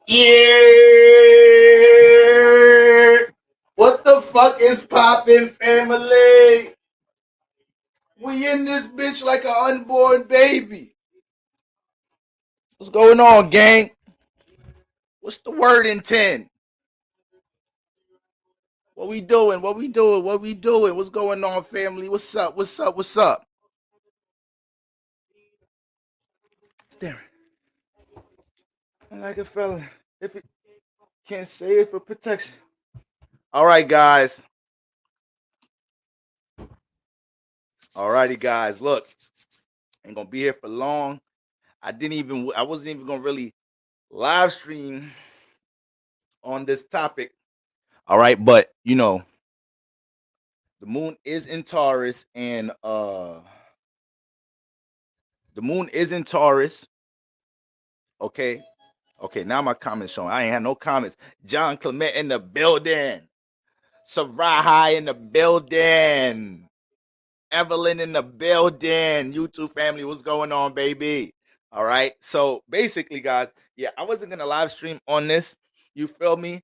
Yeah. What the fuck is poppin', family? We in this bitch like an unborn baby. What's going on, gang? What's the word in 10? What we doing? What we doing? What we doing? What's going on, family? What's up? What's up? What's up? Staring. I like a fella. If it can't say it for protection. All right, guys. Alrighty, guys. Look, ain't gonna be here for long. I wasn't even gonna really live stream on this topic. All right, but the moon is in Taurus, and the moon is in Taurus. Okay. Now my comments showing. I ain't had no comments. John Clement in the building. Sarahi in the building. Evelyn in the building. YouTube family, what's going on, baby? All right. So basically, guys, yeah, I wasn't gonna live stream on this. You feel me?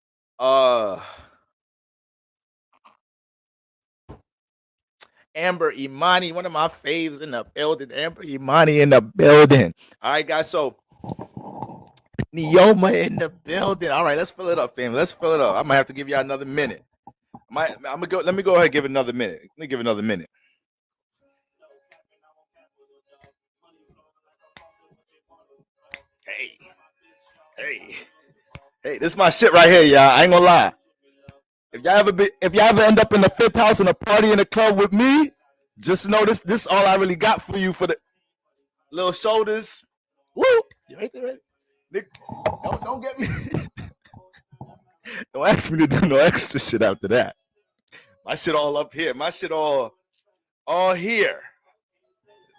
Amber Imani, one of my faves in the building. Amber Imani in the building. All right, guys. So Neoma in the building. All right, let's fill it up, family. Let's fill it up. I might have to give y'all another minute. I'm gonna go. Let me go ahead and give it another minute. Let me give it another minute. Hey, this is my shit right here, y'all. I ain't gonna lie. If y'all ever end up in the fifth house in a party in a club with me, just know this is all I really got for you for the little shoulders. Woo! You right there, right? Nick, don't get me. Don't ask me to do no extra shit after that. My shit all up here. My shit all here.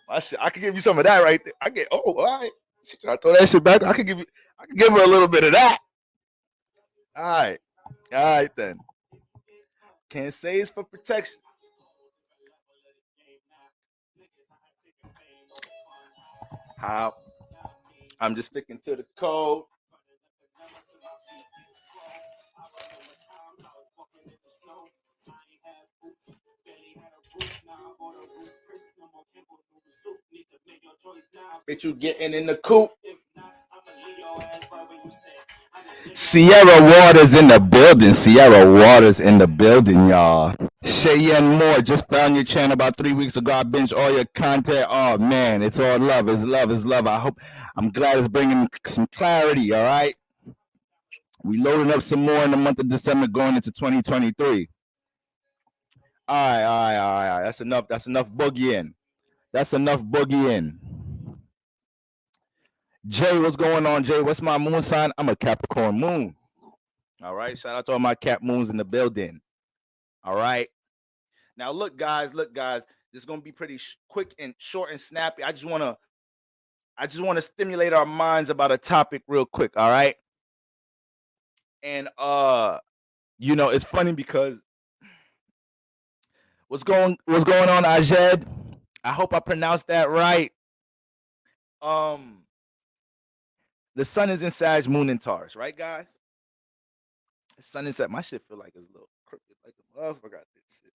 My shit. I can give you some of that right there. All right. I throw that shit back. I can give her a little bit of that. All right then. Can't say it's for protection. How? I'm just sticking to the code. Bitch, you getting in the coop. Sierra Waters in the building. Sierra Waters in the building, y'all. Cheyenne Moore just found your channel about 3 weeks ago. I binged all your content. Oh man, it's all love. It's love. It's love. I'm glad it's bringing some clarity. All right, we loading up some more in the month of December, going into 2023. All right. That's enough. That's enough boogie in. That's enough boogie in. Jay, what's going on, Jay? What's my moon sign? I'm a Capricorn moon. All right. Shout out to all my Cap moons in the building. All right. Now, look, guys. This is gonna be pretty quick and short and snappy. I just wanna stimulate our minds about a topic real quick. All right. And it's funny because what's going on, Ajed? I hope I pronounced that right. The sun is in Sag, moon in Taurus, right, guys? The sun is set. My shit feel like it's a little crooked, like a motherfucker got this shit.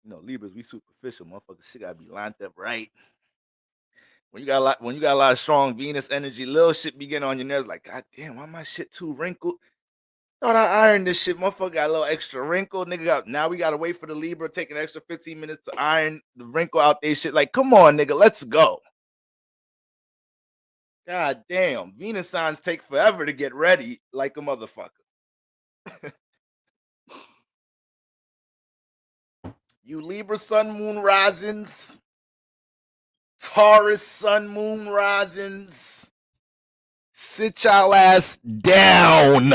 You know, Libras, we superficial, motherfuckers. Shit gotta be lined up right. When you got a lot of strong Venus energy, little shit be getting on your nerves. Like, God damn, why my shit too wrinkled? Thought I ironed this shit, motherfucker. Got a little extra wrinkle, nigga. Now we gotta wait for the Libra, take an extra 15 minutes to iron the wrinkle out there. Shit, like, come on, nigga, let's go. God damn, Venus signs take forever to get ready, like a motherfucker. You Libra sun moon risings, Taurus sun moon risings, sit y'all ass down.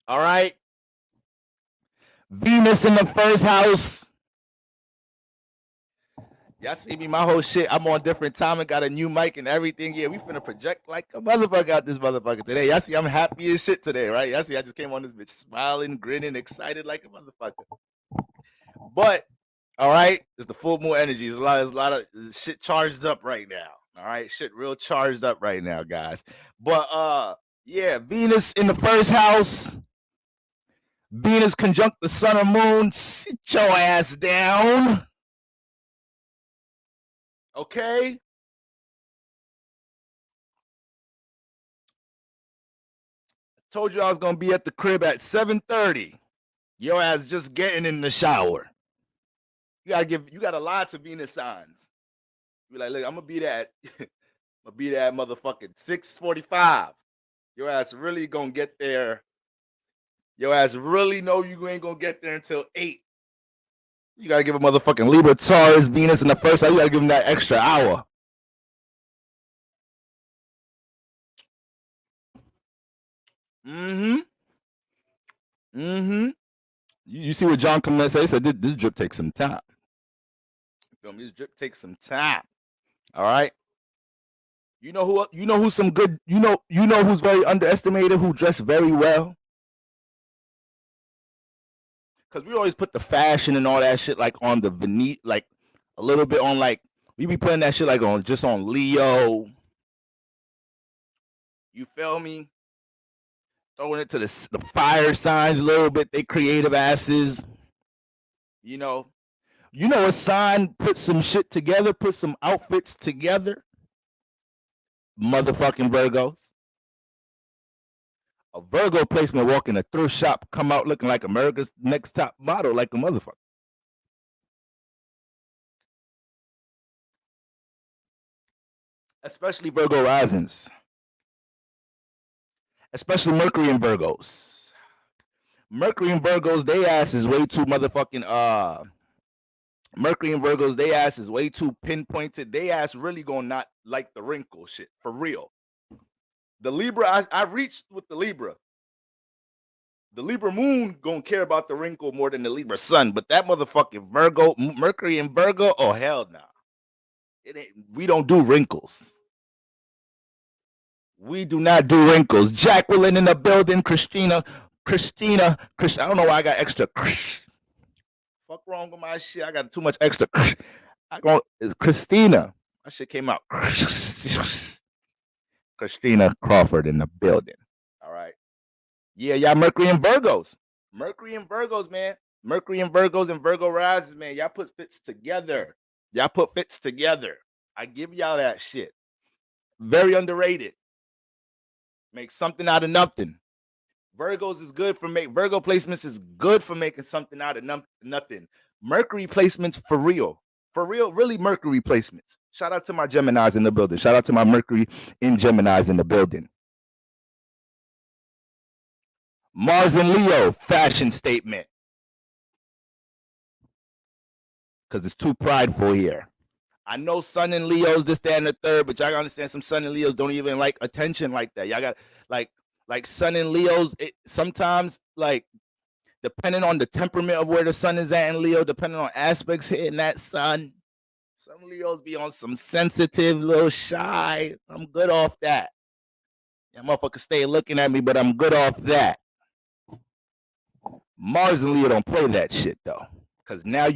All right. Venus in the first house. Y'all see me, my whole shit. I'm on different time and got a new mic and everything. Yeah, we finna project like a motherfucker out this motherfucker today. Y'all see I'm happy as shit today, right? Y'all see I just came on this bitch smiling, grinning, excited like a motherfucker. But, all right, it's the full moon energy. There's a lot of shit charged up right now. All right, shit real charged up right now, guys. But, yeah, Venus in the first house. Venus conjunct the sun and moon. Sit your ass down. Okay? I told you I was going to be at the crib at 7:30. Your ass just getting in the shower. You got to lie to Venus signs. Be like, look, I'm going to be there at motherfucking 6:45. Your ass really going to get there. Your ass really know you ain't going to get there until 8. You got to give a motherfucking Libra, Taurus, Venus in the first house. You got to give them that extra hour. Mm-hmm. Mm-hmm. You see what John Clement said? He said this drip takes some time. You feel me? This drip takes some time. All right. You know who's some good, you know who's very underestimated, who dressed very well? Because we always put the fashion and all that shit like on the Venetian, like a little bit on like, we be putting that shit like on just on Leo. You feel me? Throwing it to the fire signs a little bit, they creative asses. You know a sign put some shit together, put some outfits together? Motherfucking Virgos. A Virgo placement walk in a thrift shop, come out looking like America's Next Top Model, like a motherfucker. Especially Virgo risings. Especially Mercury and Virgos. Mercury and Virgos, they ass is way too motherfucking Mercury and Virgos, they ass is way too pinpointed. They ass really gonna not like the wrinkle shit, for real. The Libra, I reached with the Libra. The Libra moon gonna care about the wrinkle more than the Libra sun, but that motherfucking Virgo, Mercury and Virgo, oh hell no. Nah. We don't do wrinkles. We do not do wrinkles. Jacqueline in the building, Christina. I don't know why I got extra. Fuck wrong with my shit. I got too much extra. It's Christina. My shit came out. Christina Crawford in the building. All right. Yeah, y'all Mercury and Virgos. Mercury and Virgos, man. Mercury and Virgos and Virgo rises, man. Y'all put fits together. I give y'all that shit. Very underrated. Make something out of nothing. Virgo placements is good for making something out of nothing. Mercury placements for real, really Mercury placements. Shout out to my Geminis in the building. Shout out to my Mercury in Geminis in the building. Mars and Leo, fashion statement. Because it's too prideful here. I know Sun and Leos, this, that, and the third, but y'all gotta understand some Sun and Leos don't even like attention like that. Y'all got like Sun and Leos, sometimes like depending on the temperament of where the sun is at in Leo, depending on aspects hitting that sun, some Leos be on some sensitive, little shy. I'm good off that. That motherfucker stay looking at me, but I'm good off that. Mars and Leo don't play that shit though, because now a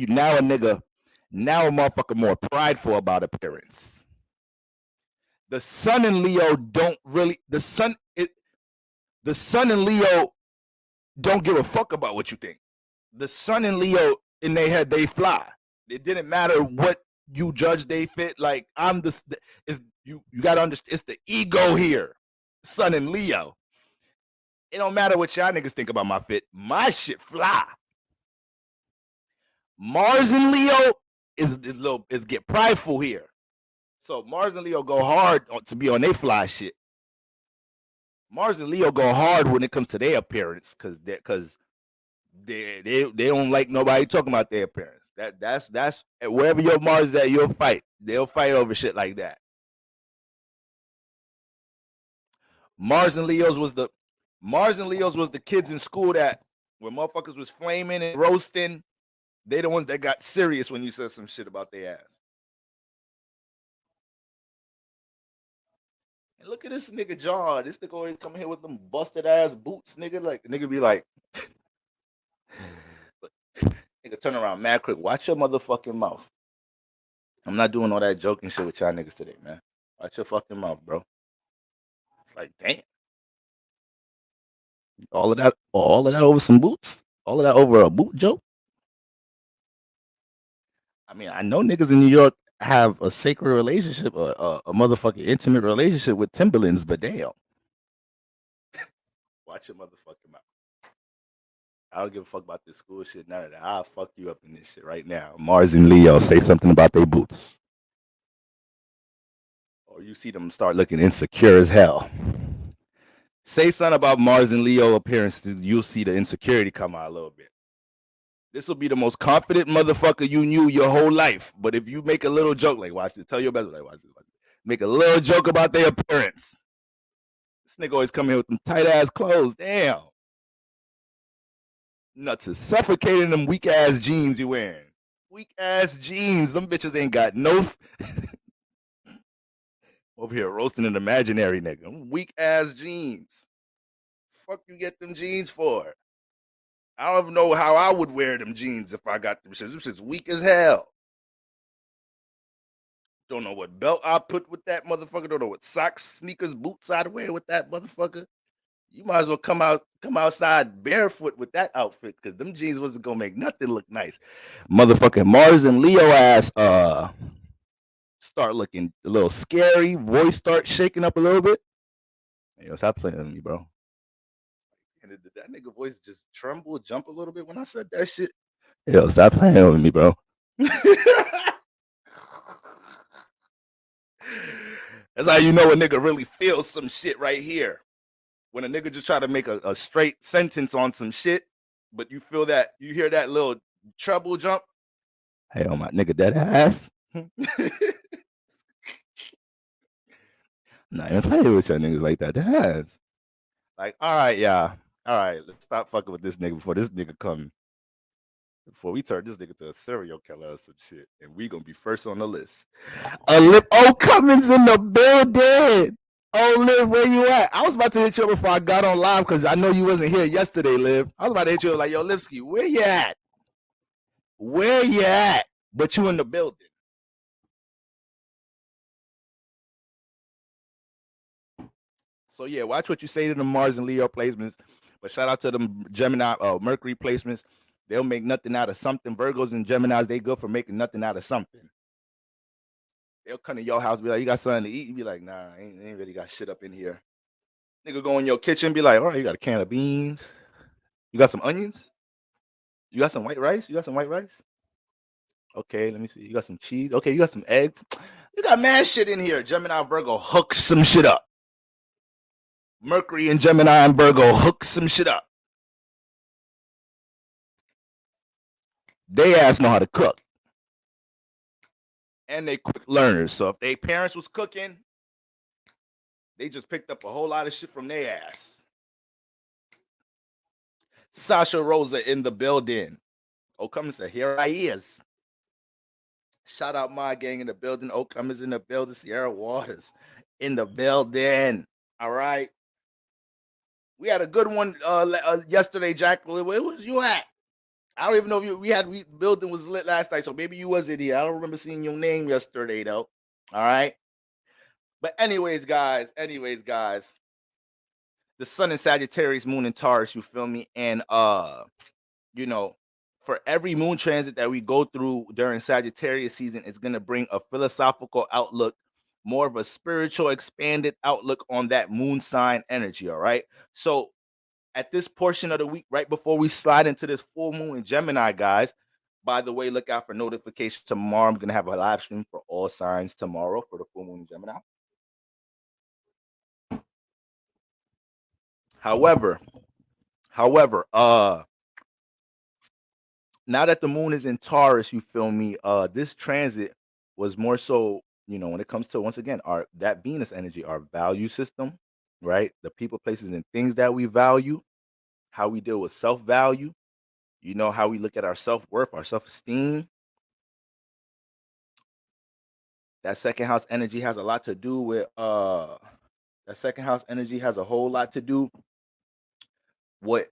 motherfucker more prideful about appearance. The Sun and Leo don't really. The Sun and Leo don't give a fuck about what you think. The Sun and Leo in their head, they fly. It didn't matter what you judge they fit. Like I'm the is you got to understand. It's the ego here, Sun and Leo. It don't matter what y'all niggas think about my fit. My shit fly. Mars and Leo is get prideful here. So Mars and Leo go hard to be on their fly shit. Mars and Leo go hard when it comes to their appearance because they don't like nobody talking about their appearance. That's wherever your Mars is at, you'll fight. They'll fight over shit like that. Mars and Leos was the kids in school that when motherfuckers was flaming and roasting, they the ones that got serious when you said some shit about their ass. And look at this nigga John. This nigga always come here with them busted ass boots, nigga. Like the nigga be like, nigga turn around mad quick. Watch your motherfucking mouth. I'm not doing all that joking shit with y'all niggas today, man. Watch your fucking mouth, bro. It's like, damn. All of that over some boots? All of that over a boot joke? I mean, I know niggas in New York have a sacred relationship, a motherfucking intimate relationship with Timberlands, but damn. Watch your motherfucking mouth. I don't give a fuck about this school shit, none of that. I'll fuck you up in this shit right now. Mars and Leo, say something about their boots. Or you see them start looking insecure as hell. Say something about Mars and Leo appearances, you'll see the insecurity come out a little bit. This will be the most confident motherfucker you knew your whole life. But if you make a little joke, like watch this, tell your best, like watch this. Make a little joke about their appearance. This nigga always come here with them tight ass clothes. Damn. Nuts is suffocating them weak ass jeans you wearing. Weak ass jeans. Them bitches ain't got no. Over here roasting an imaginary nigga. Weak ass jeans. Fuck you get them jeans for? I don't even know how I would wear them jeans if I got them shits. Them shit's weak as hell. Don't know what belt I put with that motherfucker. Don't know what socks, sneakers, boots I'd wear with that motherfucker. You might as well come outside barefoot with that outfit because them jeans wasn't gonna make nothing look nice. Motherfucking Mars and Leo ass start looking a little scary. Voice start shaking up a little bit. Hey, yo, stop playing with me, bro. And did that nigga voice just tremble, jump a little bit when I said that shit? Yo, stop playing with me, bro. That's how you know a nigga really feels some shit right here. When a nigga just try to make a straight sentence on some shit, but you feel that, you hear that little treble jump. Hey, oh my nigga, that ass. Not even playing with y'all niggas like that. That ass. Like, all right, yeah. All right, let's stop fucking with this nigga before this nigga come. Before we turn this nigga to a serial killer or some shit, and we gonna be first on the list. Cummins in the building. Oh, Liv, where you at? I was about to hit you up before I got on live because I know you wasn't here yesterday, Liv. I was about to hit you up like, yo, Livsky, where you at? Where you at? But you in the building. So yeah, watch what you say to the Mars and Leo placements. But shout out to them Gemini, Mercury placements. They'll make nothing out of something. Virgos and Geminis, they good for making nothing out of something. They'll come to your house, be like, you got something to eat? You be like, nah, I ain't really got shit up in here. Nigga go in your kitchen, be like, all right, you got a can of beans. You got some onions? You got some white rice? You got some white rice? Okay, let me see. You got some cheese? Okay, you got some eggs? You got mad shit in here. Gemini, Virgo, hook some shit up. Mercury and Gemini and Virgo, hook some shit up. They ass know how to cook. And they quick learners. So if their parents was cooking, they just picked up a whole lot of shit from their ass. Sasha Rosa in the building. Oh, come and say, here I is. Shout out my gang in the building. Oh, come is in the building. Sierra Waters in the building. All right. We had a good one yesterday, Jack. Where was you at? I don't even know if we building was lit last night, so maybe you wasn't here. I don't remember seeing your name yesterday, though. All right. But anyways, guys, the sun in Sagittarius, moon in Taurus, you feel me? And you know, for every moon transit that we go through during Sagittarius season, it's going to bring a philosophical outlook, more of a spiritual, expanded outlook on that moon sign energy. All right. So at this portion of the week, right before we slide into this full moon in Gemini, guys, by the way, look out for notifications tomorrow. I'm going to have a live stream for all signs tomorrow for the full moon in Gemini. However, now that the moon is in Taurus, you feel me? This transit was more so, when it comes to, once again, our that Venus energy, our value system, right? The people, places, and things that we value, how we deal with self-value, how we look at our self-worth, our self-esteem. That second house energy has a lot to do with that second house energy has a whole lot to do with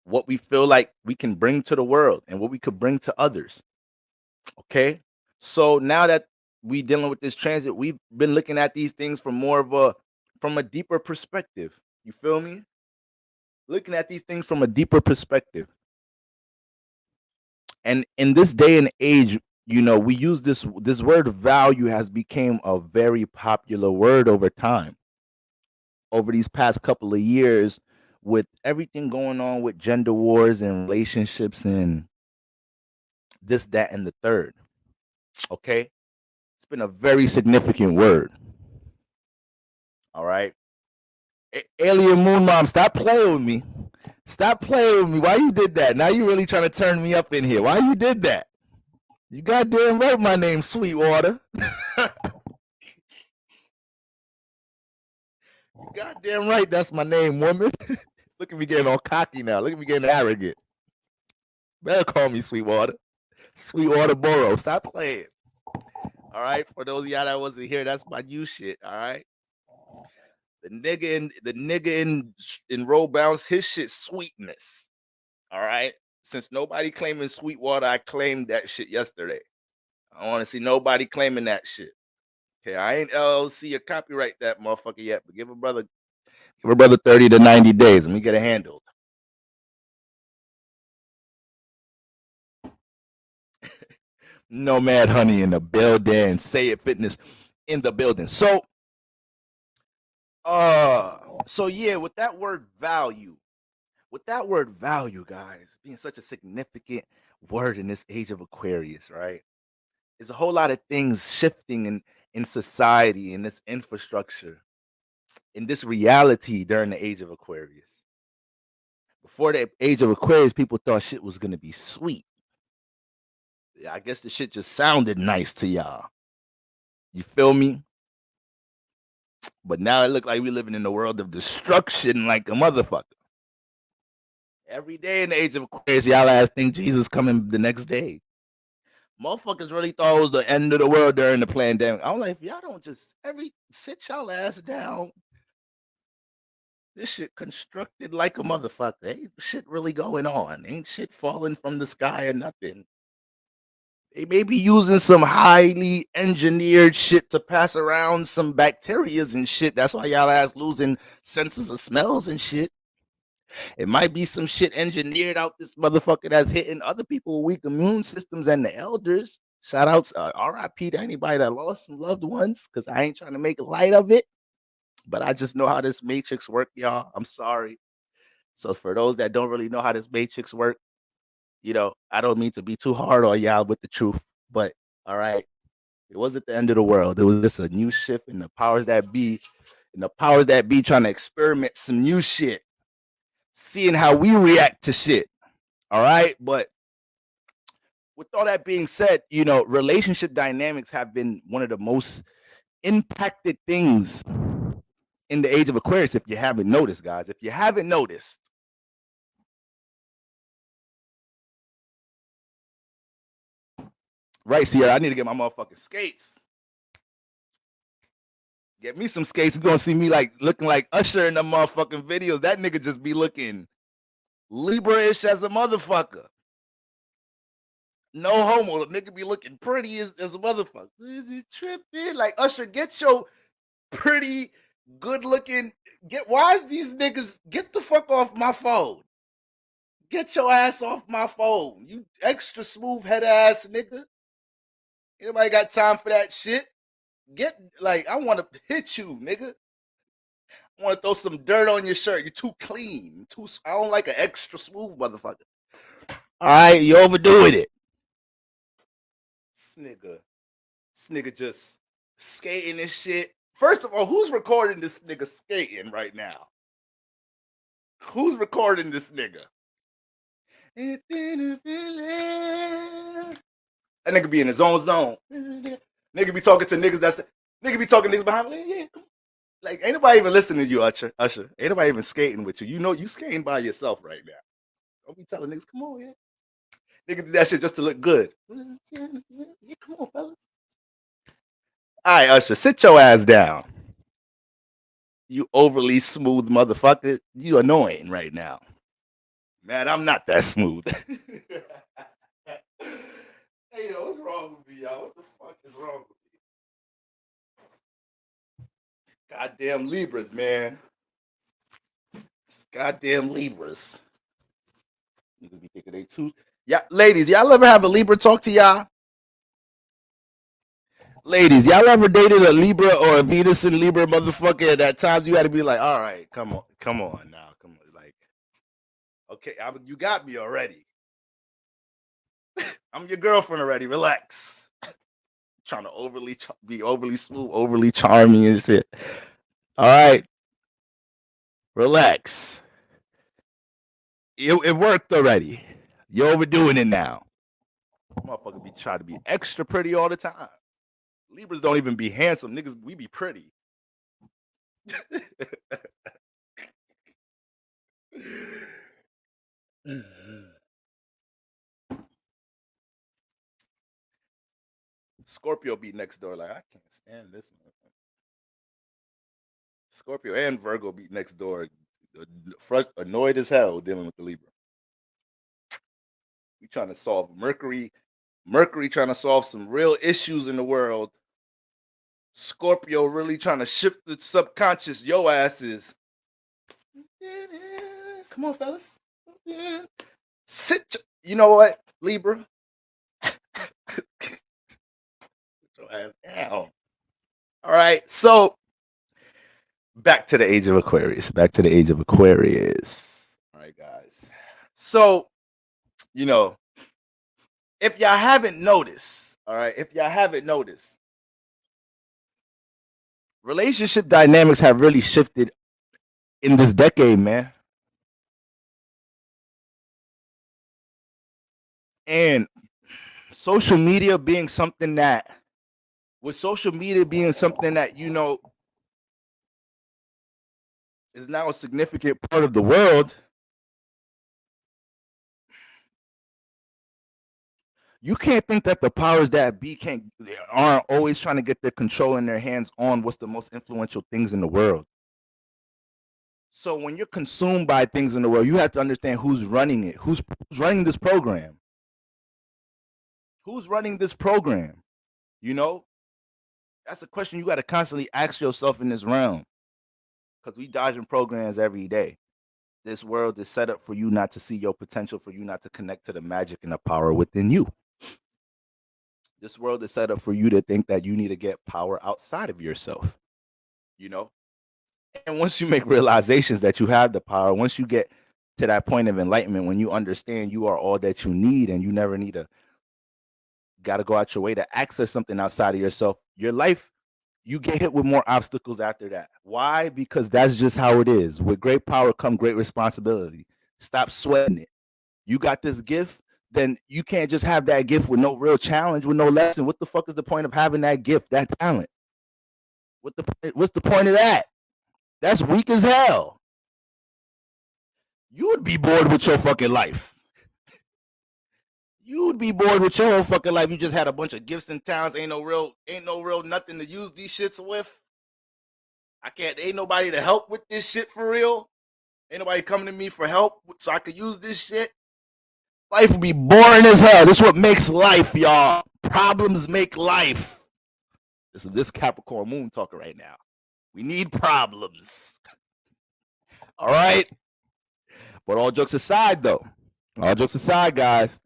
what we feel like we can bring to the world and what we could bring to others. Okay. So now that we dealing with this transit, we've been looking at these things from a deeper perspective. You feel me? Looking at these things from a deeper perspective. And in this day and age, we use this word value has become a very popular word over time. Over these past couple of years, with everything going on with gender wars and relationships and this, that, and the third. Okay. It's been a very significant word. All right. Alien Moon Mom, stop playing with me. Stop playing with me. Why you did that? Now you really trying to turn me up in here. Why you did that? You goddamn right my name's Sweetwater. You goddamn right that's my name, woman. Look at me getting all cocky now. Look at me getting arrogant. Better call me Sweetwater. Sweetwater Borough. Stop playing. All right. For those of y'all that wasn't here, that's my new shit. All right. The nigga in roll bounce, his shit sweetness. All right. Since nobody claiming Sweetwater, I claimed that shit yesterday. I don't want to see nobody claiming that shit. Okay, I ain't LLC or copyright that motherfucker yet, but give a brother 30 to 90 days. Let me get it handled. Nomad Honey in the building. Say It Fitness in the building. So yeah, with that word value, guys, being such a significant word in this age of Aquarius, right? There's a whole lot of things shifting in society, in this infrastructure, in this reality during the age of Aquarius. Before the age of Aquarius, people thought shit was gonna be sweet. I guess the shit just sounded nice to y'all. You feel me? But now it look like we living in a world of destruction like a motherfucker. Every day in the age of Aquarius, y'all ass think Jesus coming the next day. Motherfuckers really thought it was the end of the world during the pandemic. I'm like, if y'all don't just sit y'all ass down. This shit constructed like a motherfucker. Ain't shit really going on. Ain't shit falling from the sky or nothing. They may be using some highly engineered shit to pass around some bacterias and shit. That's why y'all ass losing senses of smells and shit. It might be some shit engineered out this motherfucker that's hitting other people with weak immune systems and the elders. Shout outs, RIP to anybody that lost some loved ones, because I ain't trying to make light of it. But I just know how this matrix work, y'all. I'm sorry. So for those that don't really know how this matrix work, I don't mean to be too hard on y'all with the truth, but all right, it wasn't the end of the world. It was just a new shift in the powers that be, trying to experiment some new shit, seeing how we react to shit. All right, but with all that being said, relationship dynamics have been one of the most impacted things in the age of Aquarius. If you haven't noticed, guys, right, Sierra, I need to get my motherfucking skates. Get me some skates. You're gonna see me like looking like Usher in the motherfucking videos. That nigga just be looking Libra-ish as a motherfucker. No homo. The nigga be looking pretty as a motherfucker. Tripping. Like, Usher, get your pretty, good looking. Why is these niggas get the fuck off my phone? Get your ass off my phone. You extra smooth head ass nigga. Anybody got time for that shit? Get like I want to hit you, nigga. I want to throw some dirt on your shirt. You're too clean. I don't like an extra smooth motherfucker. All right, you overdoing it. This nigga just skating this shit. First of all, who's recording this nigga skating right now? Who's recording this nigga? That nigga be in his own zone. Nigga be talking to niggas nigga be talking to niggas behind me. Yeah. Like, ain't nobody even listening to you, Usher. Ain't nobody even skating with you. You know you skating by yourself right now. Don't be telling niggas, come on, yeah. Nigga do that shit just to look good. Yeah, come on, fellas. All right, Usher, sit your ass down. You overly smooth motherfucker. You annoying right now. Man, I'm not that smooth. Hey, yo, what's wrong with me, y'all? What the fuck is wrong with me? Goddamn Libras, man. It's goddamn Libras. Niggas be thinking they too. Yeah, ladies, y'all ever have a Libra talk to y'all? Ladies, y'all ever dated a Libra or a Venus in Libra motherfucker? At that time, you had to be like, all right, come on now, come on, like, okay, you got me already. I'm your girlfriend already. Relax. Trying to be overly smooth, overly charming and shit. All right, relax. It worked already. You're overdoing it now. Motherfucker be trying to be extra pretty all the time. Libras don't even be handsome. Niggas, we be pretty. Scorpio be next door. Like, I can't stand this one. Scorpio and Virgo be next door. Annoyed as hell dealing with the Libra. We trying to solve Mercury trying to solve some real issues in the world. Scorpio really trying to shift the subconscious. Yo asses. Come on, fellas. Sit. You know what, Libra? Sit your ass down. All right. So back to the age of Aquarius. All right, guys. So, you know, if y'all haven't noticed, all right, relationship dynamics have really shifted in this decade, man. And social media being something that, you know, is now a significant part of the world, you can't think that the powers that be aren't always trying to get their control in their hands on what's the most influential things in the world. So when you're consumed by things in the world, you have to understand who's running it. Who's running this program? Who's running this program? You know, that's a question you got to constantly ask yourself in this realm, because we dodging programs every day. This world is set up for you not to see your potential, for you not to connect to the magic and the power within you. This world is set up for you to think that you need to get power outside of yourself, you know? And once you make realizations that you have the power, once you get to that point of enlightenment, when you understand you are all that you need and you never need to got to go out your way to access something outside of yourself, your life, you get hit with more obstacles after that. Why? Because that's just how it is. With great power come great responsibility. Stop sweating it. You got this gift, then you can't just have that gift with no real challenge, with no lesson. What the fuck is the point of having that gift, that talent? What's the point of that? That's weak as hell. You would be bored with your fucking life. You would be bored with your whole fucking life. You just had a bunch of gifts and talents. Ain't no real nothing to use these shits with. Ain't nobody to help with this shit for real. Ain't nobody coming to me for help so I could use this shit. Life would be boring as hell. This is what makes life, y'all. Problems make life. This Capricorn moon talking right now. We need problems. All right. But all jokes aside, though, All jokes aside, guys,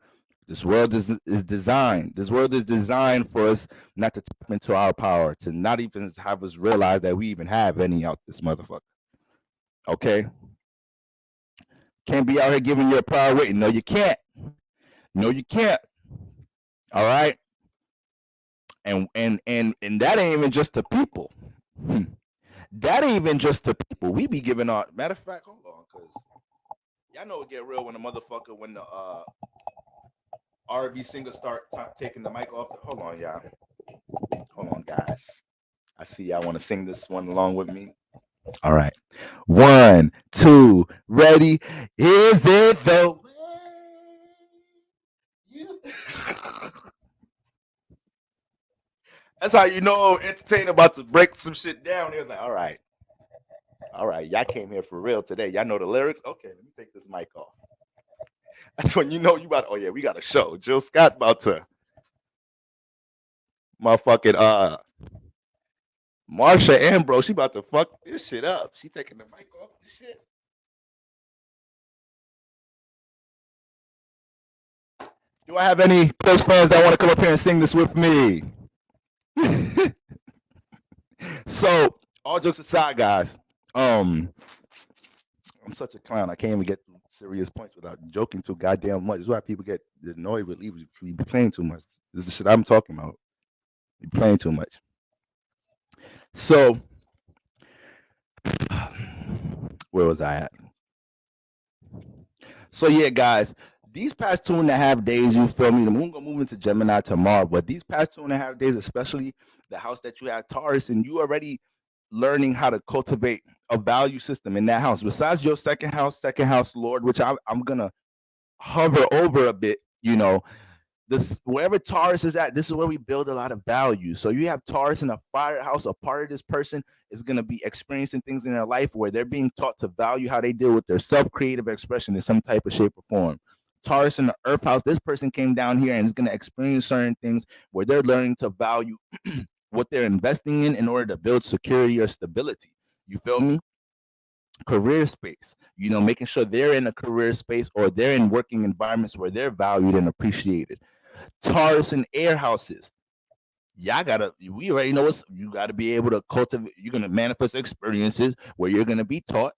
this world is designed. This world is designed for us not to tap into our power, to not even have us realize that we even have any out this motherfucker. Okay? Can't be out here giving your power away. No, you can't. No, you can't. All right? And that ain't even just to people. That ain't even just to people. We be giving out. Matter of fact, hold on, cause y'all know it get real when the motherfucker when the R&B singer start taking the mic off. Hold on, y'all. Hold on, guys. I see y'all want to sing this one along with me. All right. 1, 2, ready? Is it the way you? That's how you know entertainer about to break some shit down. He was like, all right, y'all came here for real today. Y'all know the lyrics? Okay, let me take this mic off. That's when you know you about, oh yeah, we got a show. Jill Scott about to motherfucking Marsha Ambrose, she about to fuck this shit up. She taking the mic off this shit. Do I have any close friends that want to come up here and sing this with me? So, all jokes aside, guys, I'm such a clown. I can't even get through serious points without joking too goddamn much. This is why people get annoyed with me. We be playing too much. This is the shit I'm talking about. We playing too much. So, where was I at? So yeah, guys, these past 2.5 days, you feel me? The moon gonna move into Gemini tomorrow, but these past 2.5 days, especially the house that you have Taurus, and you already learning how to cultivate a value system in that house. Besides your second house Lord, which I'm gonna hover over a bit, you know, this wherever Taurus is at, this is where we build a lot of value. So you have Taurus in a fire house. A part of this person is going to be experiencing things in their life where they're being taught to value how they deal with their self-creative expression in some type of shape or form. Taurus in the earth house, this person came down here and is going to experience certain things where they're learning to value what they're investing in order to build security or stability. You feel me? Career space, you know, making sure they're in a career space or they're in working environments where they're valued and appreciated. Taurus and air houses. Y'all gotta, we already know what's, you gotta be able to cultivate, you're gonna manifest experiences where you're gonna be taught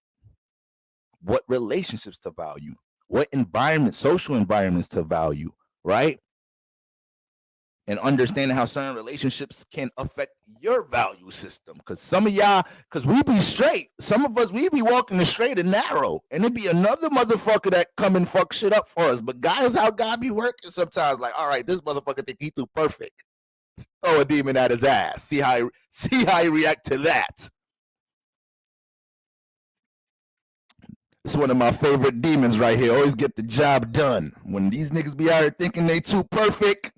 what relationships to value, what environment, social environments to value, right? And understanding how certain relationships can affect your value system. Because some of y'all, because we be straight, some of us, we be walking the straight and narrow, and it be another motherfucker that come and fuck shit up for us. But guys, how God be working sometimes. Like, all right, this motherfucker think he too perfect. Throw a demon at his ass. See how he react to that. It's one of my favorite demons right here. Always get the job done. When these niggas be out here thinking they too perfect,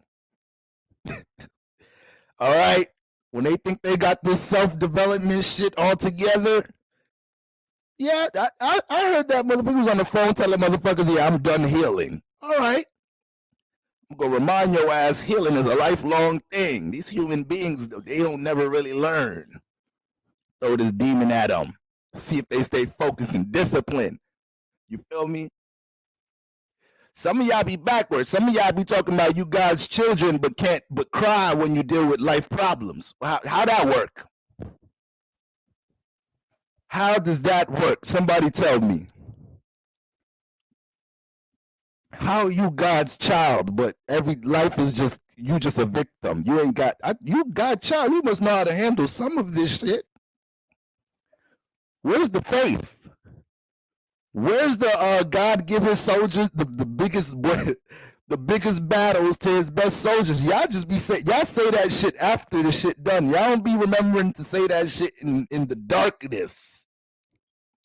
all right, when they think they got this self-development shit all together, yeah, I heard that motherfucker was on the phone telling motherfuckers, yeah, I'm done healing. All right. I'm going to remind your ass healing is a lifelong thing. These human beings, they don't never really learn. Throw this demon at them. See if they stay focused and disciplined. You feel me? Some of y'all be backwards. Some of y'all be talking about you God's children, but can't but cry when you deal with life problems. How that work? How does that work? Somebody tell me. How you God's child, but every life is just you just a victim. You ain't got you God child. You must know how to handle some of this shit. Where's the faith? Where's the God give his soldiers the biggest the biggest battles to his best soldiers? Y'all just be y'all say that shit after the shit done. Y'all don't be remembering to say that shit in the darkness.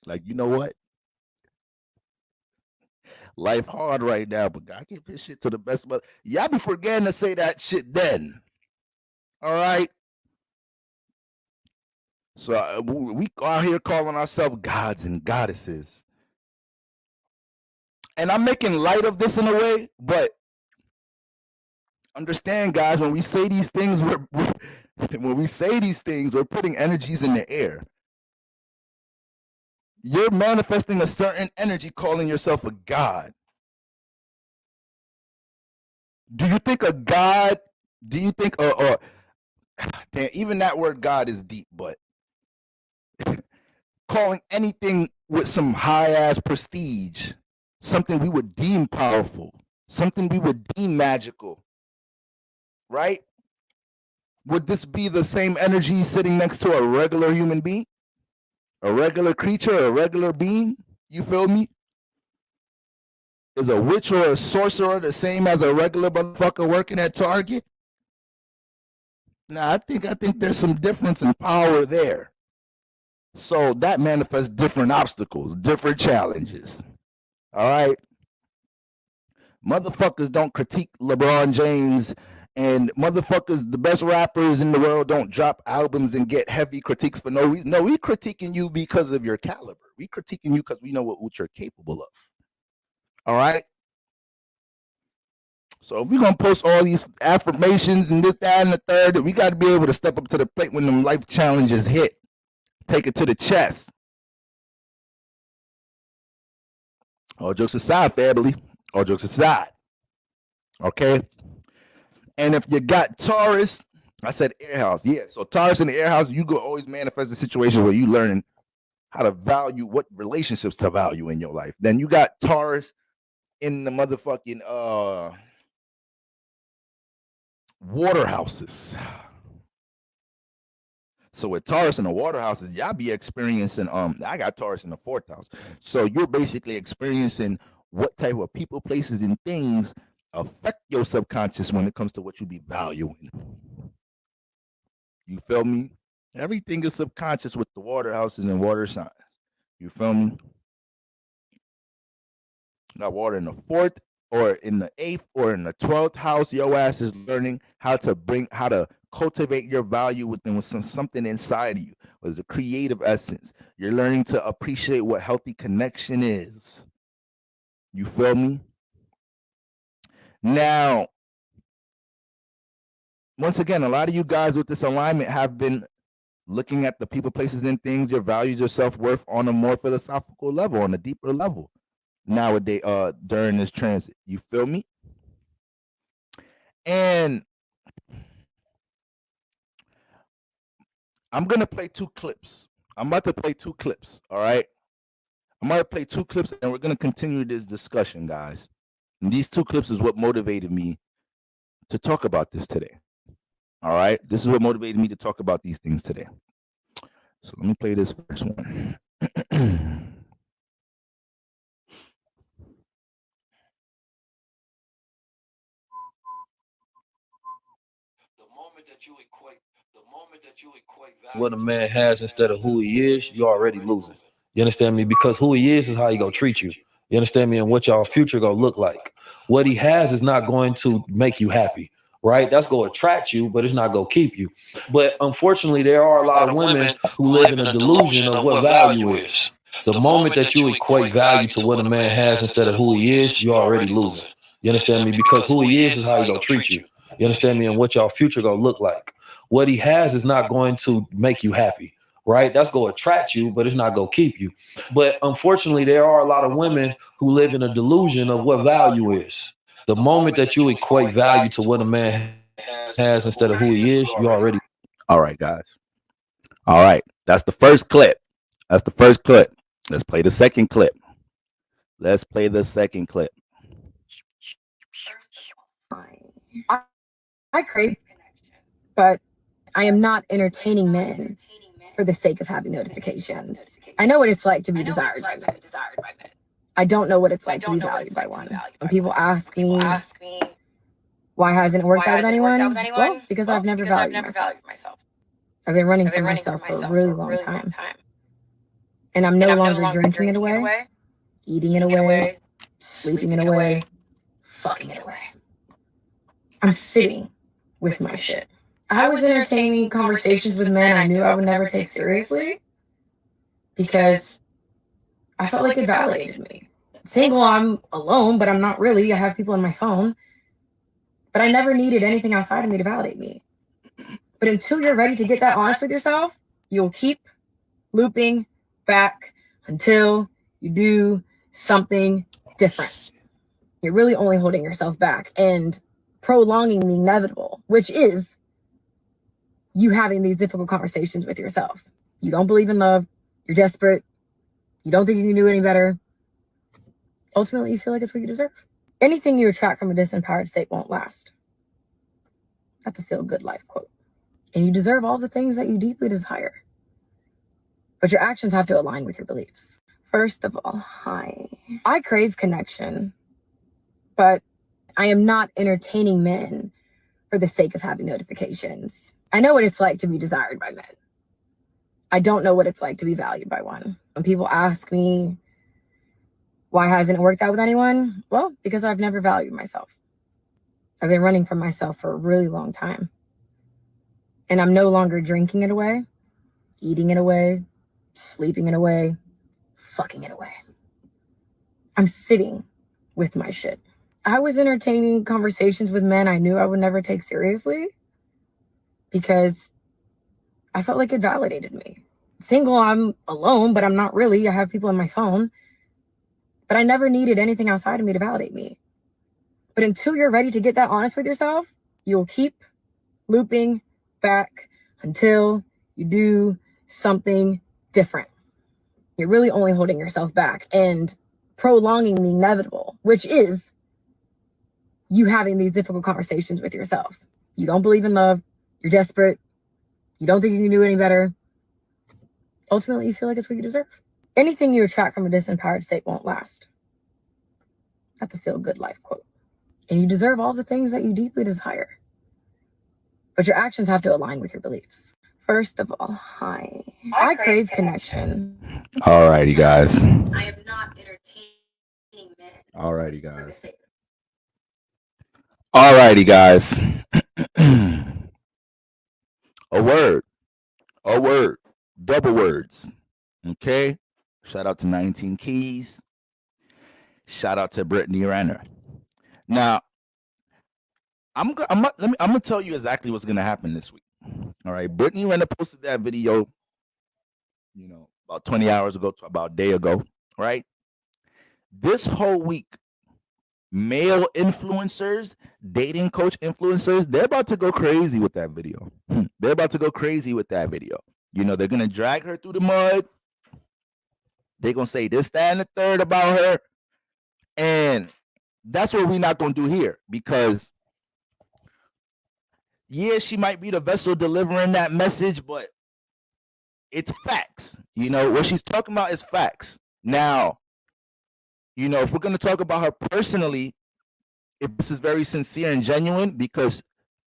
Like, you know what? Life hard right now, but God give his shit to the best. But y'all be forgetting to say that shit then. All right. So we out here calling ourselves gods and goddesses. And I'm making light of this in a way, but understand, guys, when we say these things, when we say these things, we're putting energies in the air. You're manifesting a certain energy, calling yourself a god. Do you think a God? Do you think damn, even that word God is deep, but calling anything with some high ass prestige, something we would deem powerful, something we would deem magical, right? Would this be the same energy sitting next to a regular human being, a regular creature, a regular being? You feel me? Is a witch or a sorcerer the same as a regular motherfucker working at Target? Nah, I think there's some difference in power there. So that manifests different obstacles, different challenges. All right. Motherfuckers don't critique LeBron James, and motherfuckers, the best rappers in the world, don't drop albums and get heavy critiques for no reason. No, we critiquing you because of your caliber. We critiquing you because we know what you're capable of. All right. So if we're gonna post all these affirmations and this, that, and the third, we got to be able to step up to the plate when them life challenges hit. Take it to the chest. All jokes aside, family. All jokes aside. Okay. And if you got Taurus, I said air house. Yeah. So Taurus in the air house, you go always manifest a situation where you learning how to value what relationships to value in your life. Then you got Taurus in the motherfucking water houses. So with Taurus in the water houses, y'all be experiencing I got Taurus in the fourth house. So you're basically experiencing what type of people, places, and things affect your subconscious when it comes to what you be valuing. You feel me? Everything is subconscious with the water houses and water signs. You feel me? Got water in the fourth or in the eighth or in the 12th house. Your ass is learning how to cultivate your value within something inside of you, with the creative essence. You're learning to appreciate what healthy connection is. You feel me? Now, once again, a lot of you guys with this alignment have been looking at the people, places, and things, your values, your self-worth on a more philosophical level, on a deeper level nowadays, during this transit. You feel me? And I'm gonna play two clips. I'm about to play two clips. All right. I'm gonna play two clips, and we're gonna continue this discussion, guys. And these two clips is what motivated me to talk about this today. All right. This is what motivated me to talk about these things today. So let me play this first one. What a man has instead of who he is, you're already losing. You understand me? Because who he is how he gonna treat you. You understand me? And what y'all future gonna look like. What he has is not going to make you happy, right? That's gonna attract you, but it's not gonna keep you. But unfortunately, there are a lot of women who live in a delusion of what value is. The moment that you equate value to what a man has instead of who he is, you're already losing. You understand me? Because who he is how he gonna treat you. You understand me? And what y'all future gonna look like. What he has is not going to make you happy, right? That's going to attract you, but it's not going to keep you. But unfortunately, there are a lot of women who live in a delusion of what value is. The moment that you equate value to what a man has instead of who he is, you already. All right, guys. All right. That's the first clip. That's the first clip. Let's play the second clip. Let's play the second clip. I crave connection, but I am not entertaining men for the sake of having notifications. I know what it's like to be desired by men. I don't know what it's like to be valued by one. When people ask me, why hasn't it worked out with anyone? Well, because I've never valued myself. I've been running from myself for a really long time. And I'm no longer drinking it away, eating it away, sleeping it away, fucking it away. I'm sitting with my shit. I was entertaining conversations with men I knew I would never take seriously because I felt like it validated me. Single, I'm alone, but I'm not really. I have people on my phone. But I never needed anything outside of me to validate me. But until you're ready to get that honest with yourself, you'll keep looping back until you do something different. You're really only holding yourself back. And prolonging the inevitable, which is you having these difficult conversations with yourself. You don't believe in love. You're desperate. You don't think you can do any better. Ultimately, you feel like it's what you deserve. Anything you attract from a disempowered state won't last. That's a feel-good life quote. And you deserve all the things that you deeply desire. But your actions have to align with your beliefs. First of all, hi. I crave connection, but I am not entertaining men for the sake of having notifications. I know what it's like to be desired by men. I don't know what it's like to be valued by one. When people ask me, why hasn't it worked out with anyone? Well, because I've never valued myself. I've been running from myself for a really long time. And I'm no longer drinking it away, eating it away, sleeping it away, fucking it away. I'm sitting with my shit. I was entertaining conversations with men I knew I would never take seriously because I felt like it validated me. Single, I'm alone, but I'm not really. I have people on my phone. But I never needed anything outside of me to validate me. But until you're ready to get that honest with yourself, you'll keep looping back until you do something different. You're really only holding yourself back and prolonging the inevitable, which is you having these difficult conversations with yourself. You don't believe in love. You're desperate. You don't think you can do any better. Ultimately, you feel like it's what you deserve. Anything you attract from a disempowered state won't last. That's a feel-good life quote. And you deserve all the things that you deeply desire. But your actions have to align with your beliefs. First of all, hi. I crave connection. Alrighty, guys. I am not entertaining men. Alrighty, guys. Alrighty, guys. A word, double words. Okay. Shout out to 19 Keys. Shout out to Brittany Renner. Now, I'm gonna tell you exactly what's gonna happen this week. All right, Brittany Renner posted that video, about 20 hours ago, about a day ago. Right. This whole week, male influencers, dating coach influencers, they're about to go crazy with that video. They're about to go crazy with that video. They're gonna drag her through the mud. They're gonna say this, that, and the third about her. And that's what we're not gonna do here, because yeah, she might be the vessel delivering that message, but it's facts. What she's talking about is facts. Now, if we're gonna talk about her personally, if this is very sincere and genuine, because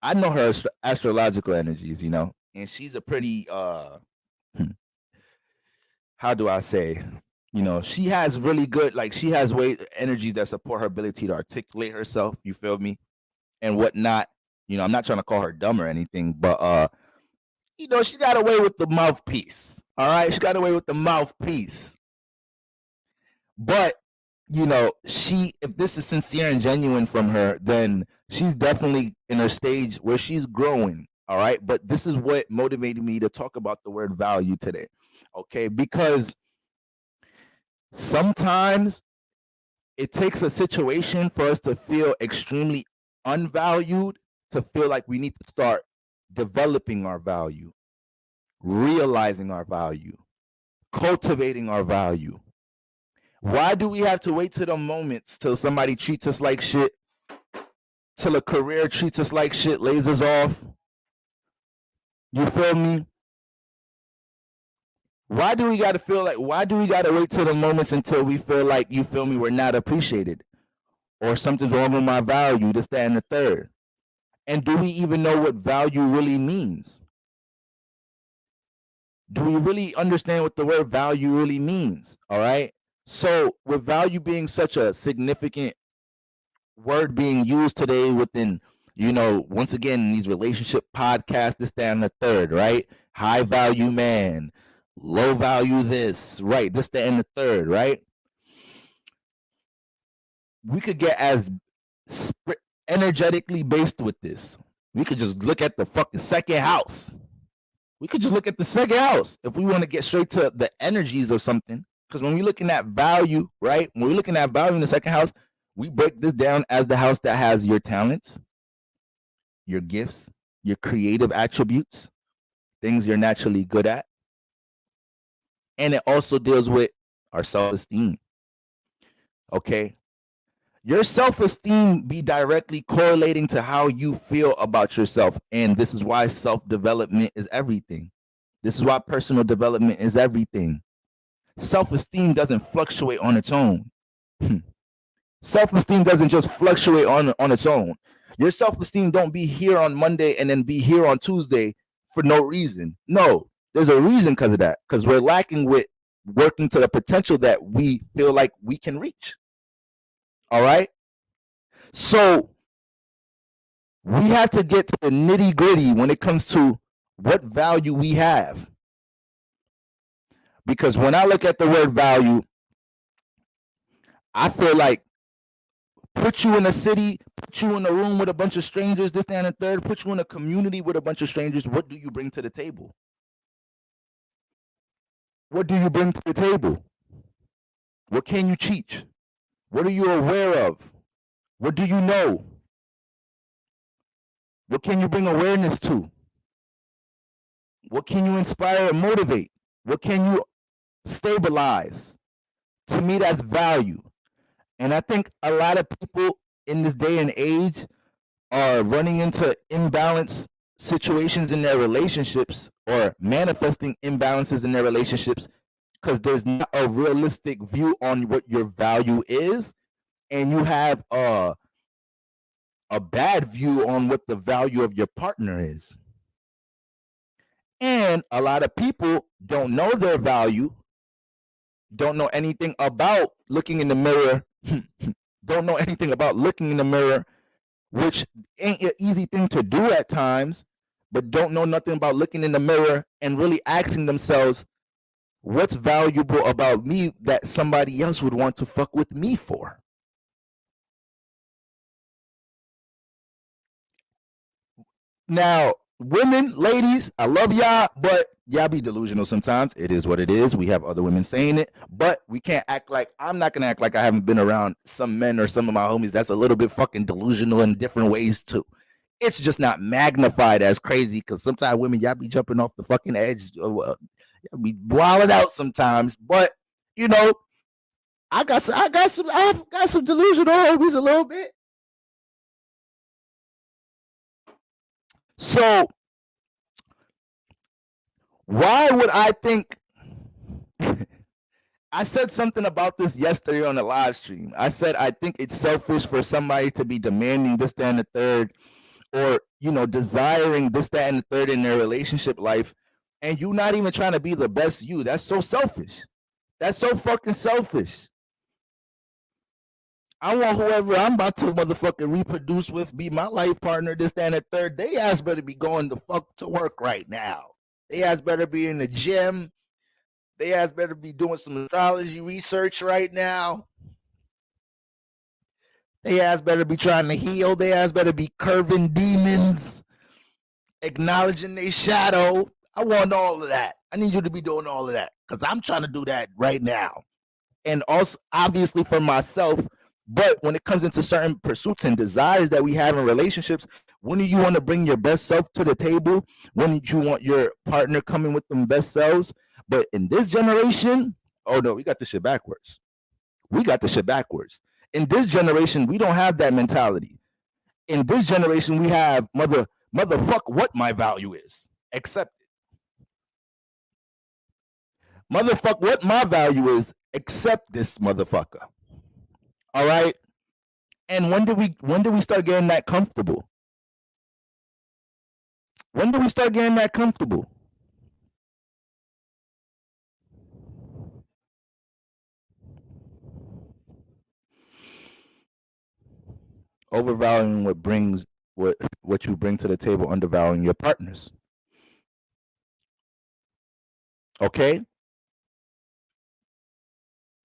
I know her astrological energies, and she's a pretty how do I say, she has really good, she has energies that support her ability to articulate herself, you feel me, and whatnot. I'm not trying to call her dumb or anything, but she got away with the mouthpiece. All right, she got away with the mouthpiece. But if this is sincere and genuine from her, then she's definitely in her stage where she's growing. All right, but this is what motivated me to talk about the word value today. Okay, because sometimes it takes a situation for us to feel extremely unvalued, to feel like we need to start developing our value, realizing our value, cultivating our value. Why do we have to wait to the moments till somebody treats us like shit, till a career treats us like shit, lays us off? You feel me? Why do we got to wait till the moments until we feel like, you feel me, we're not appreciated, or something's wrong with my value, this, that, and the third? And do we even know what value really means? Do we really understand what the word value really means? All right. So with value being such a significant word being used today within, once again, these relationship podcasts, this, that, and the third, right? High value man, low value this, right? This, that, and the third, right? We could get as energetically based with this. We could just look at the fucking second house. We could just look at the second house if we want to get straight to the energies or something. Because when we're looking at value, right? When we're looking at value in the second house, we break this down as the house that has your talents, your gifts, your creative attributes, things you're naturally good at. And it also deals with our self-esteem. Okay? Your self-esteem be directly correlating to how you feel about yourself. And this is why self-development is everything. This is why personal development is everything. Self-esteem doesn't fluctuate on its own. Self-esteem doesn't just fluctuate on its own. Your self-esteem don't be here on Monday and then be here on Tuesday for no reason. No, there's a reason because of that. Because we're lacking with working to the potential that we feel like we can reach. All right? So we have to get to the nitty-gritty when it comes to what value we have. Because when I look at the word value, I feel like put you in a city, put you in a room with a bunch of strangers, this, that, and the third, put you in a community with a bunch of strangers. What do you bring to the table? What do you bring to the table? What can you teach? What are you aware of? What do you know? What can you bring awareness to? What can you inspire and motivate? What can you stabilize? To me, that's value. And I think a lot of people in this day and age are running into imbalance situations in their relationships or manifesting imbalances in their relationships because there's not a realistic view on what your value is, and you have a bad view on what the value of your partner is. And a lot of people don't know their value, don't know anything about looking in the mirror, don't know anything about looking in the mirror, which ain't an easy thing to do at times, but don't know nothing about looking in the mirror and really asking themselves, what's valuable about me that somebody else would want to fuck with me for? Now, women, ladies, I love y'all, but y'all be delusional sometimes. It is what it is. We have other women saying it, but we can't act like, I'm not going to act like I haven't been around some men or some of my homies that's a little bit fucking delusional in different ways too. It's just not magnified as crazy because sometimes women, y'all be jumping off the fucking edge. Y'all be wilding out sometimes, but you know, I got some delusional homies a little bit. So why would I think I said something about this yesterday on the live stream. I said I think it's selfish for somebody to be demanding this, that, and the third, or you know, desiring this, that, and the third in their relationship life, and you not even trying to be the best you. That's so selfish. That's so fucking selfish. I want whoever I'm about to motherfucking reproduce with be my life partner, this, that, and the third. They ass better be going the fuck to work right now. They ass better be in the gym. They ass better be doing some astrology research right now. They ass better be trying to heal. They ass better be curving demons, acknowledging their shadow. I want all of that. I need you to be doing all of that because I'm trying to do that right now. And also, obviously, for myself. But when it comes into certain pursuits and desires that we have in relationships, when do you want to bring your best self to the table? When do you want your partner coming with them best selves? But in this generation, oh no, we got the shit backwards. We got the shit backwards. In this generation, we don't have that mentality. In this generation, we have motherfuck what my value is. Accept it. Motherfuck what my value is. Accept this motherfucker. All right. And when do we start getting that comfortable? When do we start getting that comfortable? Overvaluing what you bring to the table, undervaluing your partners. Okay?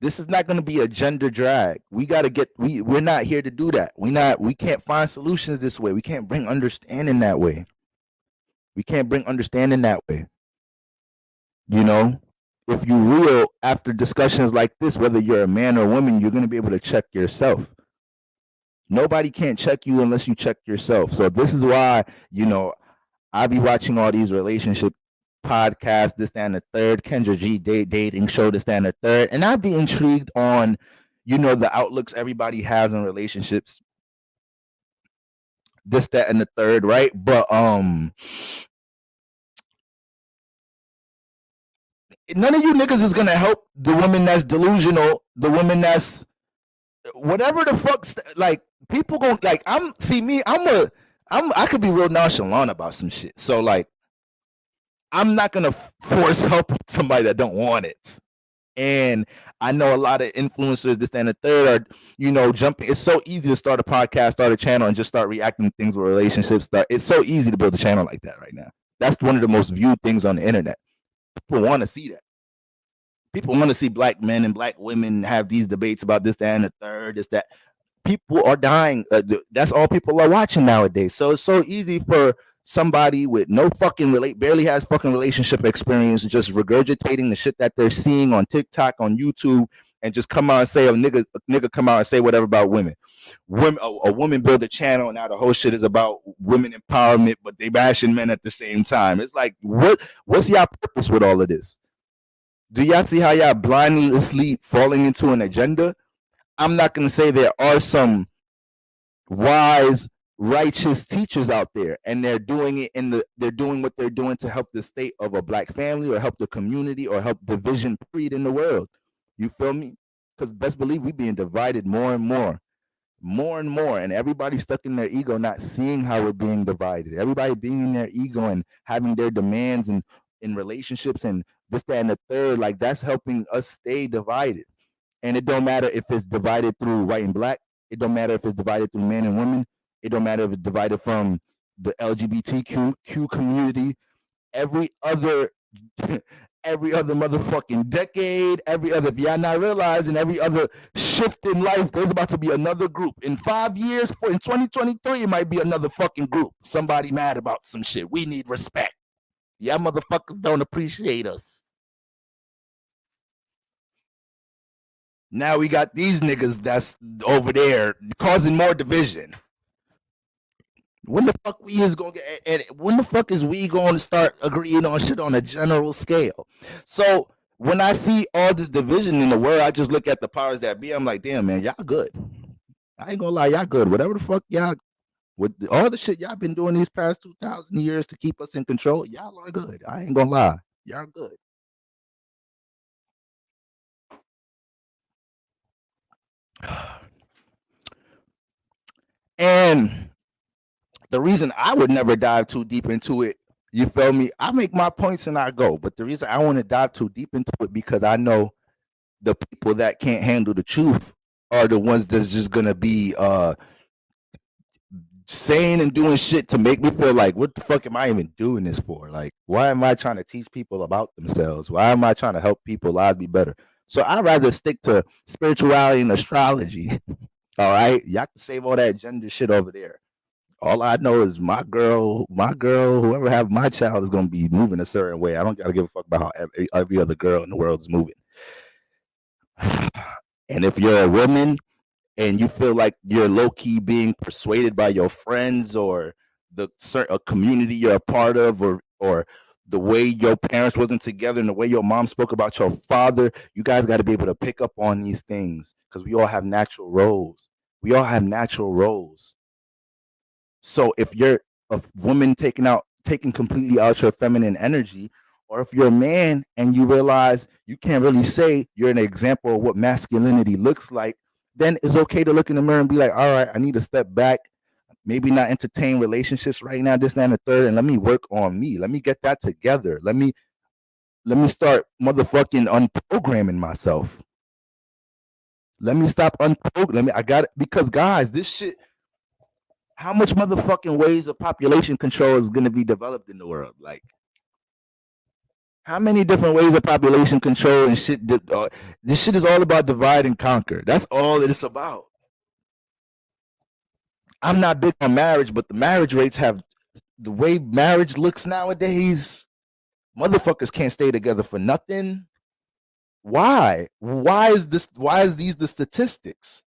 This is not going to be a gender drag. We're not here to do that. We can't find solutions this way. We can't bring understanding that way. We can't bring understanding that way. You know, if you real after discussions like this, whether you're a man or a woman, you're going to be able to check yourself. Nobody can't check you unless you check yourself. So this is why, you know, I be watching all these relationship podcasts, this, that, and the third, Kendra G dating show, this, that, and the third, and I'd be intrigued on, you know, the outlooks everybody has on relationships, this, that, and the third, right? But none of you niggas is gonna help the woman that's delusional, the woman that's whatever the fuck's like. People gon' like, I could be real nonchalant about some shit. So like, I'm not gonna force help with somebody that don't want it. And I know a lot of influencers, this, that, and the third, are, you know, jumping. It's so easy to start a podcast, start a channel, and just start reacting to things with relationships. It's so easy to build a channel like that right now. That's one of the most viewed things on the internet. People want to see that. People want to see black men and black women have these debates about this, that, and the third, this, that. People are dying. That's all people are watching nowadays. So it's so easy for somebody with no fucking barely has fucking relationship experience, just regurgitating the shit that they're seeing on TikTok, on YouTube, and just come out and say, a nigga come out and say whatever about women. A woman build a channel, and now the whole shit is about women empowerment, but they bashing men at the same time. It's like, what's y'all purpose with all of this? Do y'all see how y'all blindly falling into an agenda? I'm not going to say there are some wise, righteous teachers out there, and they're doing it they're doing what they're doing to help the state of a black family, or help the community, or help division period in the world. You feel me? Because best believe we being divided more and more, and everybody's stuck in their ego, not seeing how we're being divided. Everybody being in their ego and having their demands and in relationships and this, that, and the third, like that's helping us stay divided. And it don't matter if it's divided through white and black. It don't matter if it's divided through men and women. It don't matter if it's divided from the LGBTQ community. Every other motherfucking decade, if y'all not realizing, every other shift in life, there's about to be another group. In 5 years, in 2023, it might be another fucking group. Somebody mad about some shit. We need respect. Y'all motherfuckers don't appreciate us. Now we got these niggas that's over there causing more division. When the fuck we is gonna get, and when the fuck is we going to start agreeing on shit on a general scale? So when I see all this division in the world, I just look at the powers that be. I'm like, damn, man, y'all good. I ain't gonna lie, y'all good. Whatever the fuck y'all, with all the shit y'all been doing these past 2,000 years to keep us in control, y'all are good. I ain't gonna lie, y'all good. And the reason I would never dive too deep into it, you feel me? I make my points and I go. But the reason I want to dive too deep into it, because I know the people that can't handle the truth are the ones that's just gonna be saying and doing shit to make me feel like, what the fuck am I even doing this for? Like, why am I trying to teach people about themselves? Why am I trying to help people lives be better? So I'd rather stick to spirituality and astrology. All right, y'all can save all that gender shit over there. All I know is my girl, whoever have my child is gonna be moving a certain way. I don't gotta give a fuck about how every other girl in the world is moving. And if you're a woman and you feel like you're low-key being persuaded by your friends or a community you're a part of, or the way your parents wasn't together and the way your mom spoke about your father, you guys got to be able to pick up on these things, because we all have natural roles. So if you're a woman taking completely out your feminine energy, or if you're a man and you realize you can't really say you're an example of what masculinity looks like, then it's okay to look in the mirror and be like, all right, I need to step back, maybe not entertain relationships right now, this, that, and the third, and let me work on me. Let me get that together. Let me start motherfucking unprogramming myself. Let me stop unprogramming. I got it, because guys, this shit, how much motherfucking ways of population control is going to be developed in the world? Like, how many different ways of population control and shit? This shit is all about divide and conquer. That's all it's about. I'm not big on marriage, but the marriage rates have, the way marriage looks nowadays, motherfuckers can't stay together for nothing. Why? Why is these the statistics?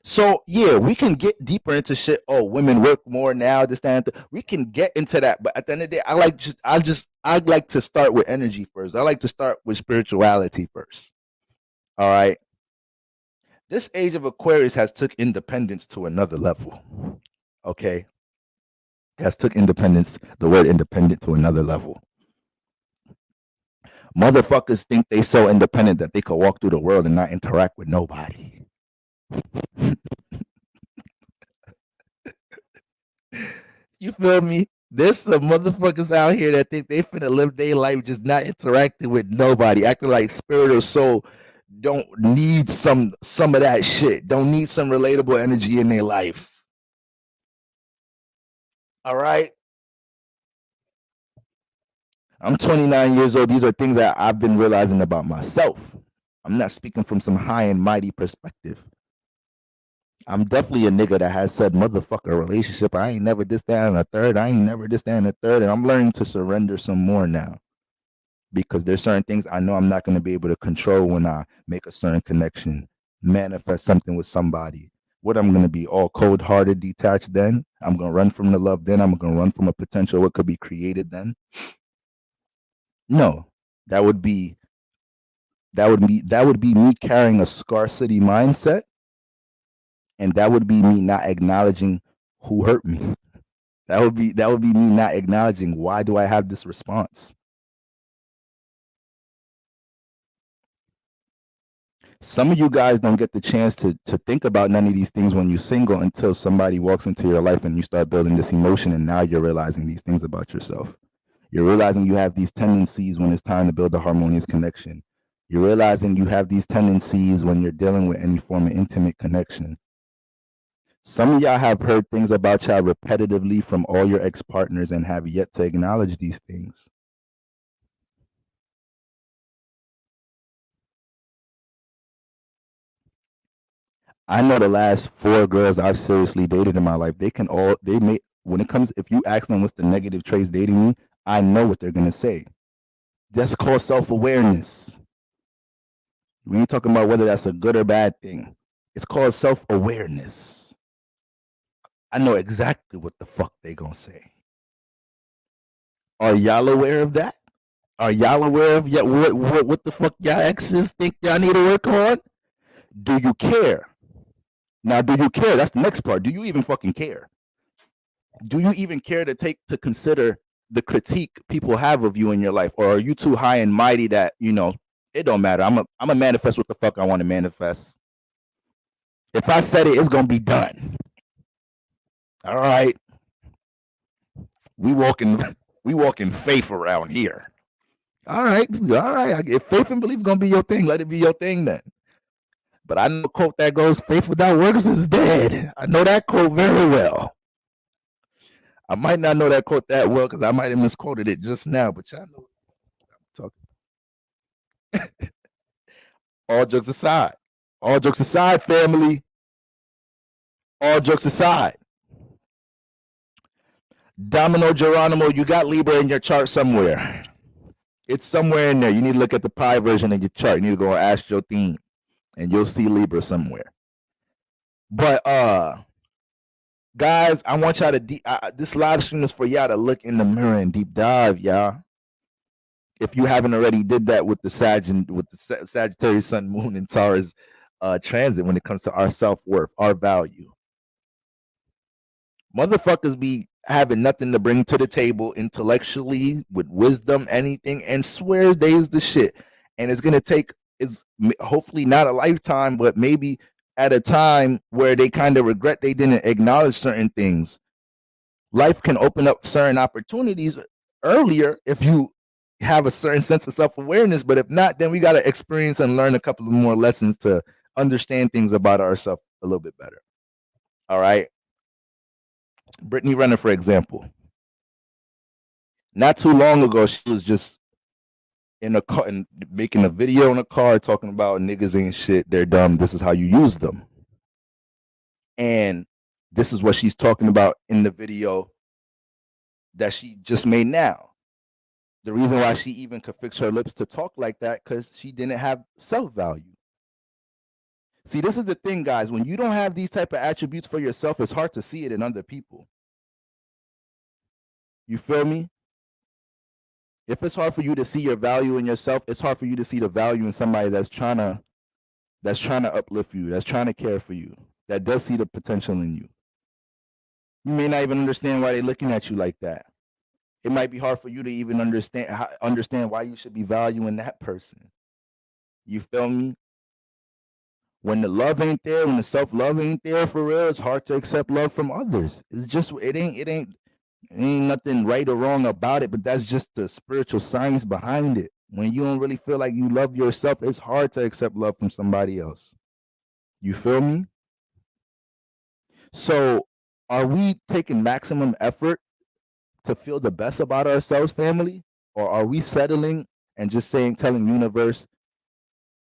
So yeah, we can get deeper into shit. Oh, women work more now. This, that, and we can get into that. But at the end of the day, I like to start with energy first. I like to start with spirituality first. All right. This age of Aquarius has took independence to another level. Okay, has took independence, the word independent, to another level. Motherfuckers think they so independent that they could walk through the world and not interact with nobody. You feel me? There's some motherfuckers out here that think they finna live their life just not interacting with nobody, acting like spirit or soul don't need some of that shit, don't need some relatable energy in their life. All right? I'm 29 years old. These are things that I've been realizing about myself. I'm not speaking from some high and mighty perspective. I'm definitely a nigga that has said motherfucker relationship. I ain't never this, that, and a third. I ain't never this, that, and a third. And I'm learning to surrender some more now, because there's certain things I know I'm not going to be able to control when I make a certain connection, manifest something with somebody. What, I'm going to be all cold-hearted, detached then? I'm going to run from the love then? I'm going to run from a potential what could be created then? No, that would be me carrying a scarcity mindset, and that would be me not acknowledging who hurt me. That would be me not acknowledging why do I have this response. Some of you guys don't get the chance to think about none of these things when you're single until somebody walks into your life and you start building this emotion, and now you're realizing these things about yourself. You're realizing you have these tendencies when it's time to build a harmonious connection. You're realizing you have these tendencies when you're dealing with any form of intimate connection. Some of y'all have heard things about y'all repetitively from all your ex-partners and have yet to acknowledge these things. I know the last 4 girls I've seriously dated in my life, when it comes, if you ask them what's the negative traits dating me, I know what they're gonna say. That's called self-awareness. We ain't talking about whether that's a good or bad thing. It's called self-awareness. I know exactly what the fuck they gonna say. Are y'all aware of that? Are y'all aware of what the fuck y'all exes think y'all need to work on? Do you care? Now, do you care? That's the next part. Do you even fucking care? Do you even care to take to consider the critique people have of you in your life? Or are you too high and mighty that, it don't matter. I'm a manifest what the fuck I want to manifest. If I said it, it's gonna be done. All right. We walk in faith around here. All right. If faith and belief gonna be your thing, let it be your thing then. But I know a quote that goes, "Faith without works is dead." I know that quote very well. I might not know that quote that well because I might have misquoted it just now, but y'all know what I'm talking. All jokes aside, family. All jokes aside. Domino Geronimo, you got Libra in your chart somewhere. It's somewhere in there. You need to look at the pie version of your chart. You need to go ask your theme, and you'll see Libra somewhere. But guys, I want y'all to this live stream is for y'all to look in the mirror and deep dive, y'all. If you haven't already did that with the Sagittarius Sun, Moon, and Taurus transit, when it comes to our self-worth, our value. Motherfuckers be having nothing to bring to the table intellectually, with wisdom, anything, and swears they is the shit. And it's gonna take, is hopefully not a lifetime, but maybe at a time where they kind of regret they didn't acknowledge certain things. Life can open up certain opportunities earlier if you have a certain sense of self-awareness, but if not, then we got to experience and learn a couple of more lessons to understand things about ourselves a little bit better. All right. Brittany Renner, for example, not too long ago, she was just in a car and making a video in a car talking about niggas ain't shit, they're dumb, this is how you use them. And this is what she's talking about in the video that she just made now. The reason why she even could fix her lips to talk like that, because she didn't have self-value. See, this is the thing, guys. When you don't have these type of attributes for yourself, it's hard to see it in other people. You feel me? If it's hard for you to see your value in yourself, it's hard for you to see the value in somebody that's trying to uplift you, that's trying to care for you, that does see the potential in you. You may not even understand why they're looking at you like that. It might be hard for you to even understand why you should be valuing that person. You feel me? When the love ain't there, when the self-love ain't there for real, it's hard to accept love from others. It's just it ain't nothing right or wrong about it, but that's just the spiritual science behind it. When you don't really feel like you love yourself, it's hard to accept love from somebody else. You feel me? So, are we taking maximum effort to feel the best about ourselves, family? Or are we settling and just telling universe,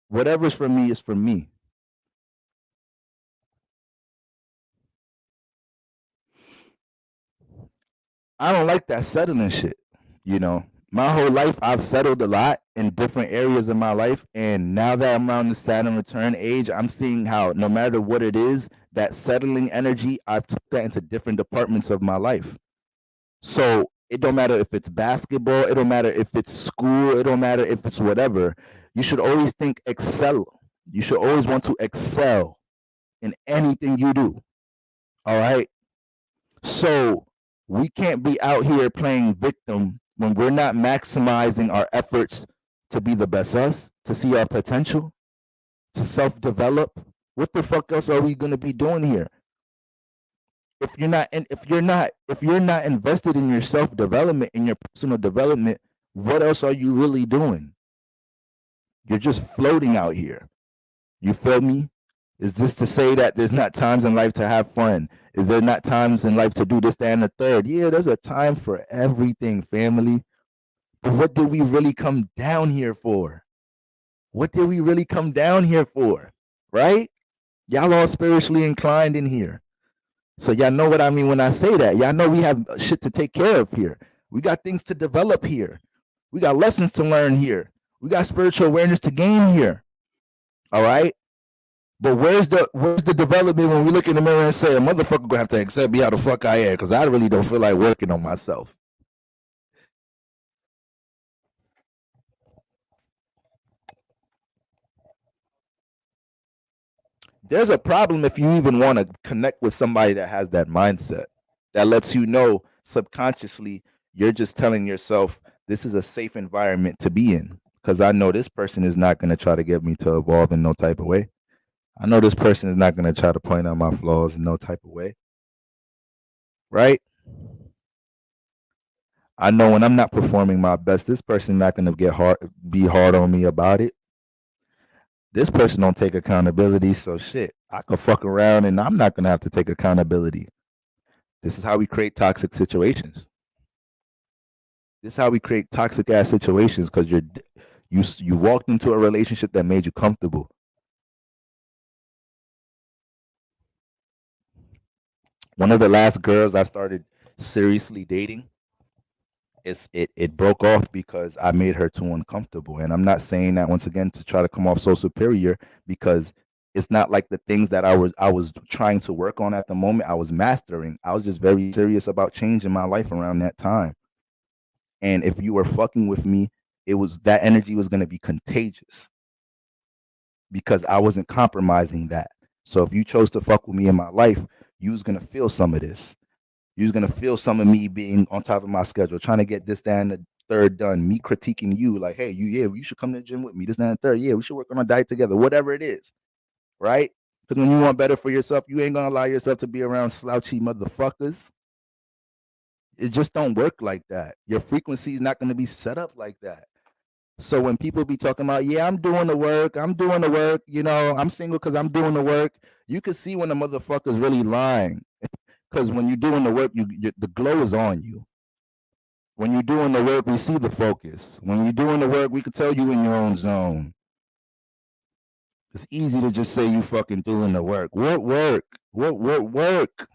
whatever's for me is for me? I don't like that settling shit. You know, my whole life I've settled a lot in different areas of my life, and now that I'm around the Saturn return age, I'm seeing how no matter what it is, that settling energy, I've took that into different departments of my life. So it don't matter if it's basketball, it don't matter if it's school, it don't matter if it's whatever. You should always think excel. You should always want to excel in anything you do. All right. So we can't be out here playing victim when we're not maximizing our efforts to be the best us, to see our potential, to self-develop. What the fuck else are we gonna be doing here? If you're not invested in your self-development, in your personal development, what else are you really doing? You're just floating out here. You feel me? Is this to say that there's not times in life to have fun? Is there not times in life to do this, that, and the third? Yeah, there's a time for everything, family. But what did we really come down here for? What did we really come down here for? Right? Y'all all spiritually inclined in here. So y'all know what I mean when I say that. Y'all know we have shit to take care of here. We got things to develop here. We got lessons to learn here. We got spiritual awareness to gain here. All right? But where's the development when we look in the mirror and say, a motherfucker gonna have to accept me how the fuck I am, because I really don't feel like working on myself. There's a problem if you even want to connect with somebody that has that mindset, that lets you know subconsciously you're just telling yourself this is a safe environment to be in, because I know this person is not going to try to get me to evolve in no type of way. I know this person is not going to try to point out my flaws in no type of way. Right? I know when I'm not performing my best, this person not going to be hard on me about it. This person don't take accountability, so shit, I could fuck around and I'm not going to have to take accountability. This is how we create toxic situations. This is how we create toxic ass situations, because you walked into a relationship that made you comfortable. One of the last girls I started seriously dating, it broke off because I made her too uncomfortable. And I'm not saying that once again to try to come off so superior, because it's not like the things that I was trying to work on at the moment I was mastering. I was just very serious about changing my life around that time. And if you were fucking with me, that energy was going to be contagious, because I wasn't compromising that. So if you chose to fuck with me in my life, you was going to feel some of this. You was going to feel some of me being on top of my schedule, trying to get this, that, and the third done, me critiquing you like, hey, you should come to the gym with me, this, that, and the third. Yeah, we should work on a diet together, whatever it is, right? Because when you want better for yourself, you ain't going to allow yourself to be around slouchy motherfuckers. It just don't work like that. Your frequency is not going to be set up like that. So when people be talking about, yeah, I'm doing the work, you know, I'm single because I'm doing the work, you can see when the motherfucker's really lying. Because when you're doing the work, the glow is on you. When you're doing the work, we see the focus. When you're doing the work, we can tell you in your own zone. It's easy to just say you fucking doing the work. What work? What work?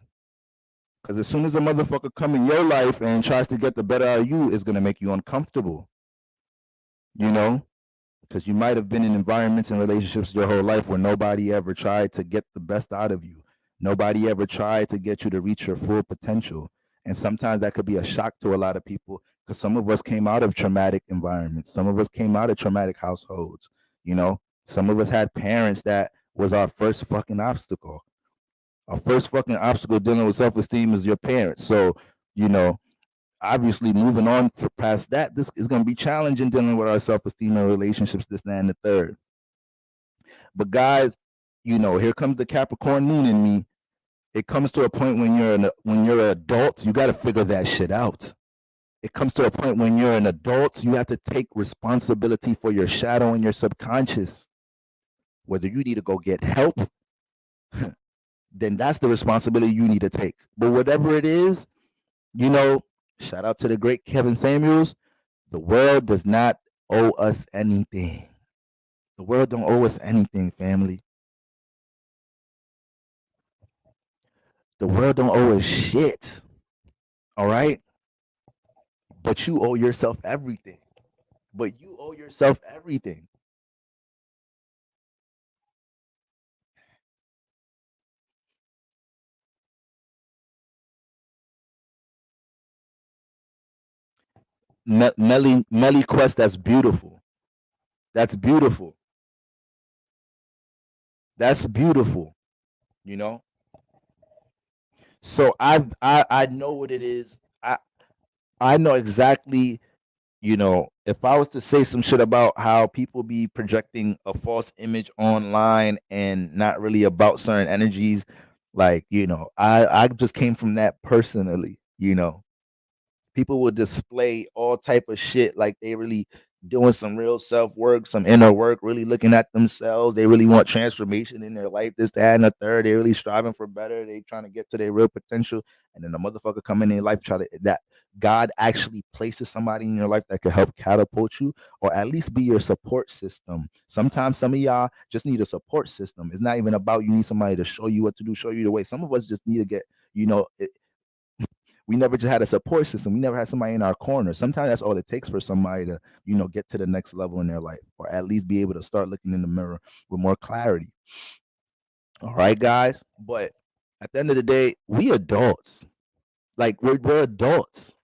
Because as soon as a motherfucker come in your life and tries to get the better out of you, it's going to make you uncomfortable. You know? Because you might have been in environments and relationships your whole life where nobody ever tried to get the best out of you. Nobody ever tried to get you to reach your full potential. And sometimes that could be a shock to a lot of people because some of us came out of traumatic environments. Some of us came out of traumatic households. You know, some of us had parents that was our first fucking obstacle. Our first fucking obstacle dealing with self esteem is your parents. So, you know, obviously moving on for past that, this is going to be challenging dealing with our self-esteem and relationships, this, that, and the third. But guys, you know, here comes the Capricorn moon in me. It comes to a point when you're an adult, you got to figure that shit out. It comes to a point when you're an adult, you have to take responsibility for your shadow and your subconscious. Whether you need to go get help, then that's the responsibility you need to take. But whatever it is, you know, shout out to the great Kevin Samuels. The world does not owe us anything. The world don't owe us anything, family. The world don't owe us shit. All right? But you owe yourself everything. But you owe yourself everything. Melly Quest, that's beautiful. That's beautiful. That's beautiful. You know? So I know what it is. I know exactly, you know, if I was to say some shit about how people be projecting a false image online and not really about certain energies, like, you know, I just came from that personally, you know. People will display all type of shit like they really doing some real self work, some inner work, really looking at themselves. They really want transformation in their life, this, that, and the third. They really striving for better. They trying to get to their real potential. And then the motherfucker come in their life, try to that God actually places somebody in your life that could help catapult you or at least be your support system. Sometimes some of y'all just need a support system. It's not even about you need somebody to show you what to do, show you the way. Some of us just need to get, you know, we never just had a support system. We never had somebody in our corner. Sometimes that's all it takes for somebody to, you know, get to the next level in their life or at least be able to start looking in the mirror with more clarity. All right, guys. But at the end of the day, we adults. Like we're adults.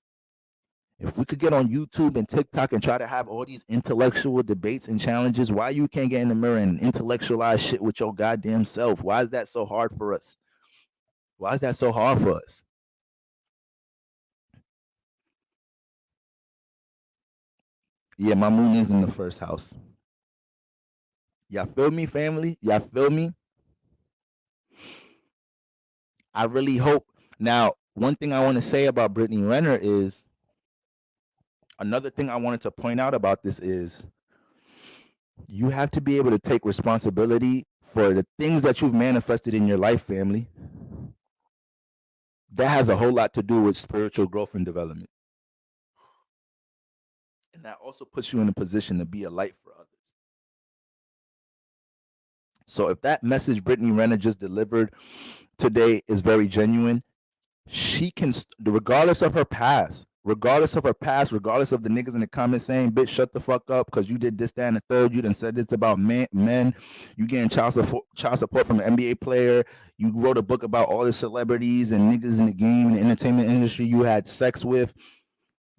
If we could get on YouTube and TikTok and try to have all these intellectual debates and challenges, why you can't get in the mirror and intellectualize shit with your goddamn self? Why is that so hard for us? Why is that so hard for us? Yeah, my moon is in the first house. Y'all feel me, family? Y'all feel me? I really hope. Now, one thing I want to say about Brittany Renner is another thing I wanted to point out about this is you have to be able to take responsibility for the things that you've manifested in your life, family. That has a whole lot to do with spiritual growth and development. And that also puts you in a position to be a light for others. So if that message Brittany Renner just delivered today is very genuine, she can, regardless of her past, regardless of the niggas in the comments saying, bitch, shut the fuck up because you did this, that, and the third. You done said this about men. You getting child support from an NBA player. You wrote a book about all the celebrities and niggas in the game and the entertainment industry you had sex with.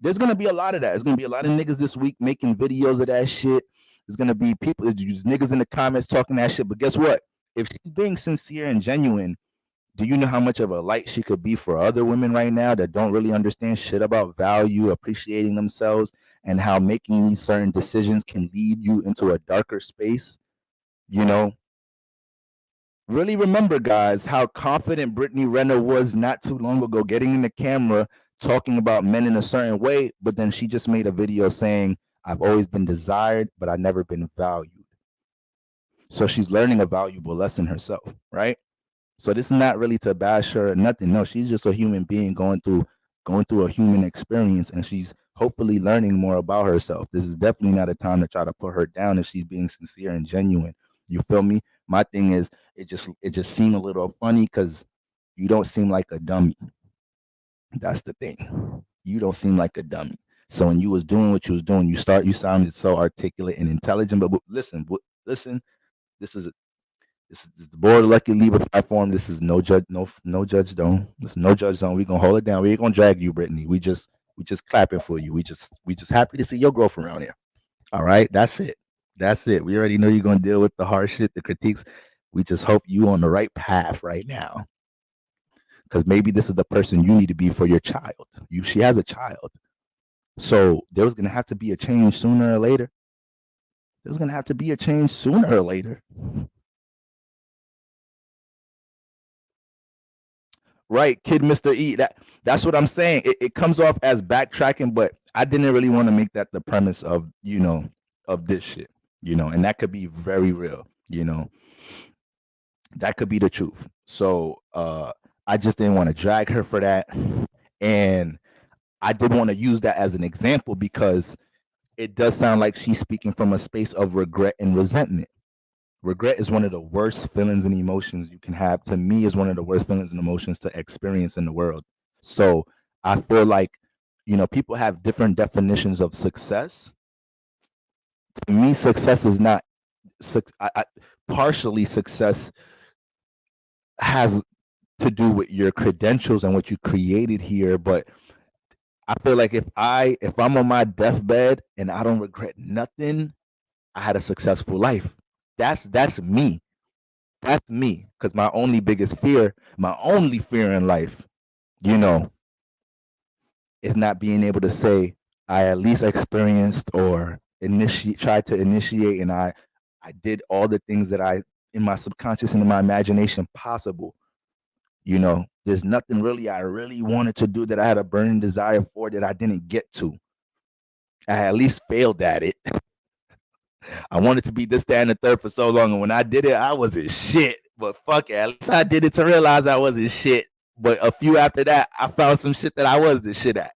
There's going to be a lot of that. There's going to be a lot of niggas this week making videos of that shit. There's going to be people, there's niggas in the comments talking that shit. But guess what? If she's being sincere and genuine, do you know how much of a light she could be for other women right now that don't really understand shit about value, appreciating themselves, and how making these certain decisions can lead you into a darker space? You know, really remember, guys, how confident Brittany Renner was not too long ago, getting in the camera, talking about men in a certain way, but then she just made a video saying, I've always been desired, but I've never been valued. So she's learning a valuable lesson herself, right? So this is not really to bash her or nothing. No, she's just a human being going through a human experience, and she's hopefully learning more about herself. This is definitely not a time to try to put her down if she's being sincere and genuine. You feel me? My thing is, it just seemed a little funny because you don't seem like a dummy. That's the thing. You don't seem like a dummy. So when you was doing what you was doing, you sounded so articulate and intelligent. But listen, this is the Board Lucky Libra platform. This is no judge zone. This is no judge zone. We gonna hold it down. We ain't gonna drag you, Brittany. We just clapping for you. We just happy to see your growth around here. All right, that's it. That's it. We already know you're gonna deal with the hard shit, the critiques. We just hope you on the right path right now, because maybe this is the person you need to be for your child. She has a child, so there's gonna have to be a change sooner or later. There's gonna have to be a change sooner or later. Right, kid, Mr. E. That's what I'm saying. It comes off as backtracking, but I didn't really want to make that the premise of of this shit. And that could be very real. That could be the truth. So I just didn't want to drag her for that, and I did want to use that as an example because it does sound like she's speaking from a space of regret and resentment. Regret is one of the worst feelings and emotions you can have. To me, is one of the worst feelings and emotions to experience in the world. So I feel like, people have different definitions of success. To me, success is not partially success has to do with your credentials and what you created here. But I feel like if I'm on my deathbed and I don't regret nothing, I had a successful life. That's me. That's me. Because my only fear in life, is not being able to say I at least experienced or tried to initiate, and I did all the things that I in my subconscious and in my imagination possible. There's nothing really I really wanted to do that I had a burning desire for that I didn't get to. I at least failed at it. I wanted to be this, that, and the third for so long, and when I did it, I wasn't shit. But fuck it, at least I did it to realize I wasn't shit. But a few after that, I found some shit that I was the shit at.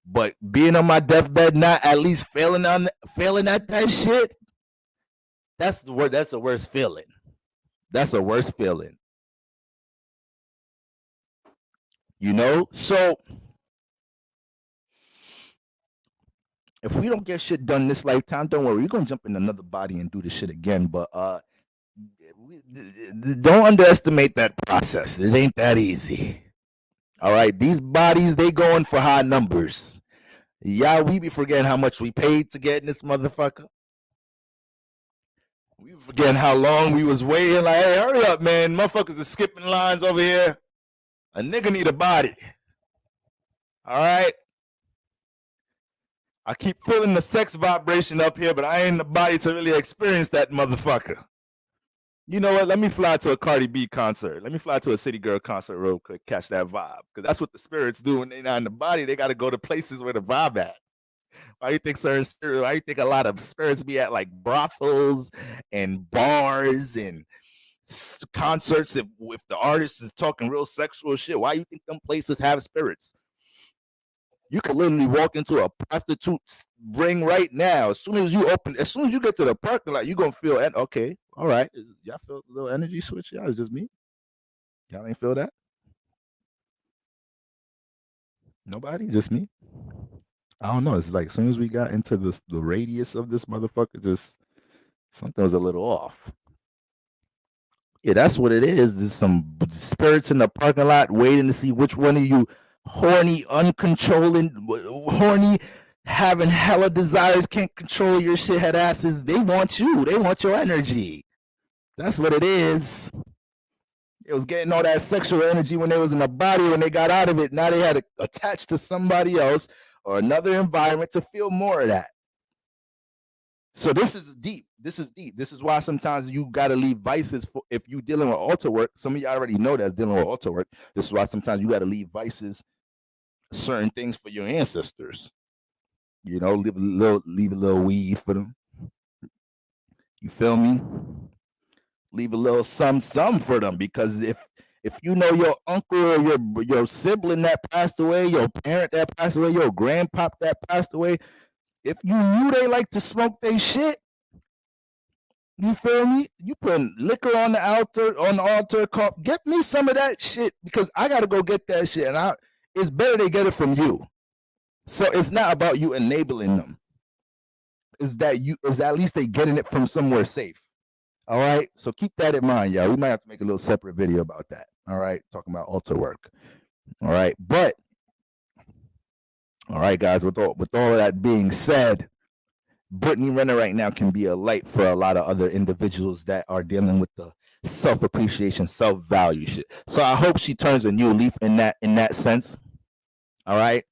But being on my deathbed, not at least failing at that shit, that's the word. That's the worst feeling. That's the worst feeling. So if we don't get shit done this lifetime, don't worry, we're gonna jump in another body and do this shit again. But don't underestimate that process. It ain't that easy. All right, these bodies, they going for high numbers. Yeah, we be forgetting how much we paid to get in this motherfucker. We be forgetting how long we was waiting. Like, hey, hurry up, man. Motherfuckers are skipping lines over here. A nigga need a body. All right. I keep feeling the sex vibration up here, but I ain't the body to really experience that motherfucker. You know what? Let me fly to a Cardi B concert. Let me fly to a City Girl concert real quick, catch that vibe. Because that's what the spirits do when they're not in the body. They got to go to places where the vibe at. Why do you think why do you think a lot of spirits be at like brothels and bars and concerts if the artist is talking real sexual shit? Why do you think them places have spirits? You can literally walk into a prostitute's ring right now. As soon as you get to the parking lot, you're gonna feel okay. All right. Y'all feel a little energy switch? Y'all, it's just me. Y'all ain't feel that? Nobody? Just me? I don't know. It's like as soon as we got into the radius of this motherfucker, just something was a little off. Yeah, that's what it is. There's some spirits in the parking lot waiting to see which one of you horny, horny, having hella desires, can't control your shithead asses. They want you. They want your energy. That's what it is. It was getting all that sexual energy when they was in the body. When they got out of it, now they had to attach to somebody else or another environment to feel more of that. So this is deep. This is why sometimes you got to leave vices if you're dealing with altar work. Some of you already know that's dealing with altar work. This is why sometimes you got to leave vices, certain things for your ancestors. Leave a little weed for them. You feel me? Leave a little some for them, because if you know your uncle or your sibling that passed away, your parent that passed away, your grandpop that passed away, if you knew they like to smoke they shit, you feel me? You putting liquor on the altar, get me some of that shit, because I gotta go get that shit, and it's better they get it from you. So it's not about you enabling them. Is at least they getting it from somewhere safe. All right. So keep that in mind, y'all. We might have to make a little separate video about that. All right. Talking about altar work. All right. But all right, guys, with all of that being said, Brittany Renner right now can be a light for a lot of other individuals that are dealing with the self-appreciation, self-value shit. So I hope she turns a new leaf in that sense. All right.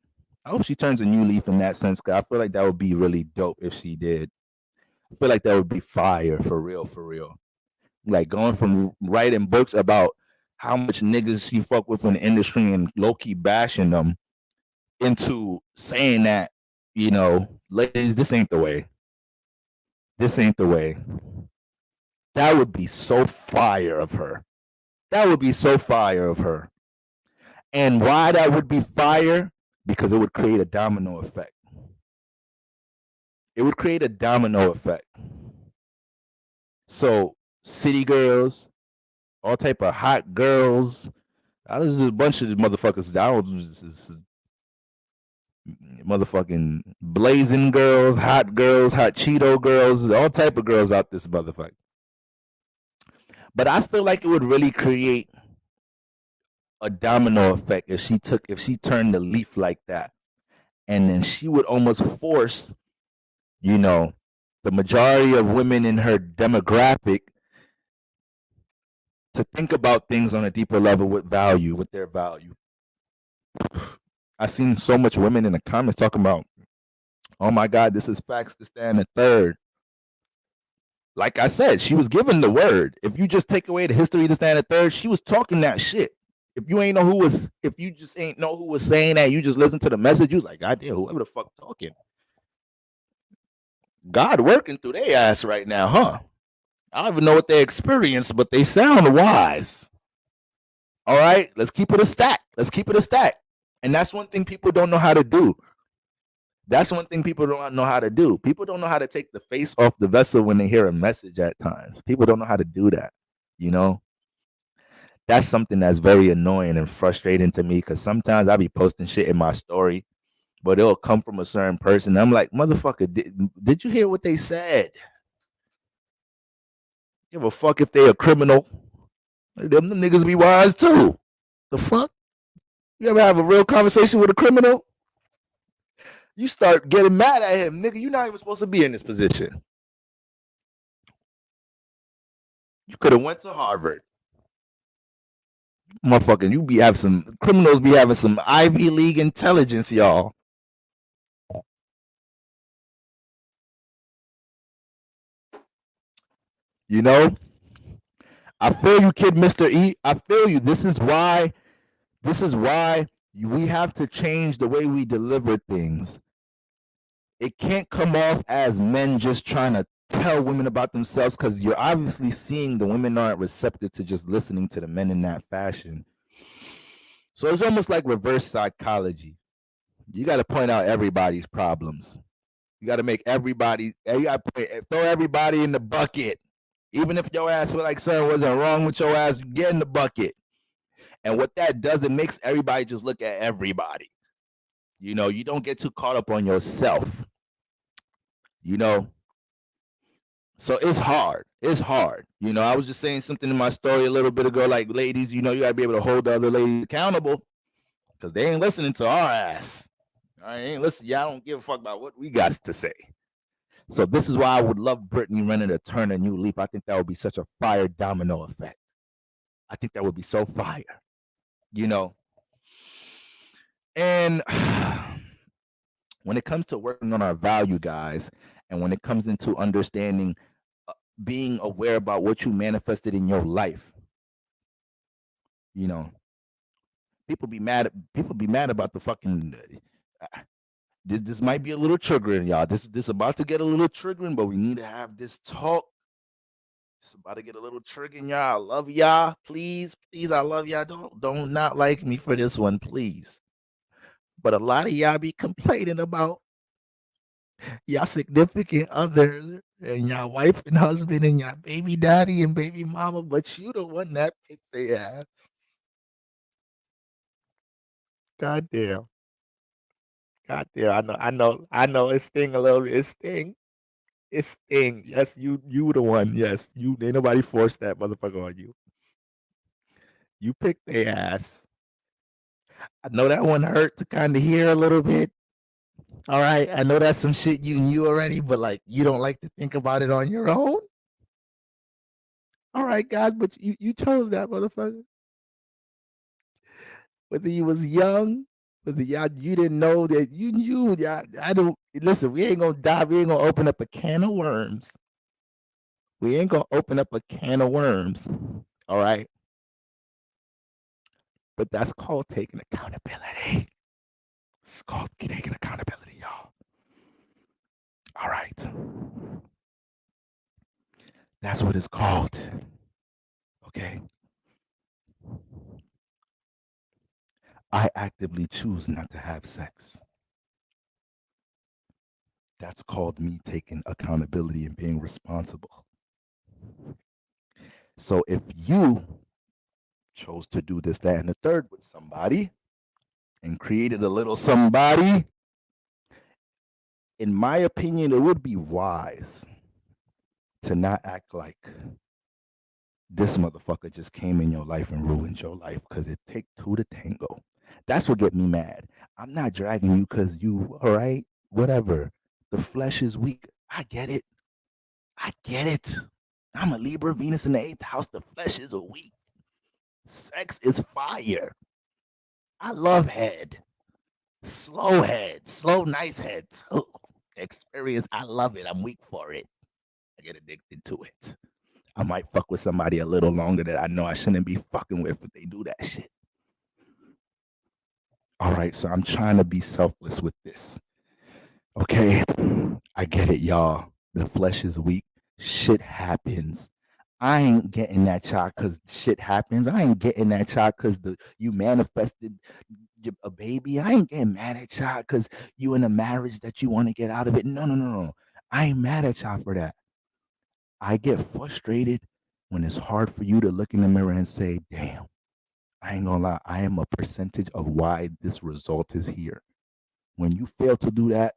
I hope she turns a new leaf in that sense, because I feel like that would be really dope if she did. I feel like that would be fire, for real, for real. Like going from writing books about how much niggas she fuck with in the industry and low-key bashing them into saying that, ladies, this ain't the way. This ain't the way. That would be so fire of her. That would be so fire of her. And why that would be fire? Because it would create a domino effect. It would create a domino effect. So city girls, all type of hot girls. There's a bunch of these motherfuckers. Motherfucking blazing girls, hot Cheeto girls, all type of girls out this motherfucker. But I feel like it would really create a domino effect if she turned the leaf like that. And then she would almost force, the majority of women in her demographic to think about things on a deeper level with their value. I've seen so much women in the comments talking about, oh my God, this is facts, this, that, and the third. Like I said, she was given the word. If you just take away the history, this, that, and the third, she was talking that shit. If you just ain't know who was saying that, you just listen to the message, you was like, God damn, whoever the fuck talking. God working through their ass right now, huh? I don't even know what they experienced, but they sound wise. All right, let's keep it a stack. And that's one thing people don't know how to do. People don't know how to take the face off the vessel when they hear a message at times. People don't know how to do that, That's something that's very annoying and frustrating to me, because sometimes I be posting shit in my story, but it'll come from a certain person. I'm like, motherfucker, did you hear what they said? Give a fuck if they a criminal. Them niggas be wise too. The fuck? You ever have a real conversation with a criminal? You start getting mad at him, nigga. You're not even supposed to be in this position. You could have went to Harvard. Motherfucking, criminals be having some Ivy League intelligence, y'all. I feel you, kid, Mr. E. I feel you. This is why we have to change the way we deliver things. It can't come off as men just trying to tell women about themselves, because you're obviously seeing the women aren't receptive to just listening to the men in that fashion. So it's almost like reverse psychology. You got to point out everybody's problems. You got to make throw everybody in the bucket. Even if your ass feel like something wasn't wrong with your ass, get in the bucket. And what that does, it makes everybody just look at everybody. You don't get too caught up on yourself. So it's hard. I was just saying something in my story a little bit ago, like, ladies, you gotta be able to hold the other ladies accountable, because they ain't listening to our ass. I ain't listening. Y'all don't give a fuck about what we got to say. So this is why I would love Brittany Renner to turn a new leaf. I think that would be such a fire domino effect. I think that would be so fire. And when it comes to working on our value, guys, and when it comes into understanding, being aware about what you manifested in your life, people be mad about the fucking. This might be a little triggering, y'all. This about to get a little triggering, but we need to have this talk. It's about to get a little triggering, y'all. I love y'all. Please, I love y'all. Don't not like me for this one, please. But a lot of y'all be complaining about y'all significant other and y'all wife and husband and y'all baby daddy and baby mama, but you the one that picked their ass. God damn. God damn, I know. It sting a little bit. It sting. It sting. Yes, you the one. Yes, you. Ain't nobody forced that motherfucker on you. You picked their ass. I know that one hurt to kind of hear a little bit. All right, I know that's some shit you knew already, but like you don't like to think about it on your own. All right, guys, but you chose that motherfucker. Whether you was young, whether y'all you didn't know that you knew. I don't listen. We ain't gonna die. We ain't gonna open up a can of worms. We ain't gonna open up a can of worms. All right, but that's called taking accountability. It's called taking accountability, y'all. All right. That's what it's called. Okay. I actively choose not to have sex. That's called me taking accountability and being responsible. So if you chose to do this, that, and the third with somebody and created a little somebody, in my opinion, it would be wise to not act like this motherfucker just came in your life and ruined your life, because it take two to tango. That's what get me mad. I'm not dragging you because you, all right, whatever. The flesh is weak. I get it. I get it. I'm a Libra, Venus in the 8th house. The flesh is weak. Sex is fire. I love head. Slow head. Slow, nice head. Too. Experience. I love it. I'm weak for it. I get addicted to it. I might fuck with somebody a little longer that I know I shouldn't be fucking with if they do that shit. All right, so I'm trying to be selfless with this. Okay, I get it, y'all. The flesh is weak. Shit happens. I ain't getting that shot because shit happens. I ain't getting that shot because you manifested a baby. I ain't getting mad at y'all because you in a marriage that you want to get out of it. No. I ain't mad at y'all for that. I get frustrated when it's hard for you to look in the mirror and say, damn, I ain't gonna lie, I am a percentage of why this result is here. When you fail to do that,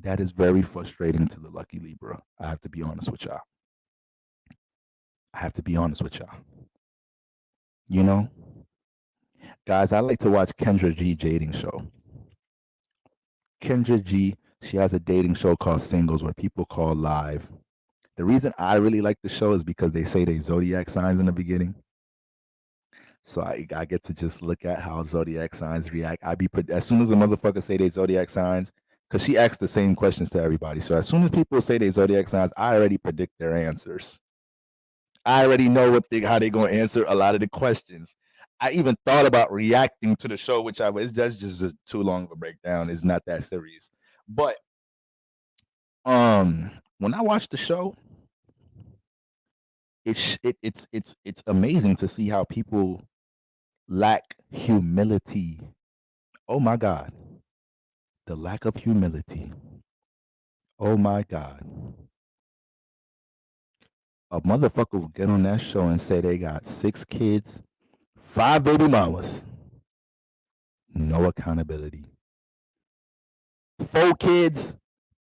that is very frustrating to the lucky Libra. I have to be honest with y'all. You know, guys, I like to watch Kendra G dating show. Kendra G, she has a dating show called Singles where people call live. The reason I really like the show is because they say they zodiac signs in the beginning. So I get to just look at how zodiac signs react. As soon as a motherfucker say they zodiac signs, because she asks the same questions to everybody. So as soon as people say they zodiac signs, I already predict their answers. I already know how they're gonna answer a lot of the questions. I even thought about reacting to the show, which that's just too long of a breakdown. It's not that serious. But when I watch the show, it's amazing to see how people lack humility. Oh my God. The lack of humility. Oh my God. A motherfucker will get on that show and say they got 6 kids, 5 baby mamas. No accountability. 4 kids,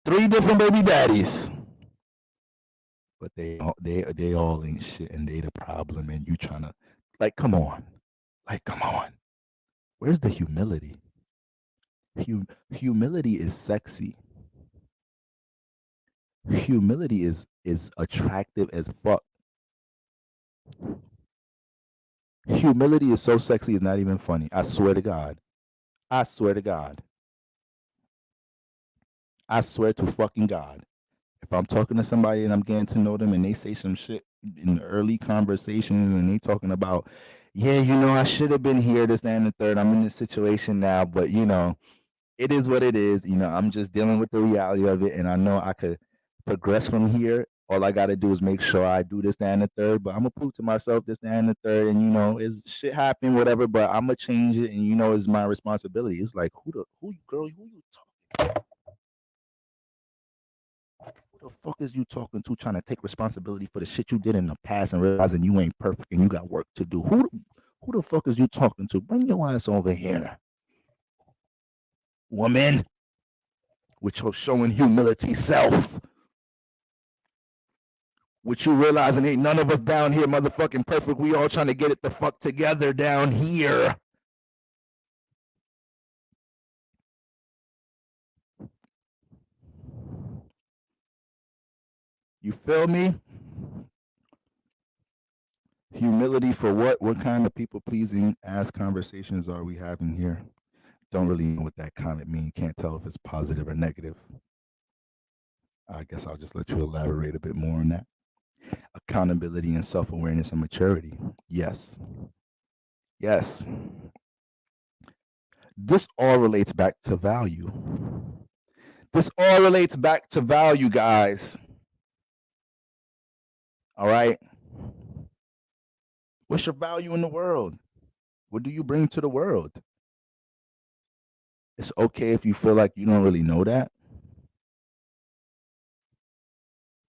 3 different baby daddies. But they all ain't shit and they the problem and you trying to, like, come on. Where's the humility? Humility is sexy. Humility is attractive as fuck. Humility is so sexy, it's not even funny. I swear to God. I swear to fucking God. If I'm talking to somebody and I'm getting to know them and they say some shit in the early conversations and they talking about, yeah, I should have been here, this, that, and the third. I'm in this situation now, but it is what it is. I'm just dealing with the reality of it, and I know I could progress from here. All I got to do is make sure I do this, that, and the third. But I'm gonna prove to myself this, that, and the third. And it's shit happen, whatever. But I'm gonna change it, and it's my responsibility. It's like who you talking? Who the fuck is you talking to? Trying to take responsibility for the shit you did in the past and realizing you ain't perfect and you got work to do. Who the fuck is you talking to? Bring your ass over here, woman. with your showing humility self, with you realizing ain't none of us down here motherfucking perfect. We all trying to get it the fuck together down here. You feel me? Humility for what? What kind of people pleasing ass conversations are we having here? Don't really know what that comment means. Can't tell if it's positive or negative. I guess I'll just let you elaborate a bit more on that. Accountability and self-awareness and maturity. Yes. Yes. This all relates back to value. This all relates back to value, guys. All right. What's your value in the world? What do you bring to the world? It's okay if you feel like you don't really know that.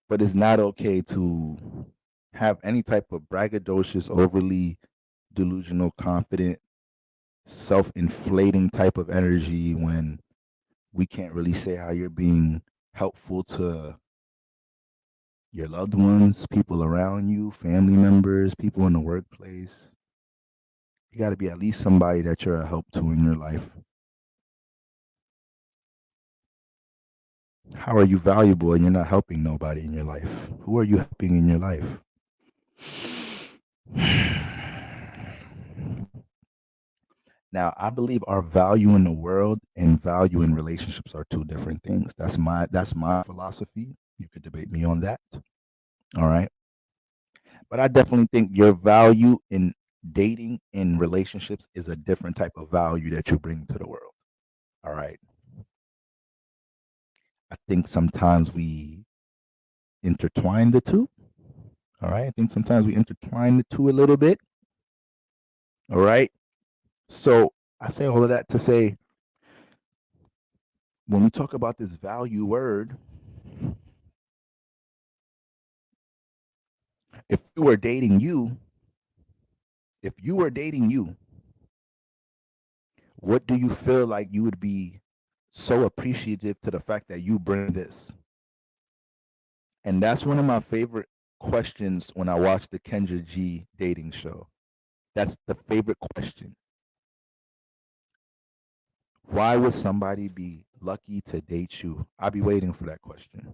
But it's not okay to have any type of braggadocious, overly delusional, confident, self-inflating type of energy when we can't really say how you're being helpful to your loved ones, people around you, family members, people in the workplace. You got to be at least somebody that you're a help to in your life. How are you valuable and you're not helping nobody in your life? Who are you helping in your life? Now, I believe our value in the world and value in relationships are two different things. That's my philosophy. You could debate me on that. All right. But I definitely think your value in dating in relationships is a different type of value that you bring to the world. All right. I think sometimes we intertwine the two. All right. I think sometimes we intertwine the two a little bit. All right. So I say all of that to say, when we talk about this value word, if you were dating you, what do you feel like you would be so appreciative to the fact that you bring this? And that's one of my favorite questions when I watch the Kendra G dating show. That's the favorite question. Why would somebody be lucky to date you? I'll be waiting for that question.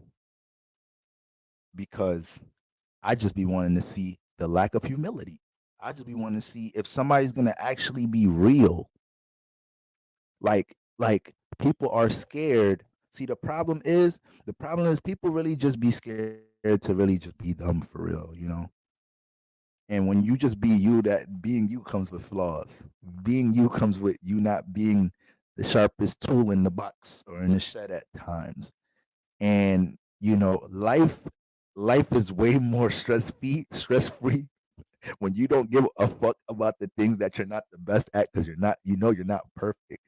Because I just be wanting to see the lack of humility. I just be wanting to see if somebody's gonna actually be real. Like people are scared. See, the problem is people really just be scared to really just be dumb for real, you know? And when you just be you, that being you comes with flaws. Being you comes with you not being the sharpest tool in the box or in the shed at times. And you know, life is way more stress free when you don't give a fuck about the things that you're not the best at because you're not perfect.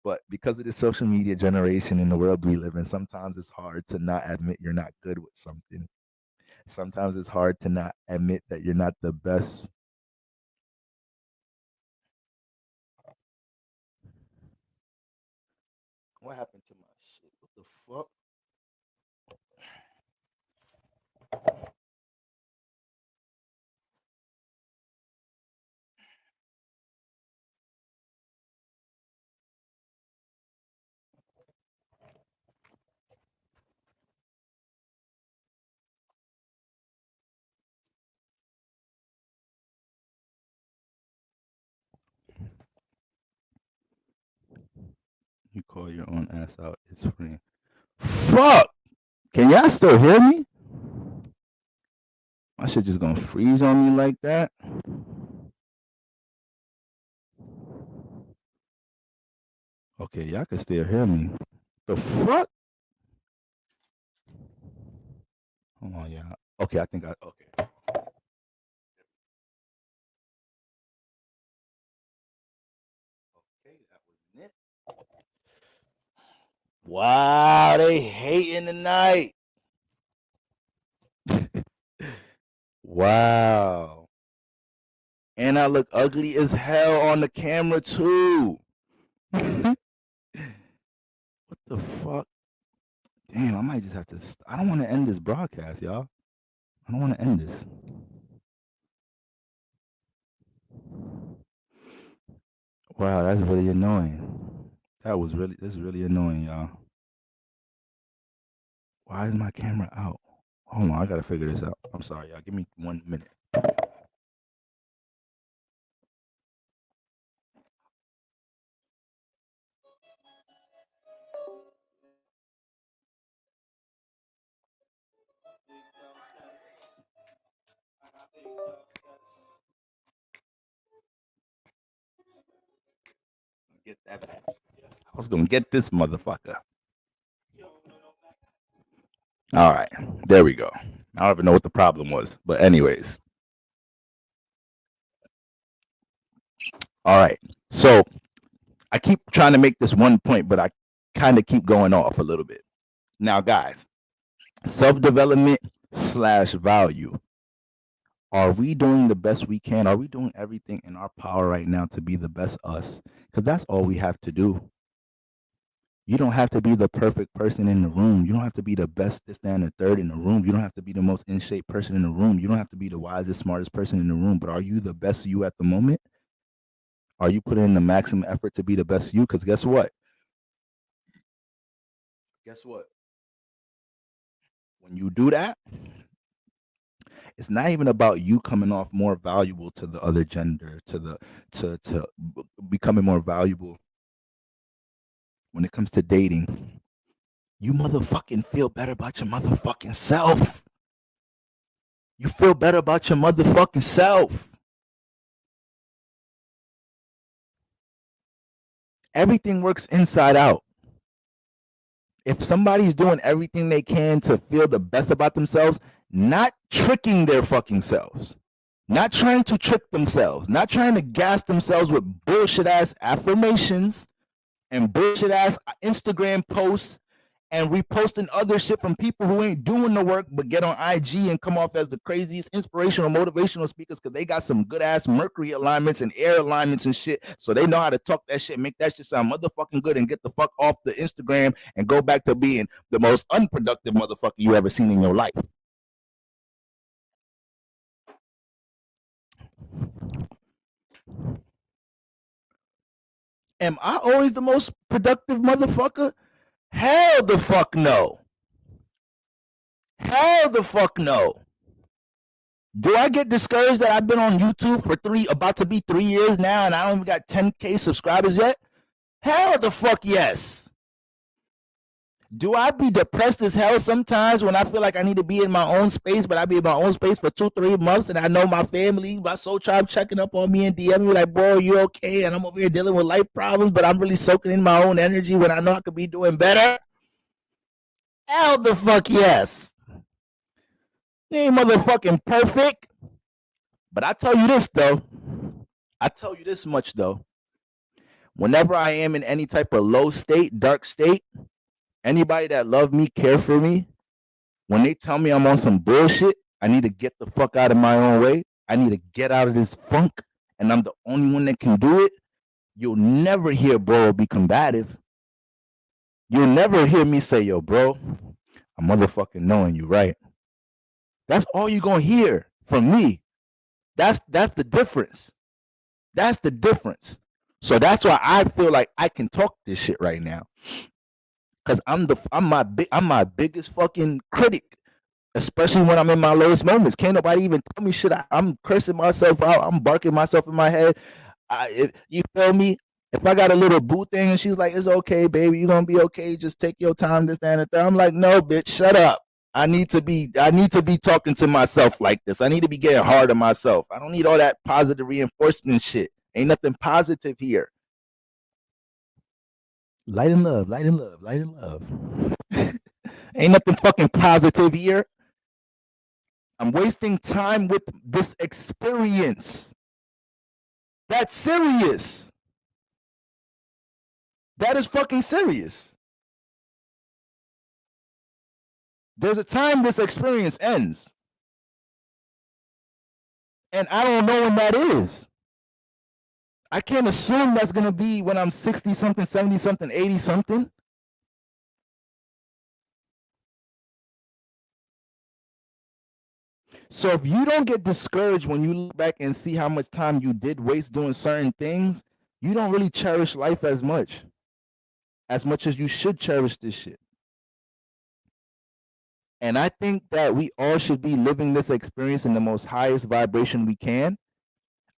But because of the social media generation in the world we live in, sometimes it's hard to not admit you're not good with something. Sometimes it's hard to not admit that you're not the best. What happened to my shit? What the fuck? You call your own ass out. It's free. Fuck! Can y'all still hear me? My shit just gonna freeze on me like that. Okay, y'all can still hear me. The fuck? Hold on, y'all. Okay, I think okay. Okay, that was it. Wow, they hating tonight. Wow. And I look ugly as hell on the camera too. What the fuck? Damn, I might just have to. I don't want to end this broadcast, y'all. I don't want to end this. Wow, that's really annoying. This is really annoying, y'all. Why is my camera out? Hold on, I gotta figure this out. I'm sorry, y'all. Give me 1 minute. Get that back. I was gonna get this motherfucker. All right, there we go. I don't even know what the problem was, but anyways. All right, so I keep trying to make this one point, but I kind of keep going off a little bit. Now, guys, self-development / value. Are we doing the best we can? Are we doing everything in our power right now to be the best us? Because that's all we have to do. You don't have to be the perfect person in the room. You don't have to be the best, this, that, and the third in the room. You don't have to be the most in shape person in the room. You don't have to be the wisest, smartest person in the room. But are you the best you at the moment? Are you putting in the maximum effort to be the best you? Because guess what? When you do that, it's not even about you coming off more valuable to the other gender, to becoming more valuable when it comes to dating. You motherfucking feel better about your motherfucking self. You feel better about your motherfucking self. Everything works inside out. If somebody's doing everything they can to feel the best about themselves, not tricking their fucking selves, not trying to trick themselves, not trying to gas themselves with bullshit ass affirmations and bullshit ass Instagram posts and reposting other shit from people who ain't doing the work but get on IG and come off as the craziest inspirational motivational speakers because they got some good ass Mercury alignments and air alignments and shit, so they know how to talk that shit, make that shit sound motherfucking good, and get the fuck off the Instagram and go back to being the most unproductive motherfucker you ever seen in your life. Am I always the most productive motherfucker? Hell the fuck no. Hell the fuck no. Do I get discouraged that I've been on YouTube for about to be 3 years now and I don't even got 10K subscribers yet? Hell the fuck yes. Do I be depressed as hell sometimes when I feel like I need to be in my own space, but I be in my own space for 2-3 months and I know my family, my soul tribe checking up on me and DM me like, bro, you okay? And I'm over here dealing with life problems, but I'm really soaking in my own energy when I know I could be doing better? Hell the fuck yes. You ain't motherfucking perfect. But I tell you this though. I tell you this much though. Whenever I am in any type of low state, dark state, anybody that love me, care for me, when they tell me I'm on some bullshit, I need to get the fuck out of my own way. I need to get out of this funk, and I'm the only one that can do it. You'll never hear bro be combative. You'll never hear me say, yo, bro, I'm motherfucking knowing you, right? That's all you're gonna hear from me. That's the difference. That's the difference. So that's why I feel like I can talk this shit right now. Cause I'm my biggest fucking critic, especially when I'm in my lowest moments. Can't nobody even tell me shit. I'm cursing myself out. I'm barking myself in my head. You feel me? If I got a little boo thing and she's like, it's okay, baby, you're gonna be okay. Just take your time, this, that, and the third. I'm like, no, bitch, shut up. I need to be talking to myself like this. I need to be getting hard on myself. I don't need all that positive reinforcement shit. Ain't nothing positive here. Light and love, light and love, light and love. Ain't nothing fucking positive here. I'm wasting time with this experience. That's serious. That is fucking serious. There's a time this experience ends. And I don't know when that is. I can't assume that's going to be when I'm 60 something, 70 something, 80 something. So if you don't get discouraged when you look back and see how much time you did waste doing certain things, you don't really cherish life as much as you should cherish this shit. And I think that we all should be living this experience in the most highest vibration we can.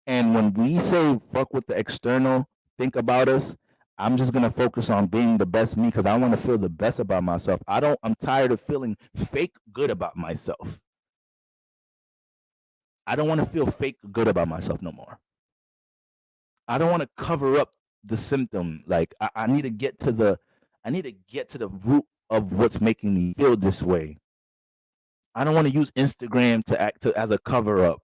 And when we say fuck with the external, think about us, I'm just gonna focus on being the best me because I want to feel the best about myself. I'm tired of feeling fake good about myself. I don't want to feel fake good about myself no more. I don't want to cover up the symptom. Like I need to get to the root of what's making me feel this way. I don't want to use Instagram to act as a cover up.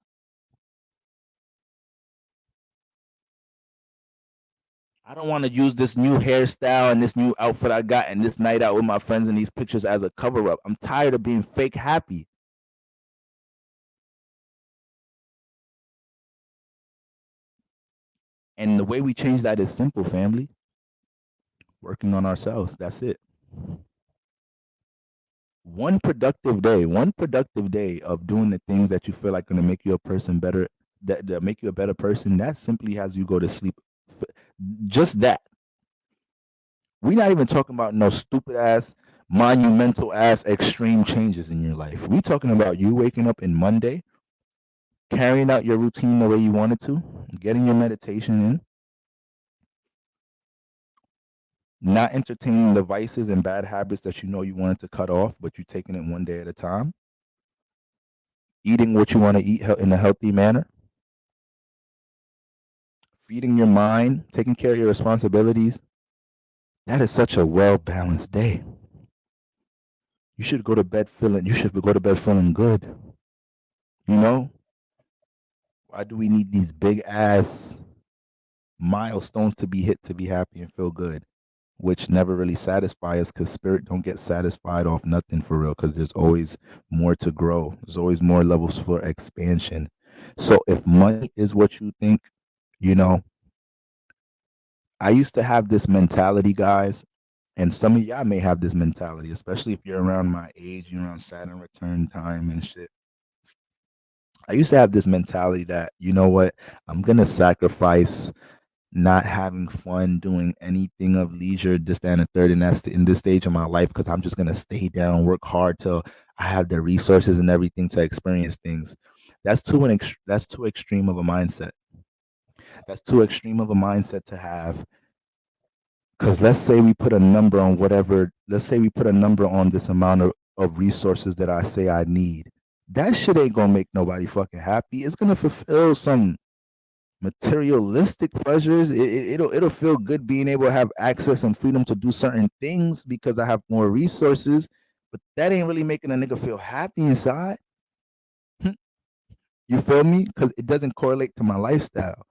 I don't want to use this new hairstyle and this new outfit I got and this night out with my friends and these pictures as a cover up. I'm tired of being fake happy. And the way we change that is simple, family. Working on ourselves. That's it. One productive day of doing the things that you feel like going to make you a person better, that make you a better person, that simply has you go to sleep. Just that. We're not even talking about no stupid ass, monumental ass, extreme changes in your life. We're talking about you waking up in Monday, carrying out your routine the way you wanted to, getting your meditation in, not entertaining the vices and bad habits that you know you wanted to cut off, but you're taking it one day at a time, eating what you want to eat in a healthy manner, feeding your mind, taking care of your responsibilities. That is such a well-balanced day. You should go to bed feeling good. You know? Why do we need these big ass milestones to be hit to be happy and feel good? Which never really satisfy us because spirit don't get satisfied off nothing for real because there's always more to grow. There's always more levels for expansion. So if money is what you think, you know, I used to have this mentality, guys, and some of y'all may have this mentality, especially if you're around my age, you're around Saturn return time and shit. I used to have this mentality that, you know what, I'm gonna sacrifice not having fun doing anything of leisure, this, that, and the third, and that's in this stage of my life because I'm just gonna stay down, work hard till I have the resources and everything to experience things. That's too extreme of a mindset. That's too extreme of a mindset to have. Because let's say we put a number on whatever. Let's say we put a number on this amount of resources that I say I need. That shit ain't gonna make nobody fucking happy. It's gonna fulfill some materialistic pleasures. It'll feel good being able to have access and freedom to do certain things because I have more resources, but that ain't really making a nigga feel happy inside. You feel me? Because it doesn't correlate to my lifestyle.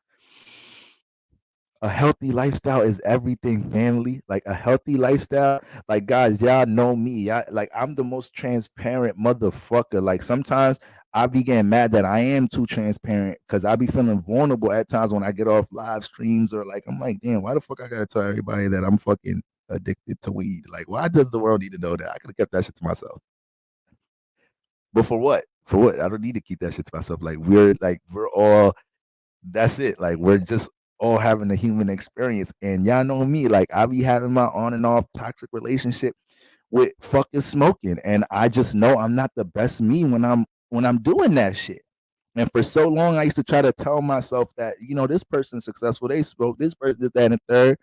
A healthy lifestyle is everything, family. Like a healthy lifestyle, like guys, y'all know me. Y'all, like I'm the most transparent motherfucker. Like sometimes I be getting mad that I am too transparent because I be feeling vulnerable at times when I get off live streams or like I'm like, damn, why the fuck I gotta tell everybody that I'm fucking addicted to weed? Like, why does the world need to know that? I could have kept that shit to myself. But for what? For what? I don't need to keep that shit to myself. Like we're all that's it. Like we're just all having a human experience. And y'all know me, like I be having my on and off toxic relationship with fucking smoking. And I just know I'm not the best me when I'm doing that shit. And for so long I used to try to tell myself that, you know, this person's successful, they smoke, this person is that and the third.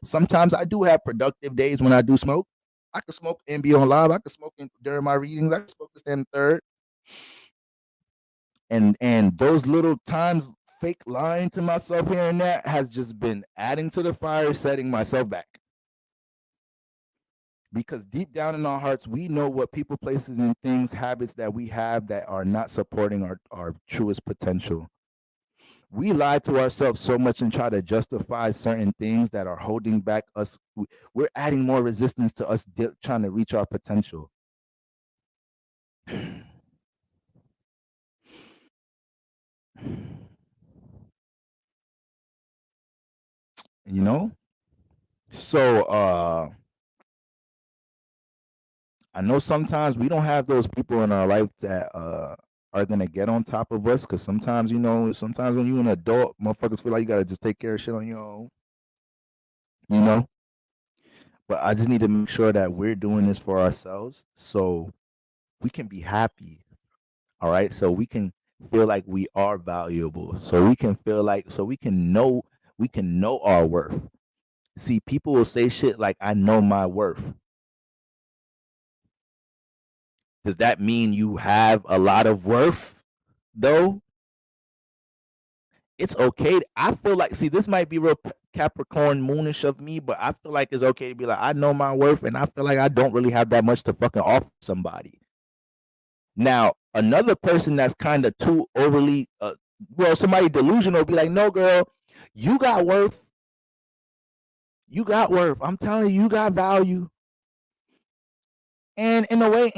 Sometimes I do have productive days when I do smoke. I could smoke and be on live. I could smoke during my readings. I could smoke this and the third. And those little times fake lying to myself here and there has just been adding to the fire, setting myself back. Because deep down in our hearts, we know what people, places, and things, habits that we have that are not supporting our truest potential. We lie to ourselves so much and try to justify certain things that are holding back us. We're adding more resistance to us trying to reach our potential. You know? So I know sometimes we don't have those people in our life that are gonna get on top of us, because sometimes, sometimes when you're an adult, motherfuckers feel like you gotta just take care of shit on your own, But I just need to make sure that we're doing this for ourselves, so we can be happy. All right, so we can feel like we are valuable, so we can feel like, so we can know our worth. See, people will say shit like, I know my worth. Does that mean you have a lot of worth, though? It's okay. I feel like, see, this might be real Capricorn moonish of me, but I feel like it's okay to be like, I know my worth, and I feel like I don't really have that much to fucking offer somebody. Now, another person that's kind of too overly, somebody delusional be like, no, girl, you got worth. You got worth. I'm telling you, you got value. And in a way,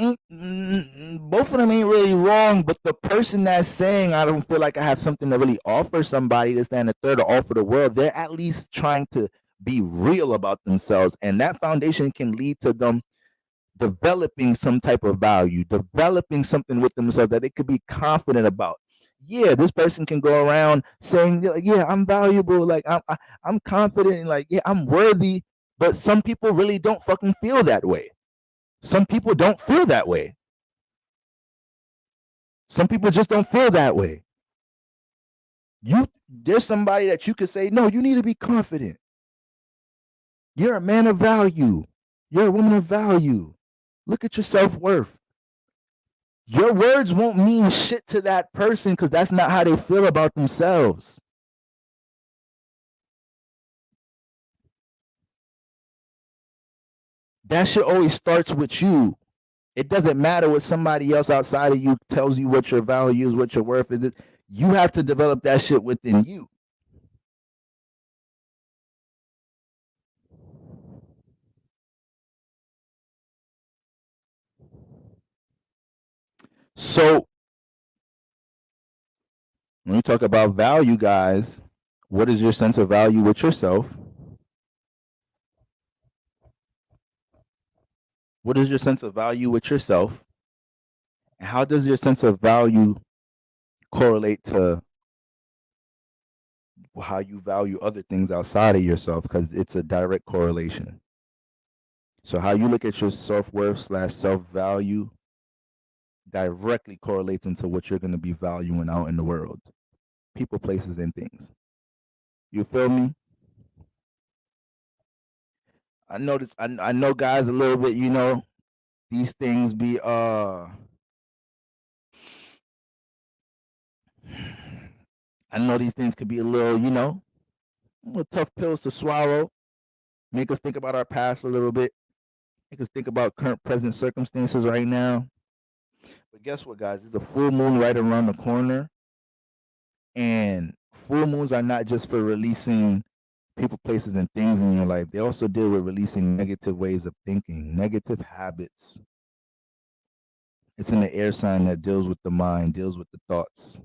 both of them ain't really wrong, but the person that's saying, I don't feel like I have something to really offer somebody, to stand a third or offer the world, they're at least trying to be real about themselves. And that foundation can lead to them developing some type of value, developing something with themselves that they could be confident about. Yeah, this person can go around saying, like, yeah, I'm valuable, like I'm confident, and like, yeah, I'm worthy. But some people really don't fucking feel that way. Some people don't feel that way. Some people just don't feel that way. There's somebody that you could say, no, you need to be confident. You're a man of value. You're a woman of value. Look at your self-worth. Your words won't mean shit to that person because that's not how they feel about themselves. That shit always starts with you. It doesn't matter what somebody else outside of you tells you what your value is, what your worth is. You have to develop that shit within you. So when you talk about value, guys, what is your sense of value with yourself? What is your sense of value with yourself? And how does your sense of value correlate to how you value other things outside of yourself? Because it's a direct correlation. So how you look at your self-worth / self-value directly correlates into what you're going to be valuing out in the world. People, places, and things. You feel me? I notice, I know guys a little bit, these things be I know these things could be a little tough pills to swallow. Make us think about our past a little bit. Make us think about current present circumstances right now. But guess what, guys? There's a full moon right around the corner. And full moons are not just for releasing people, places, and things in your life. They also deal with releasing negative ways of thinking, negative habits. It's in the air sign that deals with the mind, deals with the thoughts.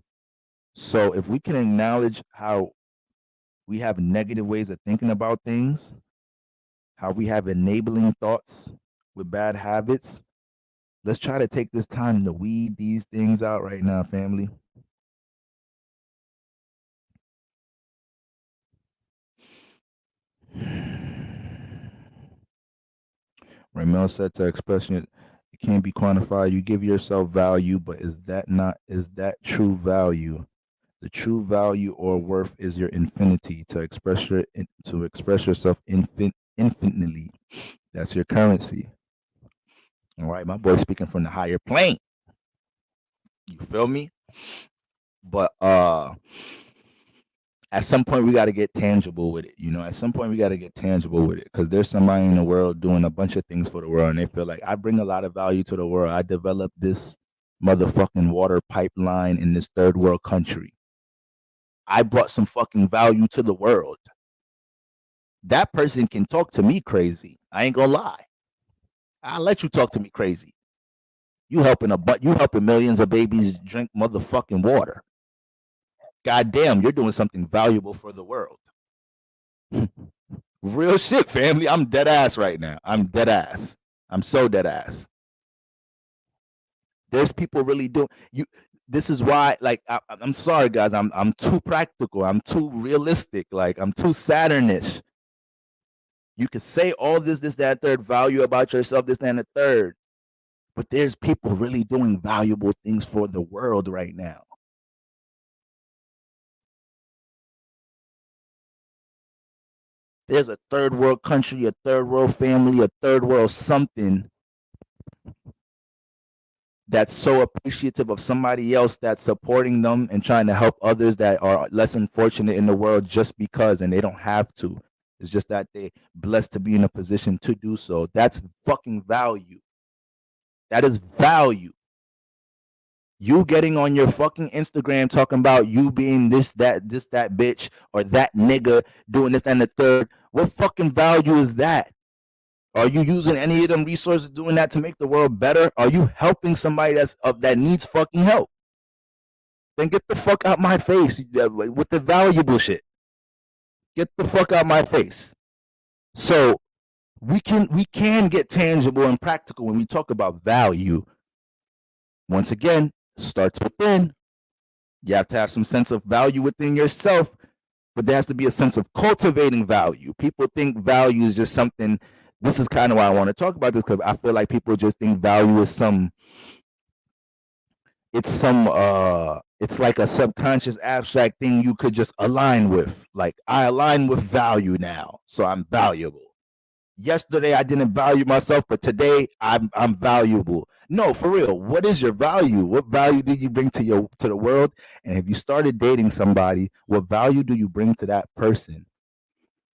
So if we can acknowledge how we have negative ways of thinking about things, how we have enabling thoughts with bad habits, let's try to take this time to weed these things out right now, family. Ramel said to expression, it can't be quantified. You give yourself value, but is that true value? The true value or worth is your infinity. To express yourself infinitely. That's your currency. All right, my boy speaking from the higher plane. You feel me? But at some point we got to get tangible with it. At some point we got to get tangible with it, because there's somebody in the world doing a bunch of things for the world, and they feel like, I bring a lot of value to the world. I developed this motherfucking water pipeline in this third world country. I brought some fucking value to the world. That person can talk to me crazy. I ain't gonna lie. I'll let you talk to me crazy. You helping millions of babies drink motherfucking water. God damn, you're doing something valuable for the world. Real shit, family. I'm dead ass right now. I'm dead ass. I'm so dead ass. There's people really doing This is why, like, I'm sorry, guys. I'm too practical. I'm too realistic. Like, I'm too Saturnish. You can say all this, that, third value about yourself, this, and the third, but there's people really doing valuable things for the world right now. There's a third world country, a third world family, a third world something that's so appreciative of somebody else that's supporting them and trying to help others that are less unfortunate in the world just because, and they don't have to. It's just that they blessed to be in a position to do so. That's fucking value. That is value. You getting on your fucking Instagram talking about you being this, that bitch, or that nigga doing this and the third. What fucking value is that? Are you using any of them resources doing that to make the world better? Are you helping somebody that needs fucking help? Then get the fuck out my face with the valuable shit. Get the fuck out my face. So we can get tangible and practical when we talk about value. Once again, starts within. You have to have some sense of value within yourself, but there has to be a sense of cultivating value. People think value is just something. This is kind of why I want to talk about this, because I feel like people just think value is it's like a subconscious abstract thing you could just align with. Like, I align with value now, so I'm valuable. Yesterday I didn't value myself, but today I'm valuable. No, for real. What is your value? What value did you bring to the world? And if you started dating somebody, what value do you bring to that person?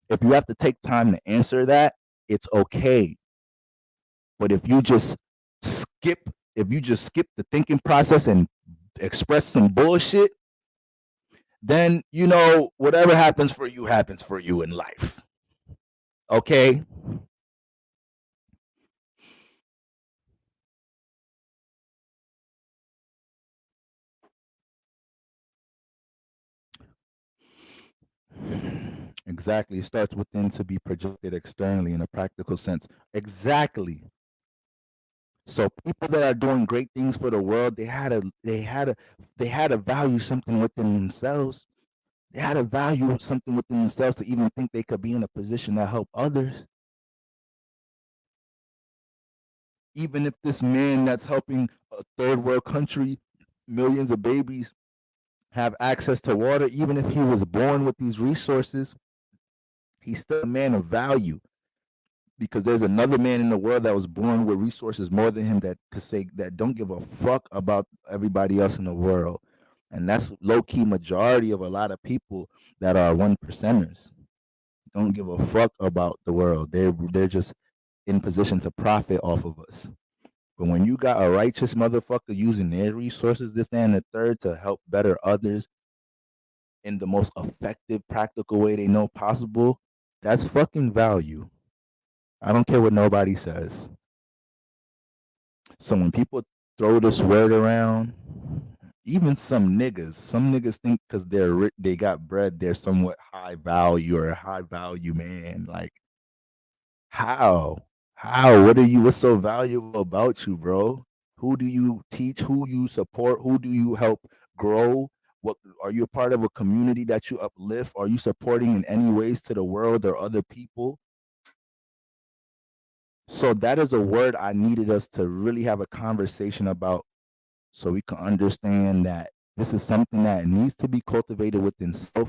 If you have to take time to answer that, it's okay. But if you just skip the thinking process and express some bullshit, then whatever happens for you in life. Okay? Exactly. It starts within to be projected externally in a practical sense. Exactly. So people that are doing great things for the world, they had to value something within themselves. They had to value something within themselves to even think they could be in a position to help others. Even if this man that's helping a third world country, millions of babies, have access to water, even if he was born with these resources, he's still a man of value, because there's another man in the world that was born with resources more than him that could say that don't give a fuck about everybody else in the world. And that's low-key majority of a lot of people that are one percenters. Don't give a fuck about the world. They're just in position to profit off of us. But when you got a righteous motherfucker using their resources, this, that, and the third, to help better others in the most effective, practical way they know possible, that's fucking value. I don't care what nobody says. So when people throw this word around, even some niggas think because they got bread, they're somewhat high value or a high value man. Like, how? What's so valuable about you, bro? Who do you teach? Who you support? Who do you help grow? What are you a part of a community that you uplift? Are you supporting in any ways to the world or other people? So that is a word I needed us to really have a conversation about, so we can understand that this is something that needs to be cultivated within self.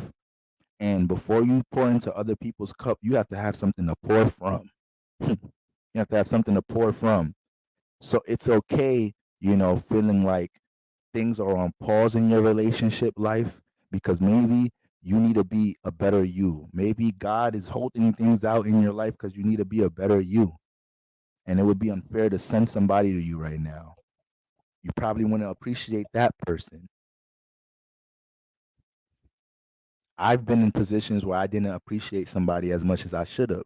And before you pour into other people's cup, you have to have something to pour from. You have to have something to pour from. So it's okay, feeling like things are on pause in your relationship life, because maybe you need to be a better you. Maybe God is holding things out in your life because you need to be a better you. And it would be unfair to send somebody to you right now. You probably want to appreciate that person. I've been in positions where I didn't appreciate somebody as much as I should have.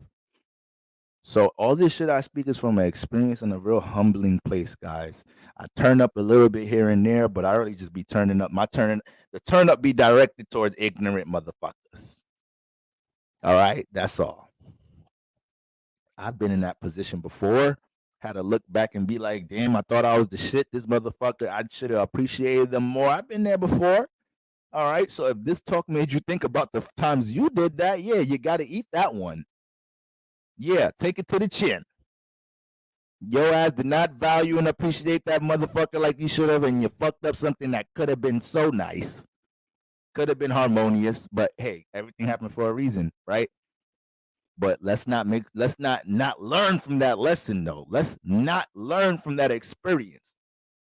So all this shit I speak is from an experience in a real humbling place, guys. I turn up a little bit here and there, but I really just be turning up. The turn up be directed towards ignorant motherfuckers. All right, that's all. I've been in that position before, had to look back and be like, damn, I thought I was the shit. This motherfucker, I should have appreciated them more. I've been there before. All right. So if this talk made you think about the times you did that, yeah, you got to eat that one. Yeah, take it to the chin. Your ass did not value and appreciate that motherfucker like you should have, and you fucked up something that could have been so nice, could have been harmonious. But hey, everything happened for a reason, right? But let's not learn from that lesson though. Let's not learn from that experience.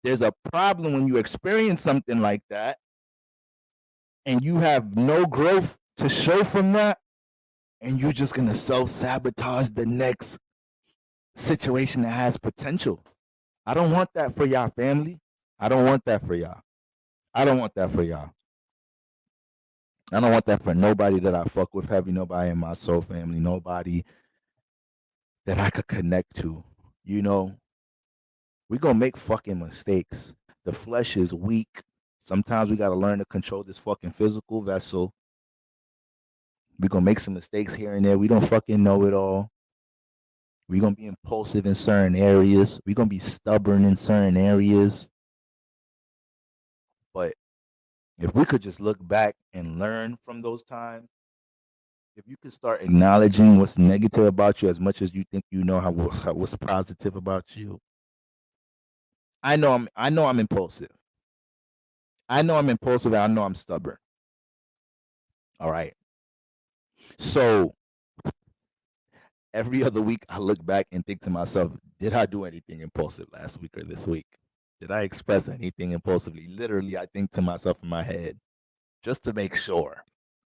There's a problem when you experience something like that and you have no growth to show from that, and you're just gonna self-sabotage the next situation that has potential. I don't want that for y'all, family. I don't want that for y'all. I don't want that for y'all. I don't want that for nobody that I fuck with heavy, nobody in my soul family, nobody that I could connect to. You know, we gonna make fucking mistakes. The flesh is weak. Sometimes we gotta learn to control this fucking physical vessel. We gonna make some mistakes here and there. We don't fucking know it all. We gonna be impulsive in certain areas. We gonna be stubborn in certain areas. But if we could just look back and learn from those times, if you could start acknowledging what's negative about you as much as you think you know what's positive about you. I know I'm impulsive. I know I'm impulsive and I know I'm stubborn. All right. So every other week I look back and think to myself, did I do anything impulsive last week or this week? Did I express anything impulsively? Literally, I think to myself in my head just to make sure.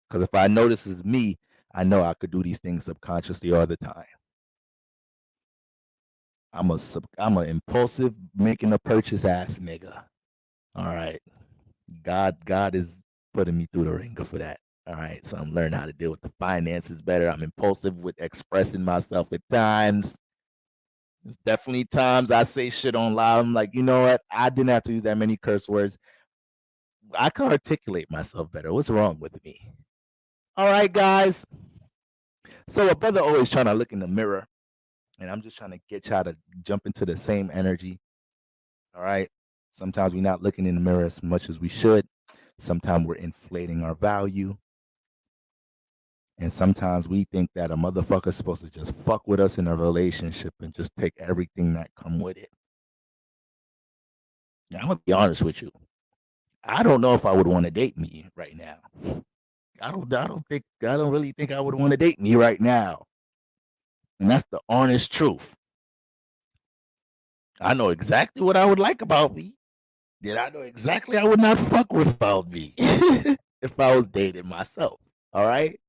Because if I know this is me, I know I could do these things subconsciously all the time. I'm a impulsive making a purchase ass nigga. All right. God is putting me through the ringer for that. All right. So I'm learning how to deal with the finances better. I'm impulsive with expressing myself at times. There's definitely times I say shit on loud. I'm like, you know what? I didn't have to use that many curse words. I can articulate myself better. What's wrong with me? All right, guys. So a brother always trying to look in the mirror, and I'm just trying to get y'all to jump into the same energy. All right. Sometimes we're not looking in the mirror as much as we should. Sometimes we're inflating our value. And sometimes we think that a motherfucker's supposed to just fuck with us in a relationship and just take everything that come with it. Now, I'm gonna be honest with you. I don't know if I would want to date me right now. I don't really think I would want to date me right now. And that's the honest truth. I know exactly what I would like about me. Then I know exactly I would not fuck with about me if I was dating myself. All right.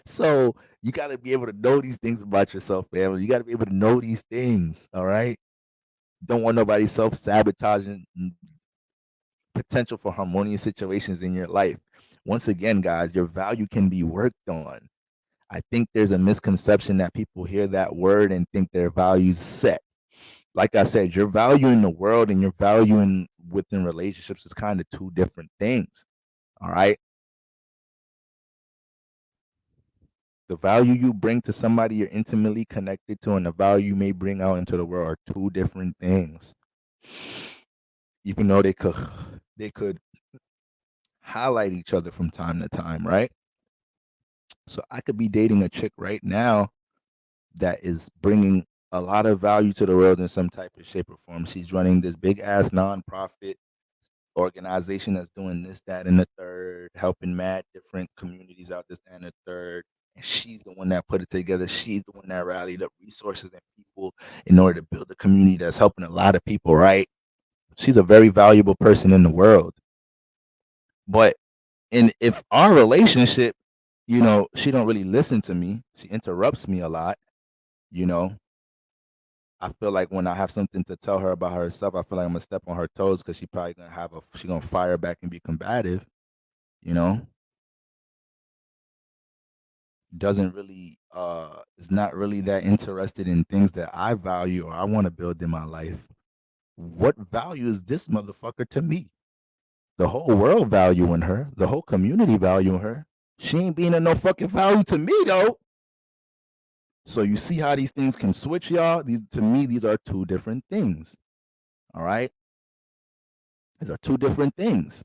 So you got to be able to know these things about yourself, family. You got to be able to know these things. All right. Don't want nobody self-sabotaging potential for harmonious situations in your life. Once again, guys, your value can be worked on. I think there's a misconception that people hear that word and think their value's set. Like I said, your value in the world and your value within relationships is kind of two different things. All right. The value you bring to somebody you're intimately connected to and the value you may bring out into the world are two different things. Even though they could highlight each other from time to time, right? So I could be dating a chick right now that is bringing a lot of value to the world in some type of shape or form. She's running this big ass nonprofit organization that's doing this, that, and the third, helping mad different communities out, this, that, and the third. And she's the one that put it together. She's the one that rallied up resources and people in order to build a community that's helping a lot of people, right? She's a very valuable person in the world. But if our relationship, she don't really listen to me. She interrupts me a lot, I feel like when I have something to tell her about herself, I feel like I'm gonna step on her toes because she probably she's gonna fire back and be combative, doesn't really is not really that interested in things that I value or I want to build in my life. What value is this motherfucker to me? The whole world valuing her, the whole community valuing her. She ain't being of no fucking value to me though. So you see how these things can switch, y'all? These, to me, these are two different things. All right? These are two different things.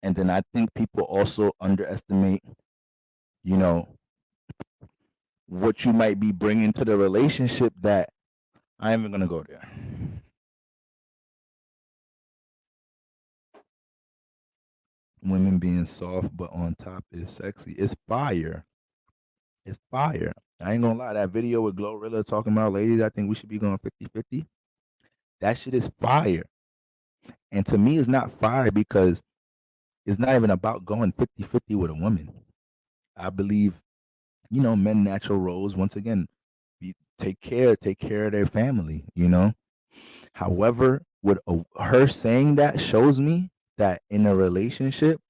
And then I think people also underestimate, you know, what you might be bringing to the relationship that I ain't even going to go there. Women being soft but on top is sexy. It's fire. It's fire. I ain't gonna lie. That video with Glorilla talking about ladies, I think we should be going 50-50. That shit is fire. And to me, it's not fire because it's not even about going 50-50 with a woman. I believe, you know, men natural roles, once again, take care of their family, you know. However, with her saying that shows me that in a relationship,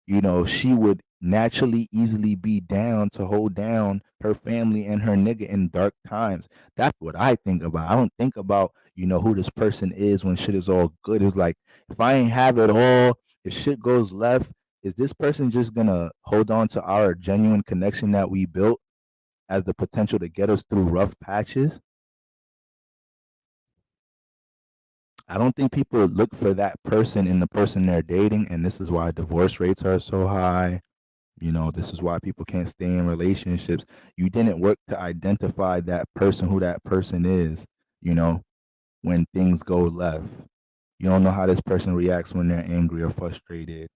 you know, she would naturally easily be down to hold down her family and her nigga in dark times. That's what I think about. I don't think about, you know, who this person is when shit is all good. It's like, if I ain't have it all, if shit goes left, is this person just gonna hold on to our genuine connection that we built as the potential to get us through rough patches? I don't think people look for that person in the person they're dating, and this is why divorce rates are so high. You know, this is why people can't stay in relationships. You didn't work to identify that person, who that person is, you know, when things go left. You don't know how this person reacts when they're angry or frustrated,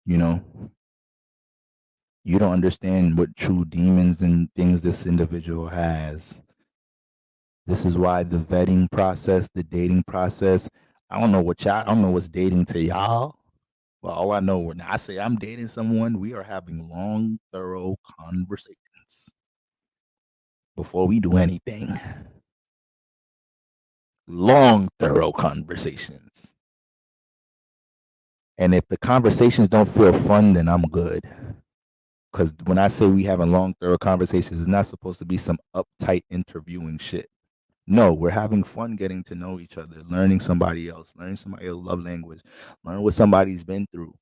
you know. You don't understand what true demons and things this individual has. This is why the vetting process, the dating process, I don't know what's dating to y'all. Well, all I know when I say I'm dating someone, we are having long, thorough conversations before we do anything. Long, thorough conversations. And if the conversations don't feel fun, then I'm good. Because when I say we having long, thorough conversations, it's not supposed to be some uptight interviewing shit. No, we're having fun getting to know each other, learning somebody else's love language, learn what somebody's been through,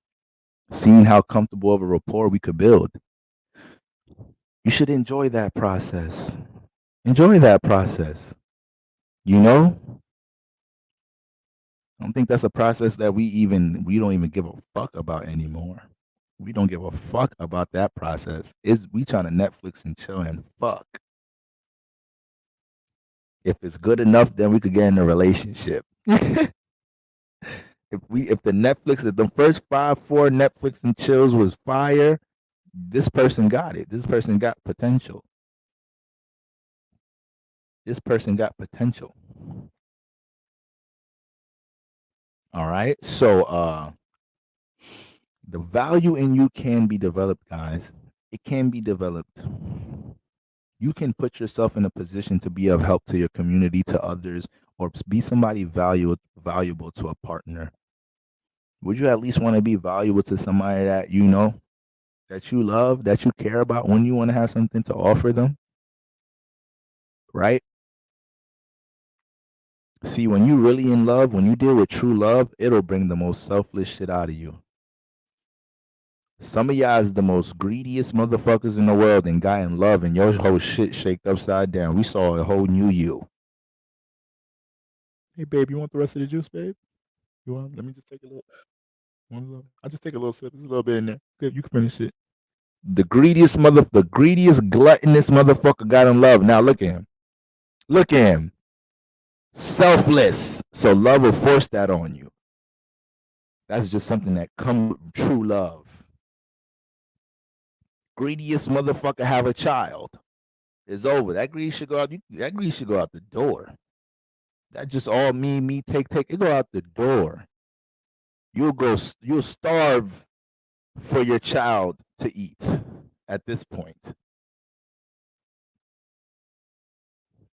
seeing how comfortable of a rapport we could build. You should enjoy that process. Enjoy that process. You know? I don't think that's a process that we don't even give a fuck about anymore. We don't give a fuck about that process. We trying to Netflix and chill and fuck. If it's good enough, then we could get in a relationship. if the first 4 Netflix and chills was fire, this person got it. This person got potential. This person got potential. All right. So the value in you can be developed, guys. It can be developed. You can put yourself in a position to be of help to your community, to others, or be somebody valuable to a partner. Would you at least want to be valuable to somebody that you know, that you love, that you care about, when you want to have something to offer them? Right? See, when you really in love, when you deal with true love, it'll bring the most selfless shit out of you. Some of y'all is the most greediest motherfuckers in the world and got in love, and your whole shit shaked upside down. We saw a whole new you. Hey, babe, you want the rest of the juice, babe? You want? Let me just take a little. I'll just take a little sip. There's a little bit in there. Good, you can finish it. The greediest gluttonous motherfucker got in love. Now look at him. Look at him. Selfless. So love will force that on you. That's just something that comes with true love. Greediest motherfucker have a child. It's over. That greed should go out. That greed should go out the door. That just all me, take. It go out the door. You'll starve for your child to eat at this point.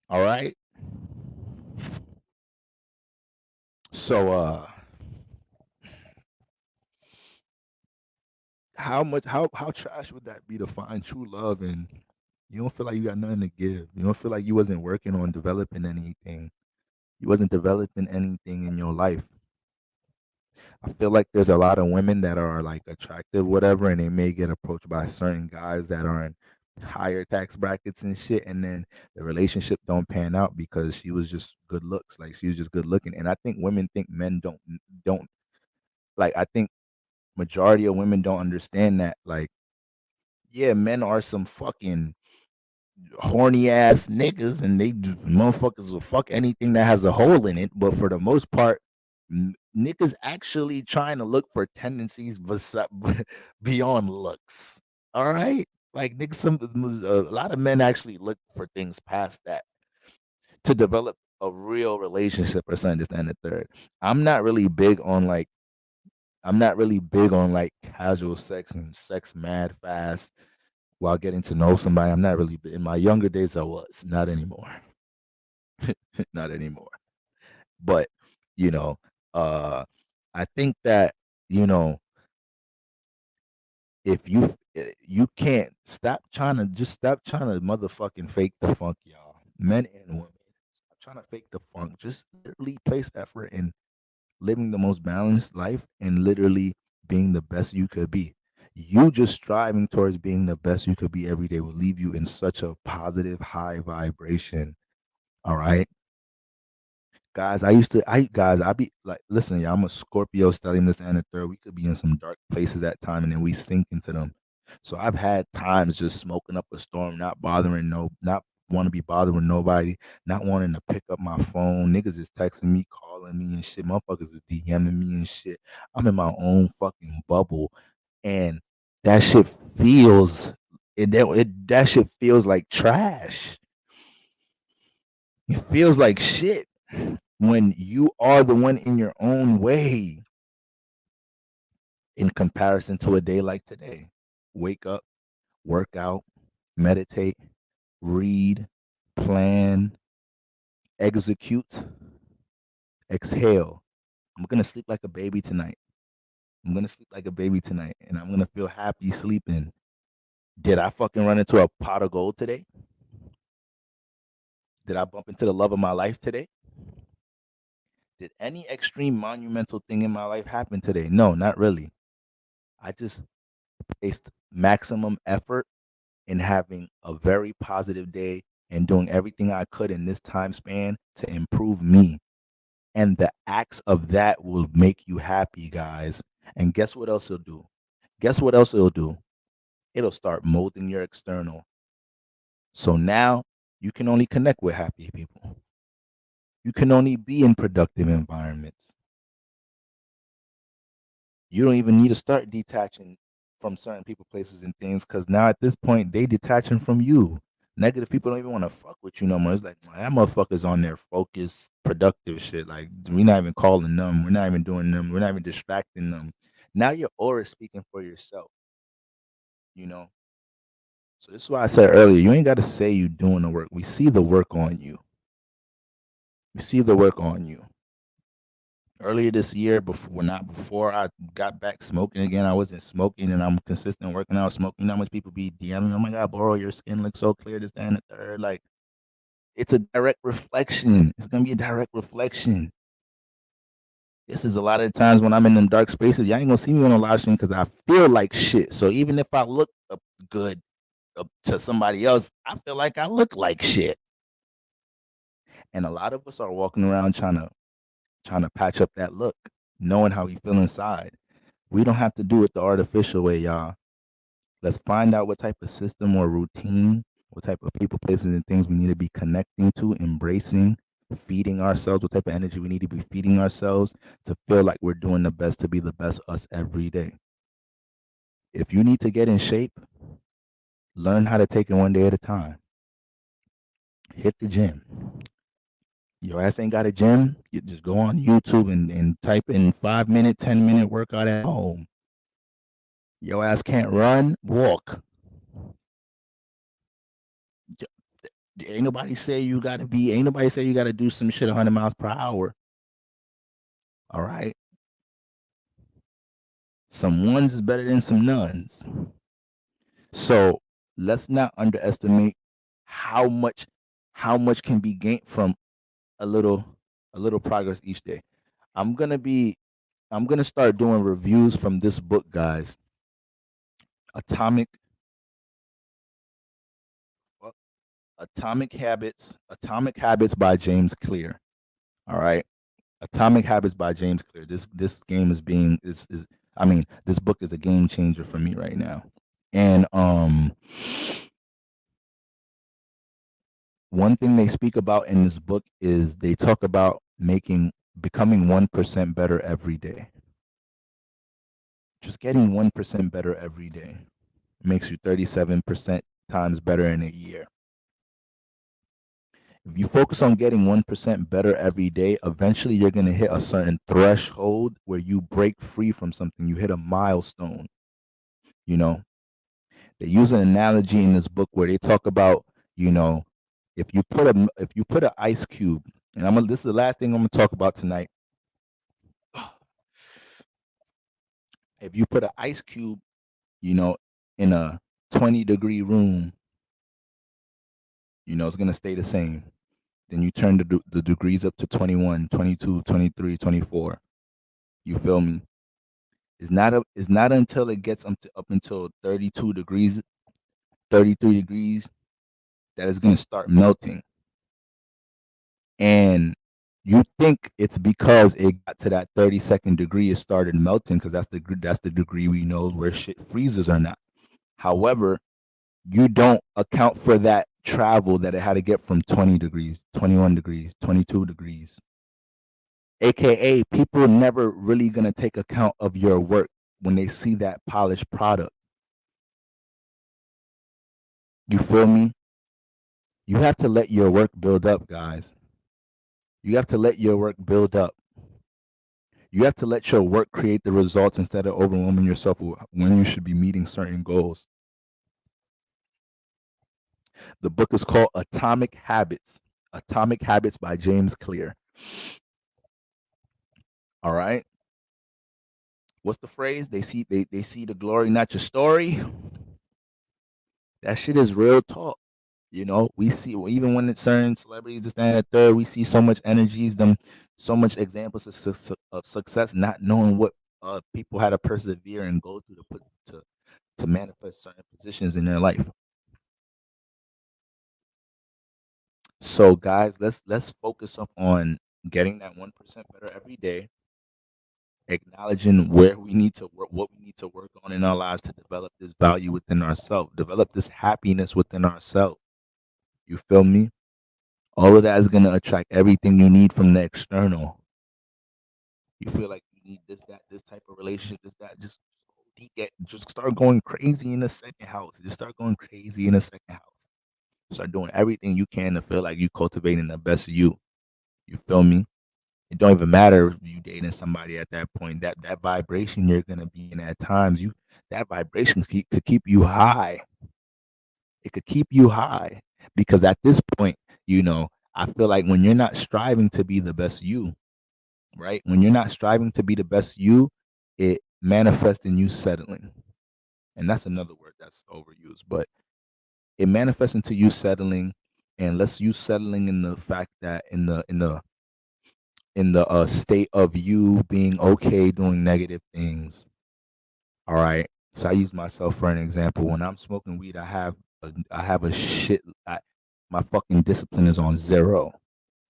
All right. So how trash would that be to find true love and you don't feel like you got nothing to give? You don't feel like you wasn't working on developing anything. You wasn't developing anything in your life. I feel like there's a lot of women that are like attractive, whatever, and they may get approached by certain guys that are in higher tax brackets and shit, and then the relationship don't pan out because she was just good looks, like she was just good looking. And I think women think men don't like. I think majority of women don't understand that. Like, yeah, men are some fucking horny ass niggas, and motherfuckers will fuck anything that has a hole in it. But for the most part, niggas actually trying to look for tendencies beyond looks. All right, like niggas, a lot of men actually look for things past that to develop a real relationship or something. This and the third. I'm not really big on like. I'm not really big on like casual sex and sex mad fast while getting to know somebody. I'm not really in my younger days. I was not anymore. Not anymore. But you know, uh, I think that you know if you can't stop trying to motherfucking fake the funk, y'all, men and women. Stop trying to fake the funk. Just literally place effort in living the most balanced life and literally being the best you could be. You just striving towards being the best you could be every day will leave you in such a positive, high vibration. All right. Guys, I be like, listen, yeah, I'm a Scorpio, stellium, this and the third. We could be in some dark places at time, and then we sink into them. So I've had times just smoking up a storm, not want to be bothered with nobody, not wanting to pick up my phone. Niggas is texting me, calling me and shit. Motherfuckers is DMing me and shit. I'm in my own fucking bubble, and that shit that shit feels like trash. It feels like shit when you are the one in your own way in comparison to a day like today. Wake up, work out, meditate, read, plan, execute, exhale. I'm going to sleep like a baby tonight. I'm going to sleep like a baby tonight, and I'm going to feel happy sleeping. Did I fucking run into a pot of gold today? Did I bump into the love of my life today? Did any extreme monumental thing in my life happen today? No, not really. I just placed maximum effort in having a very positive day and doing everything I could in this time span to improve me. And the acts of that will make you happy, guys. And guess what else it'll do? Guess what else it'll do? It'll start molding your external. So now you can only connect with happy people. You can only be in productive environments. You don't even need to start detaching from certain people, places, and things because now at this point they detaching from you. Negative people don't even want to fuck with you no more. It's like, man, that motherfucker's on their focused, productive shit. Like we're not even calling them, we're not even doing them, we're not even distracting them. Now your aura is speaking for yourself, you know. So this is why I said earlier, you ain't got to say you doing the work. We see the work on you. We see the work on you. Earlier this year, before I got back smoking again, I wasn't smoking and I'm consistent working out, smoking. How much people be DMing, oh my God, bro, your skin looks so clear, this, that, and the third. Like, it's a direct reflection. It's gonna be a direct reflection. This is a lot of the times when I'm in them dark spaces, y'all ain't gonna see me on a live stream because I feel like shit. So even if I look good to somebody else, I feel like I look like shit. And a lot of us are walking around trying to patch up that look, knowing how we feel inside. We don't have to do it the artificial way, y'all. Let's find out what type of system or routine, what type of people, places, and things we need to be connecting to, embracing, feeding ourselves, what type of energy we need to be feeding ourselves to feel like we're doing the best to be the best us every day. If you need to get in shape, learn how to take it one day at a time. Hit the gym. Your ass ain't got a gym, you just go on YouTube and type in 5 minute, 10 minute workout at home. Your ass can't run, walk. Ain't nobody say you gotta do some shit 100 miles per hour. All right. Some ones is better than some nuns. So let's not underestimate how much can be gained from a little progress each day. I'm gonna be I'm gonna start doing reviews from this book, guys. Atomic well, Atomic Habits by James Clear. All right. Atomic Habits by James Clear. This game is I mean, this book is a game changer for me right now. And one thing they speak about in this book is they talk about becoming 1% better every day. Just getting 1% better every day makes you 37% times better in a year. If you focus on getting 1% better every day, eventually you're going to hit a certain threshold where you break free from something. You hit a milestone. You know, they use an analogy in this book where they talk about, you know, if you put an ice cube, and this is the last thing I'm gonna talk about tonight. If you put an ice cube, you know, in a 20-degree room, you know, it's gonna stay the same. Then you turn the degrees up to 21, 22, 23, 24. You feel me? It's not until it gets up until 32 degrees, 33 degrees that it's gonna start melting. And you think it's because it got to that 32nd degree, it started melting because that's the degree we know where shit freezes or not. However, you don't account for that travel that it had to get from 20 degrees, 21 degrees, 22 degrees. AKA, people never really gonna take account of your work when they see that polished product. You feel me? You have to let your work build up, guys. You have to let your work build up. You have to let your work create the results instead of overwhelming yourself when you should be meeting certain goals. The book is called Atomic Habits. Atomic Habits by James Clear. All right. What's the phrase? They see the glory, not your story. That shit is real talk. You know, we see even when it's certain celebrities that stand at third, we see so much energies, so much examples of success, not knowing what people had to persevere and go through to manifest certain positions in their life. So, guys, let's focus up on getting that 1% better every day, acknowledging where we need to work, what we need to work on in our lives to develop this value within ourselves, develop this happiness within ourselves. You feel me? All of that is gonna attract everything you need from the external. You feel like you need this, that, this type of relationship, this, that, just start going crazy in the second house. Just start going crazy in the second house. Start doing everything you can to feel like you cultivating the best of you. You feel me? It don't even matter if you dating somebody at that point. That vibration you're gonna be in at times, that vibration could keep you high. It could keep you high because at this point, you know, I feel like when you're not striving to be the best you, right? When you're not striving to be the best you, it manifests in you settling. And that's another word that's overused, but it manifests into you settling, and lets you settling in the fact that in the state of you being okay doing negative things. All right. So I use myself for an example. When I'm smoking weed, I have a shit. My fucking discipline is on 0.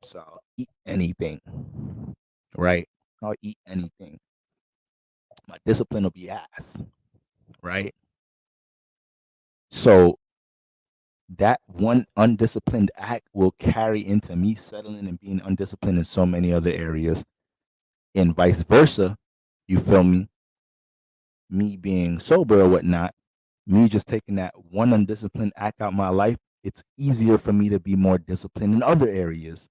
So I'll eat anything. Right. I'll eat anything. My discipline will be ass. Right. So that one undisciplined act will carry into me settling and being undisciplined in so many other areas, and vice versa. You feel me? Me being sober or whatnot, me just taking that one undisciplined act out my life, it's easier for me to be more disciplined in other areas.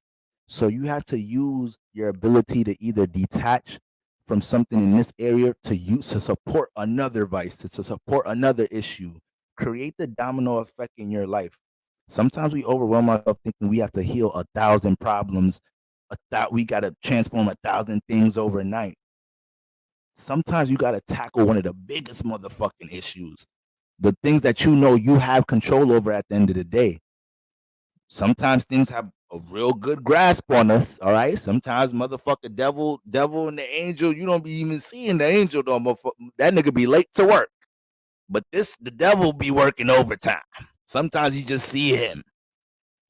So you have to use your ability to either detach from something in this area to use to support another vice, to support another issue. Create the domino effect in your life. Sometimes we overwhelm ourselves thinking we have to heal 1,000 problems, we got to transform 1,000 things overnight. Sometimes you got to tackle one of the biggest motherfucking issues, the things that you know you have control over at the end of the day. Sometimes things have a real good grasp on us. All right. Sometimes motherfucker devil and the angel, you don't be even seeing the angel no motherfucker. That nigga be late to work. But the devil be working overtime. Sometimes you just see him.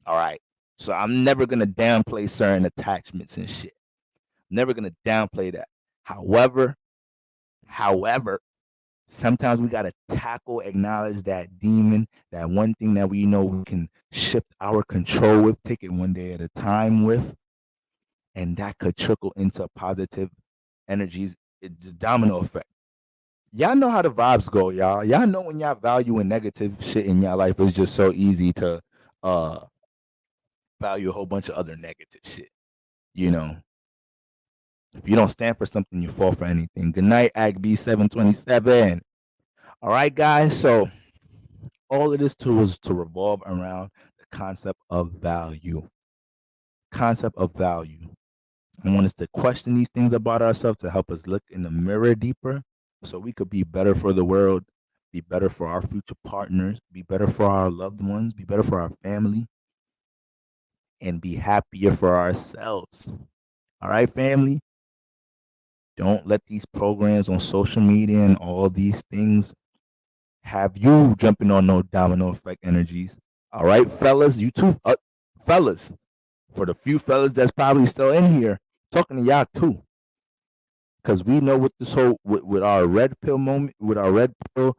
All right. So I'm never gonna downplay certain attachments and shit. Never gonna downplay that. However, sometimes we gotta tackle, acknowledge that demon, that one thing that we know we can shift our control with, take it one day at a time with, and that could trickle into positive energies. It's a domino effect. Y'all know how the vibes go, y'all. Y'all know when y'all valuing negative shit in your life, it's just so easy to uh value a whole bunch of other negative shit. You know, if you don't stand for something, you fall for anything. Good night, AgB 727. All right, guys. So all of this was to revolve around the concept of value. Concept of value. I want us to question these things about ourselves to help us look in the mirror deeper so we could be better for the world, be better for our future partners, be better for our loved ones, be better for our family, and be happier for ourselves. All right, family? Don't let these programs on social media and all these things have you jumping on no domino effect energies. All right, fellas, you too, fellas. For the few fellas that's probably still in here, talking to y'all too, because we know with this whole with our red pill moment, with our red pill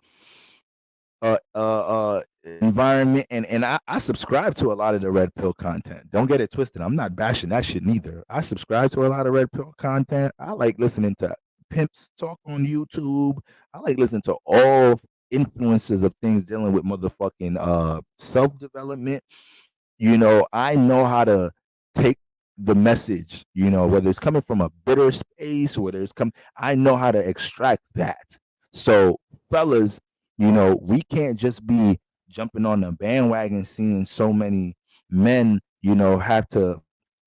environment, and I subscribe to a lot of the red pill content. Don't get it twisted. I'm not bashing that shit neither. I subscribe to a lot of red pill content. I like listening to pimps talk on YouTube. I like listening to all influences of things dealing with motherfucking self-development. You know, I know how to take the message, you know, whether it's coming from a bitter space, whether it's I know how to extract that. So, fellas, you know, we can't just be jumping on the bandwagon seeing so many men, you know, have to,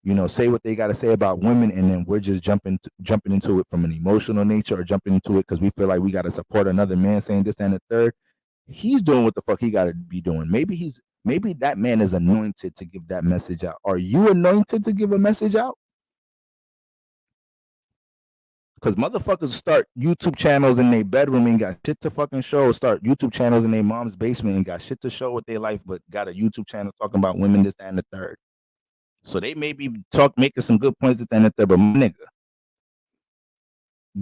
you know, say what they got to say about women, and then we're just jumping into it from an emotional nature, or jumping into it because we feel like we got to support another man saying this and the third. He's doing what the fuck he got to be doing. Maybe that man is anointed to give that message out. Are you anointed to give a message out? Because motherfuckers start YouTube channels in their bedroom and got shit to fucking show. Start YouTube channels in their mom's basement and got shit to show with their life, but got a YouTube channel talking about women, this, that, and the third. So they may be making some good points, this, that, and the third, but my nigga,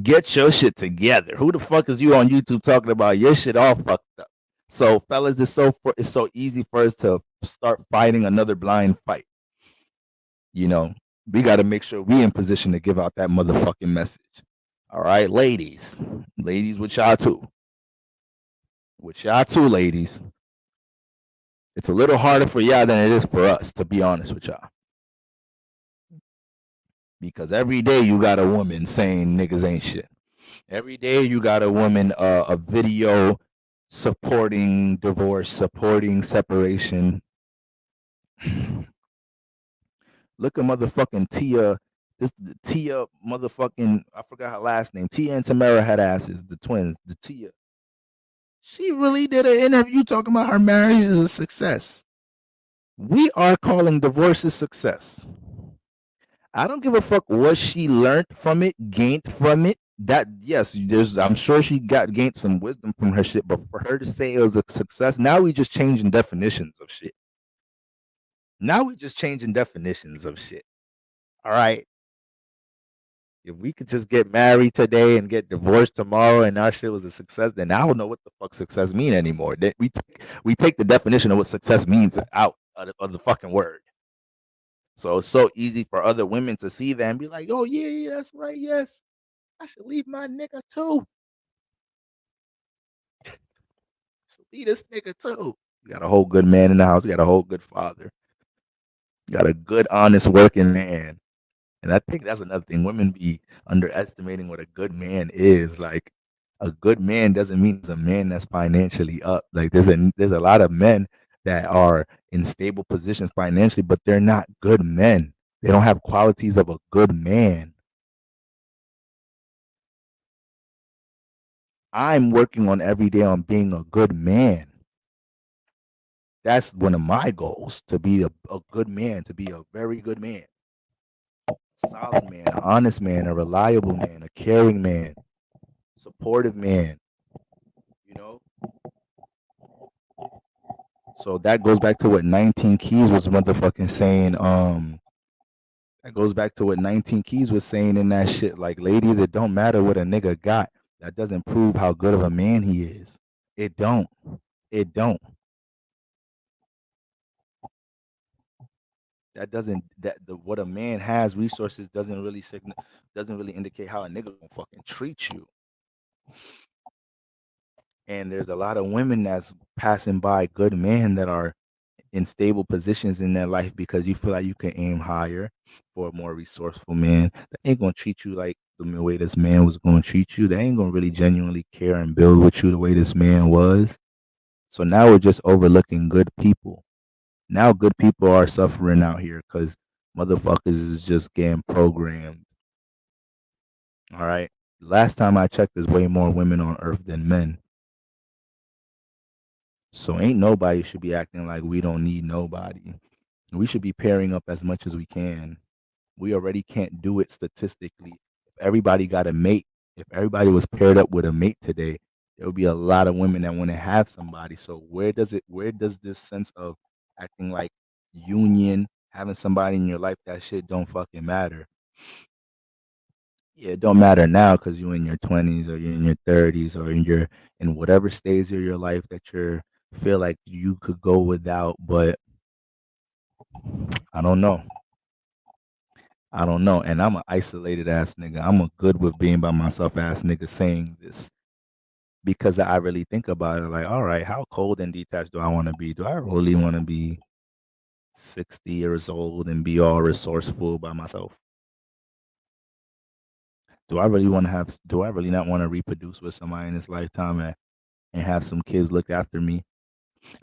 get your shit together. Who the fuck is you on YouTube talking about your shit all fucked up? So, fellas, it's so easy for us to start fighting another blind fight. You know, we got to make sure we in position to give out that motherfucking message. All right, ladies, with y'all too, ladies. It's a little harder for y'all than it is for us, to be honest with y'all, because every day you got a woman saying niggas ain't shit. Every day you got a woman, a video supporting divorce, supporting separation. Look at motherfucking Tia. This Tia motherfucking, I forgot her last name. Tia and Tamara had asses, the twins. The Tia. She really did an interview talking about her marriage is a success. We are calling divorce a success. I don't give a fuck what she learned from it, gained from it. That, yes, I'm sure she gained some wisdom from her shit, but for her to say it was a success, now we just changing definitions of shit. All right. If we could just get married today and get divorced tomorrow and our shit was a success, then I don't know what the fuck success mean anymore. We take the definition of what success means out of the fucking word. So it's so easy for other women to see that and be like, oh, yeah, that's right. Yes, I should leave my nigga too. I should leave this nigga too. You got a whole good man in the house. You got a whole good father. You got a good, honest, working man. And I think that's another thing. Women be underestimating what a good man is. Like, a good man doesn't mean it's a man that's financially up. Like, there's a lot of men that are in stable positions financially, but they're not good men. They don't have qualities of a good man. I'm working on every day on being a good man. That's one of my goals, to be a good man, to be a very good man, a solid man, an honest man, a reliable man, a caring man, supportive man, you know? So that goes back to what 19 Keys was motherfucking saying. That goes back to what 19 Keys was saying in that shit. Like, ladies, it don't matter what a nigga got. That doesn't prove how good of a man he is. It don't. It don't. That doesn't what a man has resources doesn't really indicate how a nigga gonna fucking treat you. And there's a lot of women that's passing by good men that are in stable positions in their life because you feel like you can aim higher for a more resourceful man that ain't gonna treat you like the way this man was gonna treat you. They ain't gonna really genuinely care and build with you the way this man was. So now we're just overlooking good people. Now good people are suffering out here because motherfuckers is just getting programmed. All right. Last time I checked, there's way more women on earth than men. So ain't nobody should be acting like we don't need nobody. We should be pairing up as much as we can. We already can't do it statistically. If everybody got a mate, if everybody was paired up with a mate today, there would be a lot of women that want to have somebody. So where does this sense of acting like union, having somebody in your life, that shit don't fucking matter? Yeah, it don't matter now because you're in your 20s or you're in your 30s or in whatever stage of your life that you feel like you could go without, but I don't know. I don't know. And I'm an isolated ass nigga. I'm a good with being by myself ass nigga saying this because I really think about it like, all right, how cold and detached do I want to be? Do I really want to be 60 years old and be all resourceful by myself? Do I really not want to reproduce with somebody in this lifetime and have some kids look after me?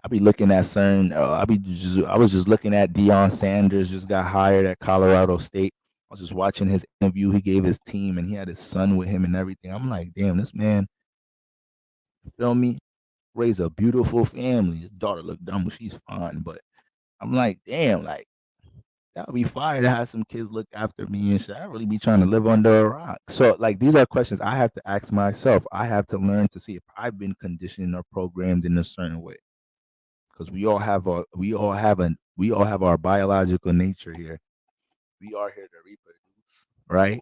I be looking at certain. I was just looking at Deion Sanders just got hired at Colorado State. I was just watching his interview. He gave his team, and he had his son with him and everything. I'm like, damn, this man, feel me, raise a beautiful family. His daughter look dumb, but she's fine. But I'm like, damn, like that would be fire to have some kids look after me and shit. I really be trying to live under a rock. So like these are questions I have to ask myself. I have to learn to see if I've been conditioned or programmed in a certain way. Because we all have our biological nature here. We are here to reproduce, right?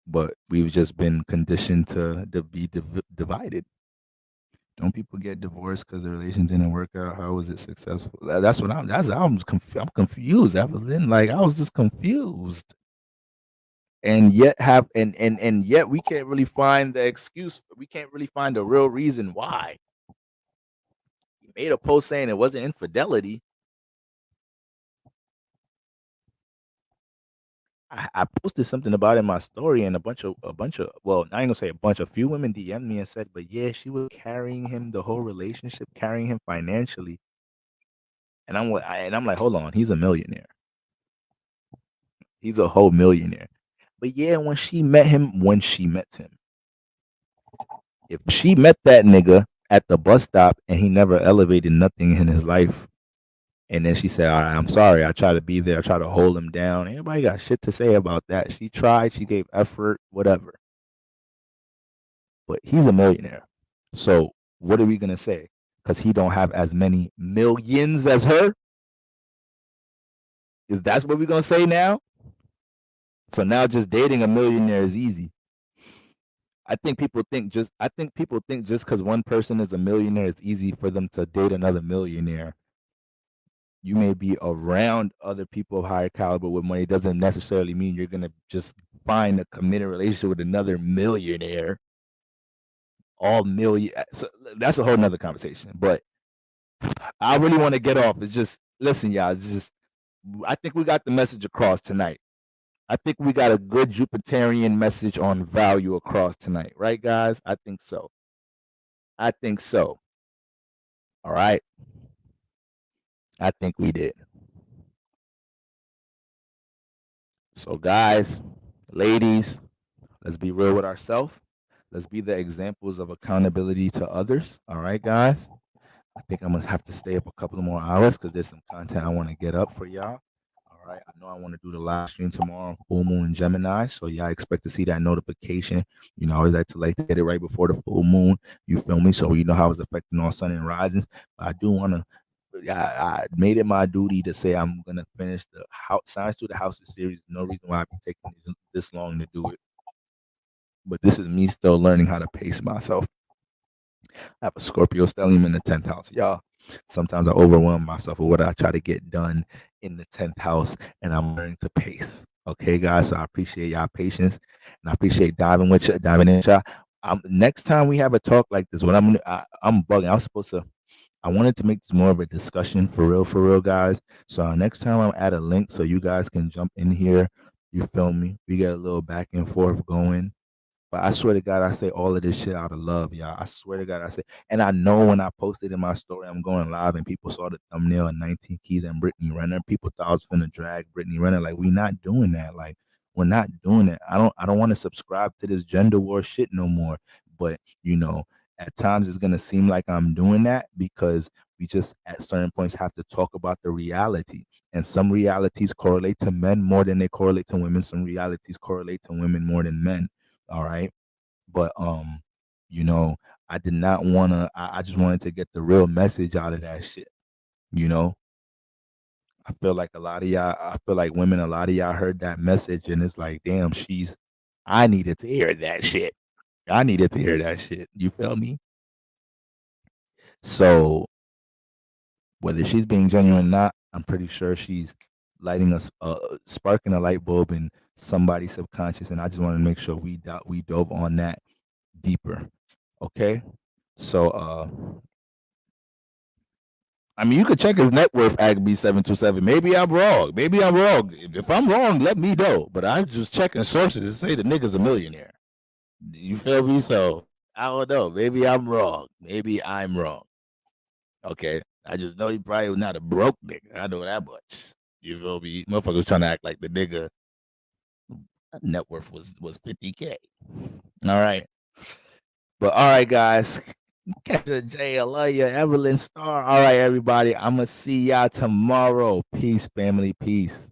But we've just been conditioned to be divided. Don't people get divorced because the relation didn't work out? How was it successful? That's what I'm confused. I was just confused. And yet and yet we can't really find the excuse. We can't really find the real reason why. He made a post saying it wasn't infidelity. I posted something about it in my story, and well, I ain't gonna say a few women DM'd me and said, but yeah, she was carrying him the whole relationship, carrying him financially. And I'm like, hold on, he's a millionaire. He's a whole millionaire. But yeah, when she met him, if she met that nigga at the bus stop and he never elevated nothing in his life, and then she said, all right, I'm sorry. I try to be there. I try to hold him down. Everybody got shit to say about that. She tried. She gave effort, whatever. But he's a millionaire. So what are we going to say? Because he don't have as many millions as her? Is that what we're going to say now? So now just dating a millionaire is easy. I think people think just because one person is a millionaire, it's easy for them to date another millionaire. You may be around other people of higher caliber with money. It doesn't necessarily mean you're gonna just find a committed relationship with another millionaire. All million. So that's a whole nother conversation. But I really want to get off. It's just listen, y'all. It's just I think we got the message across tonight. I think we got a good Jupiterian message on value across tonight, right, guys? I think so. I think so. All right. I think we did. So, guys, ladies, let's be real with ourselves. Let's be the examples of accountability to others. All right, guys. I think I'm gonna have to stay up a couple of more hours because there's some content I want to get up for y'all. All right, I know I want to do the live stream tomorrow, full moon in Gemini, so y'all expect to see that notification. I always like to get it right before the full moon. You feel me? So you know how it's affecting all sun and risings. But I do want to. I made it my duty to say I'm gonna finish the house Science to the Houses series. No reason why I've been taking this long to do it. But this is me still learning how to pace myself. I have a Scorpio stellium in the 10th house. Y'all, sometimes I overwhelm myself with what I try to get done in the 10th house, and I'm learning to pace. Okay, guys, so I appreciate y'all patience, and I appreciate diving in, y'all. Next time we have a talk like this, I'm bugging. I wanted to make this more of a discussion for real, guys. So next time I'll add a link so you guys can jump in here. You feel me? We get a little back and forth going. But I swear to God, I say all of this shit out of love, y'all. I swear to God, I say, and I know when I posted in my story, I'm going live, and people saw the thumbnail and 19 Keys and Brittany Renner. People thought I was finna drag Brittany Renner. Like, we not doing that. Like, we're not doing it. I don't want to subscribe to this gender war shit no more. But at times it's gonna seem like I'm doing that because we just at certain points have to talk about the reality. And some realities correlate to men more than they correlate to women. Some realities correlate to women more than men. All right. But I did not wanna I just wanted to get the real message out of that shit. I feel like women, a lot of y'all heard that message and it's like, damn, I needed to hear that shit. I needed to hear that shit. You feel me? So whether she's being genuine or not, I'm pretty sure she's lighting us sparking a light bulb in somebody's subconscious, and I just want to make sure we dove on that deeper. Okay, so I mean, you could check his net worth, Agby727. Maybe I'm wrong. If I'm wrong, let me know. But I'm just checking sources to say the nigga's a millionaire. You feel me? So I don't know. Maybe I'm wrong. Okay. I just know he probably was not a broke nigga. I know that much. You feel me? Motherfucker was trying to act like the nigga net worth was 50K. All right. But all right, guys. Kendra J, I love you. Evelyn Star. All right, everybody. I'm going to see y'all tomorrow. Peace, family. Peace.